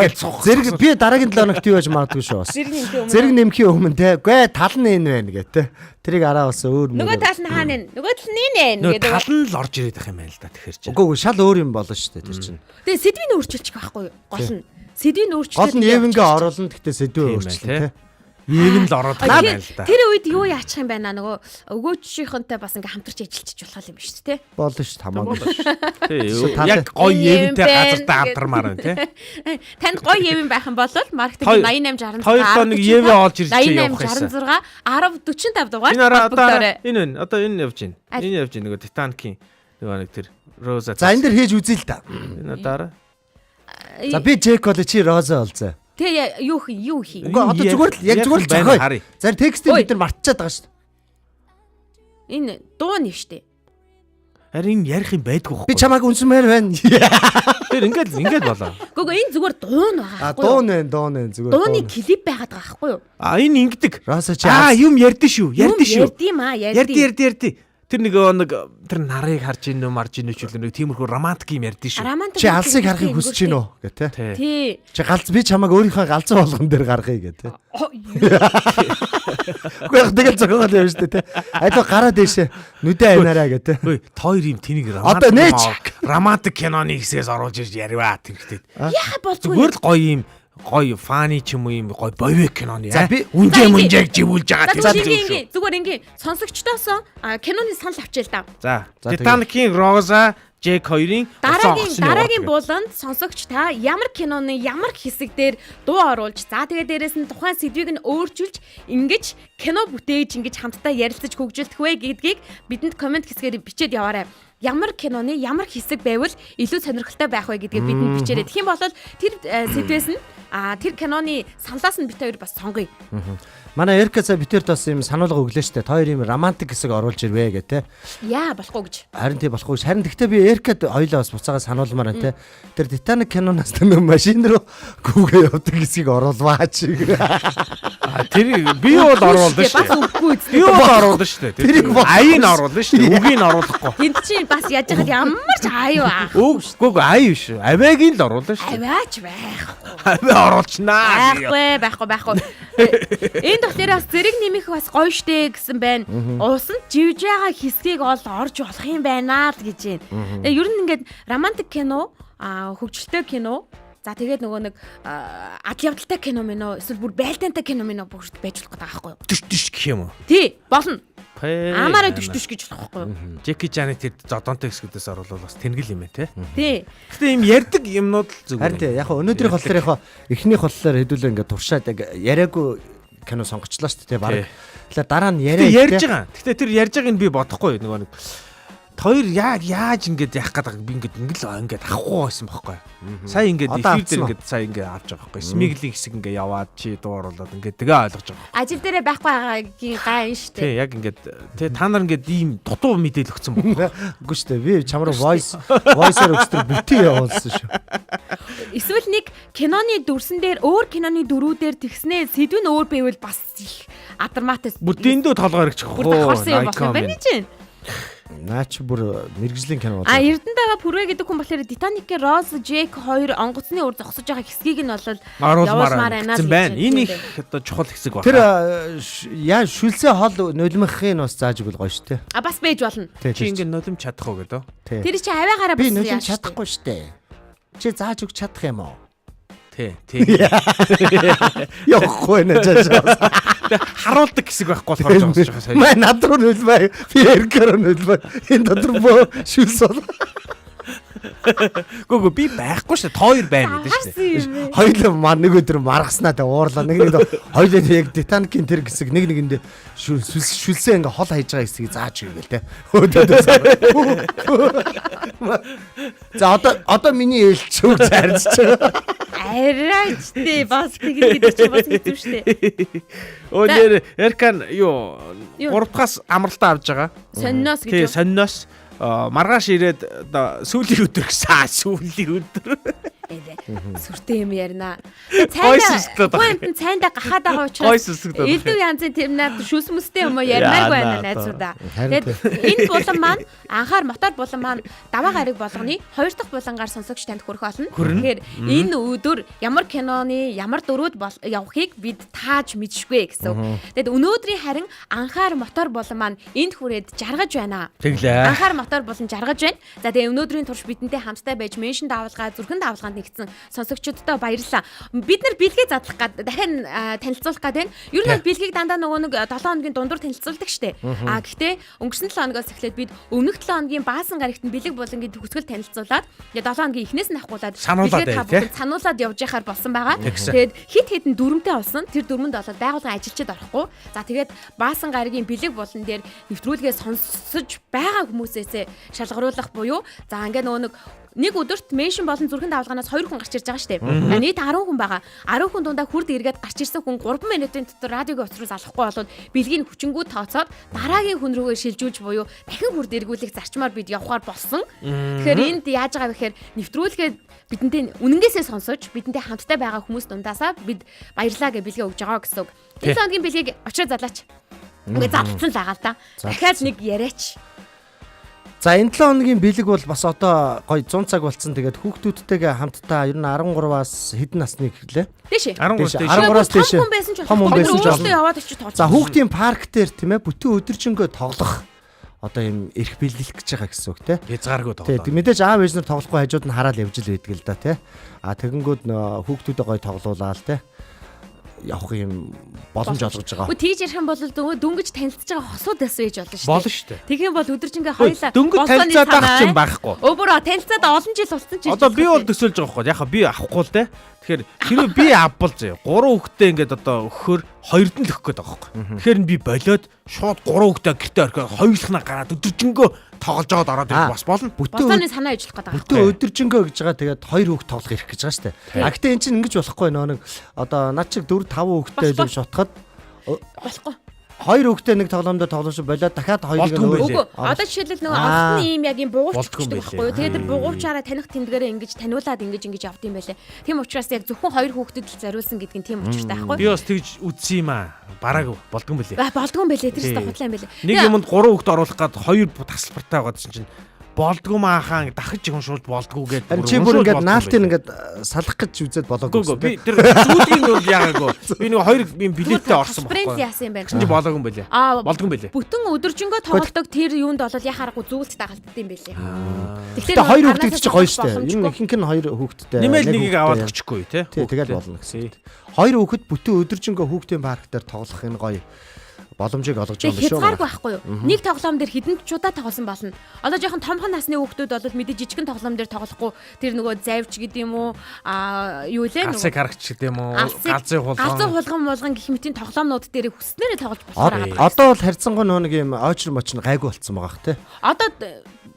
Гэж цух. Зэрэг би дараагийн 7 хоногт юу яаж магадгүй шүү бас. Зэрэг нэмхийн өмнө те. Гүй тал нь энэ байна гэ те. Тэрийг араа бас өөр нөгөө тал нь хаана вэ? Нөгөө тал нь энэ гэдэг. Тал нь л орж ирээд байх юм байна л да тэгэхэр чинь. Үгүй шал өөр юм болно шүү дээ тэр чинь. Тэгээ сэдвийг өөрчилчих байхгүй юу? Гол нь. Сэдвийг өөрчлөлт. Гол нь Евенгээ оруулна гэхдээ сэдвээ өөрчлөлт те. Евен л ороод байгаа юм л да. Тэр үед юу яачих юм байна нөгөө өгөөчийнхөнтэй бас ингээ хамтарч ажиллаж болох юм биш үү те? Болно шүү хамаагүй. Яг гоё Евентэй газартаа хамтармаар байна те. Танд гоё Евен байх юм бол маркетинг 8866 2 доо нэг Евен олж ирж явах гэсэн. 8866 1045 дугаар. Энэ одоо энэ явж байна. Энэ явж байна нөгөө Титаникийн нөгөө нэг тэр Роза. За энэ дэр хийж үзье л да. Энэ дараа. За би Джек бол чи Роза олзаа. Тэгээ юу хий. Үгүй одоо зүгээр л яг зүгээр л зохио. За текстийг бид нар мартчихад байгаа шүү дээ. Энэ дуу нэв шүү дээ. Харин ярих юм байдгүй байхгүй. Би чамааг үнсмээр байна. Тэр ингээд болоо. Үгүй энэ зүгээр дуу нь байгаа байхгүй юу? Дуу нь зүгээр. Дууны клип байгаад байгаа байхгүй юу? Энэ ингэдэг. Роза чи юм ярьдэн шүү. Ярдим аа ярди. Тэр нэг тэр нарыг харж ийн үү марж ийн үү ч нэг тиймэрхүү романтик юм ярьдэн шүү. Чи алсыг харахыг хүсэж гинөө гэ тэ. Тий. Чи галз би чамааг өөрийнхөө галзуу болгон дээр гаргая гэ тэ. Үгүй яг тэгэл зогоол явж штэ тэ. Айдаа гараа дээшээ нүдэ айнараа гэ тэ. Үгүй хоёр юм тэнийг романтик киноны хэсгээс оруулж ирж яриа тэгтээ. Яа болцгүй. Зүгээр л гоё юм гоё фаны ч юм уу юм гоё боевик киноны үнжээг живүүлж байгаа тийм зүгээр ингийн сонсогчдоос киноны санал авчээ л да. За Титаникийн Роза Джек хоёрын дараагийн бууланд сонсогч та ямар киноны ямар хэсэг дээр дуу оруулж за тэгээ дээрэс нь тухайн сэдвийг нь өөрчилж ингэж кино бүтээж ингэж хамтдаа ярилцаж хөгжүүлэх вэ гэдгийг бидэнд комент хэсгээр бичээд яваарай. Ямар киноны ямар хэсэг байвал илүү сонирхолтой байх вэ гэдгийг бидэнд бичээрэй. Тэгэх юм бол тэр сэдвээс нь тэр киноны саналаас нь бит хоёр бас сонгоё. Манай Эркаса битэрд бас юм сануулга өглөө штэ. Та хоёр юм романтик хэсэг оруулж ирвэ гэ тэ. Яа болохгүй гэж. Харин тий болохгүй. Харин гэхдээ би Эркад хоёлаа бас буцаага сануулмаар байна тэ. Тэр Титаник киноноос тэр машин руу гүүгээ явдаг хэсгийг оруулваа чи. Тэр би бол оруулсан штэ. Бас үгүй. Би бол оруулсан штэ. Тэр аяыг оруулсан штэ. Үгийг нь оруулахгүй. Энд чинь бас яаж яхад ямар ч аюу аах. Үгүй аяа биш. Авиагийн л оруулсан штэ. Авиач байхгүй. Авиа оруулчнаа. Байхгүй. Энд тэгэхээр бас зэрэг нэмэх бас гоё штэ гэсэн байна. Усан живж байгаа хэсгийг орж болох юм байна л гэж байна. Тэгээ ер нь ингээд романтик кино, хөгжилтэй кино, за тэгээд нөгөө нэг адал явдалтай кино мэнэ эсвэл бүр байлдаантай кино мэнэ бүгд байж болох гэдэг аахгүй юу? Түш гэх юм уу? Тий, болно. Амаараа түш гэж болох байхгүй юу? Джеки Чаны тэр зодонтой хэсгүүдээс оруулаад бас тэнгэл юм байна те. Тий. Гэтэ юм ярьдаг юмнууд л зүгээр. Харин тий яг өнөөдрийн болохоор яг эхнийх болохоор хэдүүлээ ингээд туршаад яг яриаггүй кино сонгочлаа шүү дээ баг. Тэгэхээр дараа нь ярьж байгаа. Гэтэ тэр ярьж байгааг нь би бодохгүй нөгөө нэг хоёр яаж ингэж яах гээд байгааг би ингээд авахгүй байсан байхгүй. Сая ингээд эфир дээр ингээд сая ингээд авч байгаа байхгүй. Смиглийн хэсэг ингээд яваад чи дуу оруулаад ингээд тэгээ ойлгож байгаа. Ажил дээрээ байхгүй байгаагийн гай нь шүү дээ. Тий яг ингээд та нар ингээд ийм дутуу мэдээлэл өгсөн байна. Үгүй шүү дээ. Би чамруу voice-оор өгсдөр бүтээ явуулсан шүү. Эсвэл нэг киноны дүрсэн дээр өөр киноны дөрүүдээр тэгснээ сэдв нь өөр байвал бас их адармаатай. Бүр дэндүү толгой хэрэгчих. Бүр давхарсан юм болох юм байна чинь. Наач бүр мэрэгжлийн кино А Эрдэнэтэйгээ Пүрвэ гэдэг хүн болохоор Титаникийн Роз, Джек хоёр онгоцны үр зогсож байгаа хэсгийг нь бол явуулмаар байна. Энэ их одоо чухал хэсэг байна. Тэр яа шүлсээ хол нулимхын бас зааж игэл гоё штэ. А бас бэж болно. Чи ингэ нулимж чадах уу гэдэг. Тэр чи авиагаараа би бас нулимж чадахгүй штэ. Чи зааж өгч чадах юм уу? Тий. Явахгүй нэ жаа. Харуулдаг хэсэг байхгүй болохоор жогсож байгаа сайн. Маа над руу нөлбай. Би эргээр нөлбай. Энэ дотор боо шүлс бол. Гүг би байхгүй шүү. Тоор байна гэдэг шүү. Хоёул маа нэг өдөр маргаснаа тэ уурлаа. Нэг хоёул яг Титаникийн тэр хэсэг нэг нэгэндээ шүлсээ ингээ хол хайж байгаа хэсгийг зааж игээл тэ. За одоо миний ээлч үг зарж байгаа. Арайчтэй бас тэгээд гэдэг чи бас хэцүү штэ. Нэр Эркан юу 3-аас амралтаа авж байгаа. Сонноос гэж. Тий, сонноос маргааш ирээд одоо сүүлийн өдөр гэсэн сүүлийн өдөр. Сүртэй юм ярина. Цайнда гахаад байгаа учраас элдв янзын тэрнад шүс мүстэй юм ярмааргүй байна найзуудаа. Тэгээд энэ булан маань анхаар мотор булан маань даваа гараг болгоны 2 дахь булангаар сонсогч танд хүрэх болно. Тэгэхээр энэ өдөр ямар киноны ямар дөрүүд явахыг бид тааж мэдшгүй гэсэн. Тэгээд өнөөдрийн харин анхаар мотор булан маань энд хүрээд жаргаж байна. Тэглээ. Анхаар мотор булан жаргаж байна. За тэгээд өнөөдрийн турш бидэнтэй хамтдаа байж меншн давалгаа зүрхэн давалгаанд нэгдсэн сонсогчдод баярлалаа. Бид нар бэлгээ задлах гад дахин танилцуулах гад байна. Ер нь бэлгийг дандаа нөгөө нэг 7 хоногийн дундуур танилцуулдаг штэ. А гэхдээ өнгөрсөн 7 хоногоос эхлээд бид өмнөх 7 хоногийн баасан гарагт нь бэлэг болонгийн төгсгөл танилцуулаад 7 хоногийн эхнээс нь авахгуулаад бэлгээ сануулад явж яхаар болсон байгаа. Тэгээд хит хитэн дүрмтэй болсон. Тэр дүрмэнд болоод байгууллагын ажилчид орохгүй. За тэгээд баасан гарагийн бэлэг болон дээр нэвтрүүлгээ сонсож байгаа хүмүүсээс шалгаруулах буюу за ингээ нөгөө нэг өдөрт меншн болон зүрхэн давалгаанаас 2 хүн гарч ирж байгаа штеп. Нийт 10 хүн байгаа. 10 хүн дундаа хүрд эргээд гарч ирсэн хүн 3 минутын дотор радиогийн утраас алахгүй болоод бэлгийн хүчингүүд тооцоод дараагийн хүн рүүгээ шилжүүлж буюу дахин хүрд эргүүлэх зарчмаар бид явахаар болсон. Тэгэхээр энд яаж байгаа вэ гэхээр нэвтрүүлгээ бидэнтэй үнэнгээсээ сонсож бидэнтэй хамтдаа байгаа хүмүүс дундаасаа бид баярлаа гэж бэлгээ өгж байгаа гэсэн үг. Энэ цагийн бэлгийг очроо залаач. Ингээ задлцсан л байгаа л да. Дахиад нэг яриач. За энэ 7 хоногийн бэлэг бол бас одоо гоё 100 цаг болцсон. Тэгээд хүүхдүүдтэйгээ хамтдаа ер нь 13-аас хэдэн насны гэхлээ? Дээш. 13-аас дээш. Том хүн байсан ч өөртөө яваад очиж тооцсон. За хүүхдийн парк дээр тийм ээ бүтэн өдөржингөө тоглох одоо юм эрх биелүүлэх гэж байгаа гэсэн үг те. Хязгааргүй тоглоо. Тийм мэдээж аав ээж нар тоглохгүй хажууд нь хараад явж л байдаг л да те. А тэгэнгүүт хүүхдүүдээ гоё тоглуулаад те. Явах юм боломж олгож байгаа. Үгүй тийж ярих юм бол дөнгөж танилцж байгаа хосууд байсан ээж болно шүү дээ. Болно шүү дээ. Тэгэх юм бол өдөржингөө хоёлаа дөнгөж танилцаад байх юм байхгүй. Өөрөө танилцаад олон жил болсон ч. Одоо би бол төсөөлж байгаа байхгүй. Яхаа би авахгүй л дээ. Тэгэхээр хэрвээ би авбал заяа 3 хүүхдээ ингээд одоо өгөхөр 2-д нь л өгөх гээд байгаа байхгүй. Тэгэхээр би болоод шууд 3 хүүхдээ гэртээ орхиод хоёулахнаа гараад өдөржингөө тоглож аваад ороод ирэх бас болно. Бүтэн санаа ижлэх гээд байгаа. Бүтэн өдөржингөө гэж байгаа. Тэгээд 2 хүүхд тоглох ирэх гэж байгаа шүү дээ. А гэтээ эн чинь ингэж болохгүй нэг одоо над чиг 4-5 хүүхдтэй л шутахад болохгүй. 2 хүүхдээ нэг тоглоомдоо тоглож болоод дахиад 2-ыг нөгөө одоо жишээлбэл нөгөө олонний ийм яг юм бугуурч гэдэг байхгүй юу. Тэгээд тэр бугуурчаараа таних тэмдгээрээ ингэж таниулаад ингэж явд юм байлээ. Тийм учраас яг зөвхөн 2 хүүхдэд л зориулсан гэдэг нь тийм учиртай байхгүй юу. Би бас тэгж үзсэн юм аа. Бараг болдгон бэлээ. Болдгон бэлээ. Тэр өстө хутлаа юм бэлээ. Нэг юмд 3 хүүхд оруулах гад 2 тасалбартай байгаа чинь болдгоо маахаа дахиж ихэншүүлж болдгоо гэдэг. Чи бүр ингээд наалтын ингээд салах гэж үзээд болоогүй. Би тэр зүйлийг нь бол яагаагүй. Би нэг 2 юм билеттэй орсон байхгүй. Яасан юм бэ? Чи болоогүй юм бэлээ. Болдгоо бэлээ. Бүтэн өдөржингөө тоглодог тэр юунд бол яхаарахгүй зүйлд дагалддаг юм бэлээ. Тэгэхээр 2 хүүхдэд чи гоё штэ. Энэ ихэнх нь 2 хүүхэдтэй. Нэмэл нэгийг аваад өгчихгүй тий. Тэгэл болно гэсэн. 2 хүүхэд бүтэн өдөржингөө хүүхдийн парк дээр тоглох энэ гоё боломжийг олгож байгаа юм шүү. Хязгааргүй байхгүй юу? Нэг тоглоом дээр хэдэн чудаа тоглосон болно. Одоо жоохон томхон насны хүүхдүүд бол мэдээ жижигэн тоглоом дээр тоглохгүй тэр нөгөө завж гэдэг юм уу юу лээ нөгөө галзыг харагч гэдэг юм уу галзын хулган гэх мэтийн тоглоомнууд дээр хүснээрээ тоглож болохоор байгаа. Одоо бол харьцангуй нэг юм очр мочн гайгүй болцсон байгаа хэ. Одоо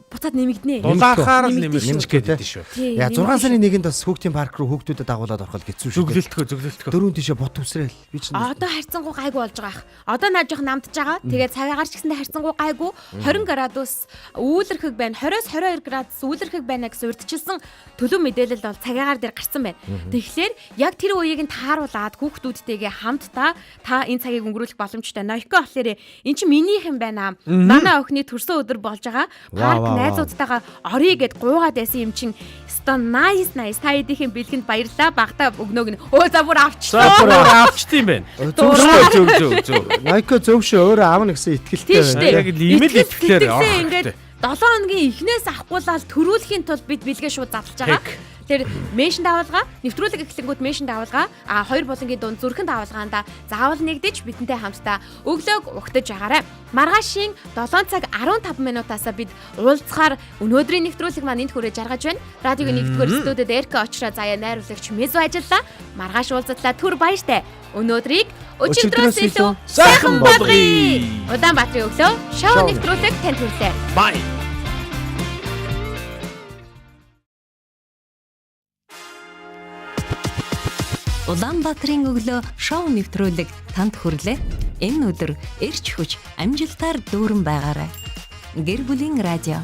буцаад нэмэгдэнэ. Дулаахаар л Нэмэгдэн нэмэгдэж гээд шүү. Яа 6 сарын 1-нд бас хүүхдийн парк руу хүүхдүүдэд дагуулад орохол хэцүү шүү. Зөвлөлтгөө. Дөрөв тийшээ бот үсрээл. Би чинь Одоо харьцангуй гайгүй болж байгаа ах. Одоо наа жоох намдж байгаа. Тэгээд цагаагаар ч гэсэндээ харьцангуй гайгүй 20 градус үүлэрхэг байна. 20-с 22 градус үүлэрхэг байна гэсэн урьдчилсан төлөв мэдээлэл бол цагаагаар дээр гарсан байна. Тэгэхээр яг тэр үеийг нь тааруулаад хүүхдүүдтэйгээ хамтдаа та энэ цагийг өнгөрүүлэх боломжтой. Ноёко болохоор эн чинь минийх юм байна. Манай охины төрсөн өдөр болж байгаа. Парк найзуудтайгаа орё гэд гуугаад байсан юм чинь стон nice та эдийн бэлгэнд баярлаа. Багтаа өгнөөг нь өө за бүр авчт юм байна. Зөв. Найко зөв шүү. Өөрөө аавна гэсэн итгэлтэй Яг л имэйл итгэлээр ингээд 7 хоногийн эхнээс авахгүйлал төрүүлэхийн тулд бид бэлгээ шууд задлж байгаа. Тэр меншн давалгаа, нэвтрүүлэг эхлэнгүүд меншн давалгаа, 2 булангийн дунд зүрхэн давалгаанда заавал нэгдэж бидэнтэй хамтдаа өглөөг угтаж агаарай. Маргаашийн 7 цаг 15 минутаасаа бид уулзахаар өнөөдрийн нэвтрүүлэг маань энд хүрэж жаргаж байна. Радиогийн нэгдүгээр студид Эрка очроо заяа найруулагч Мезо ажиллаа. Маргааш уулзтлаа түр баяртай. Өнөөдрийг өчигдрөөс илүү сайхан болгоё. Улаанбаатарын өглөө шоу нэвтрүүлэг танд хүрэлээ. Bye. Улаанбаатарын өглөө шоу нэвтрүүлэг танд хүрлээ. Энэ өдөр эрч хүч амжилтаар дүүрэн байгаарай. Гэр бүлийн радио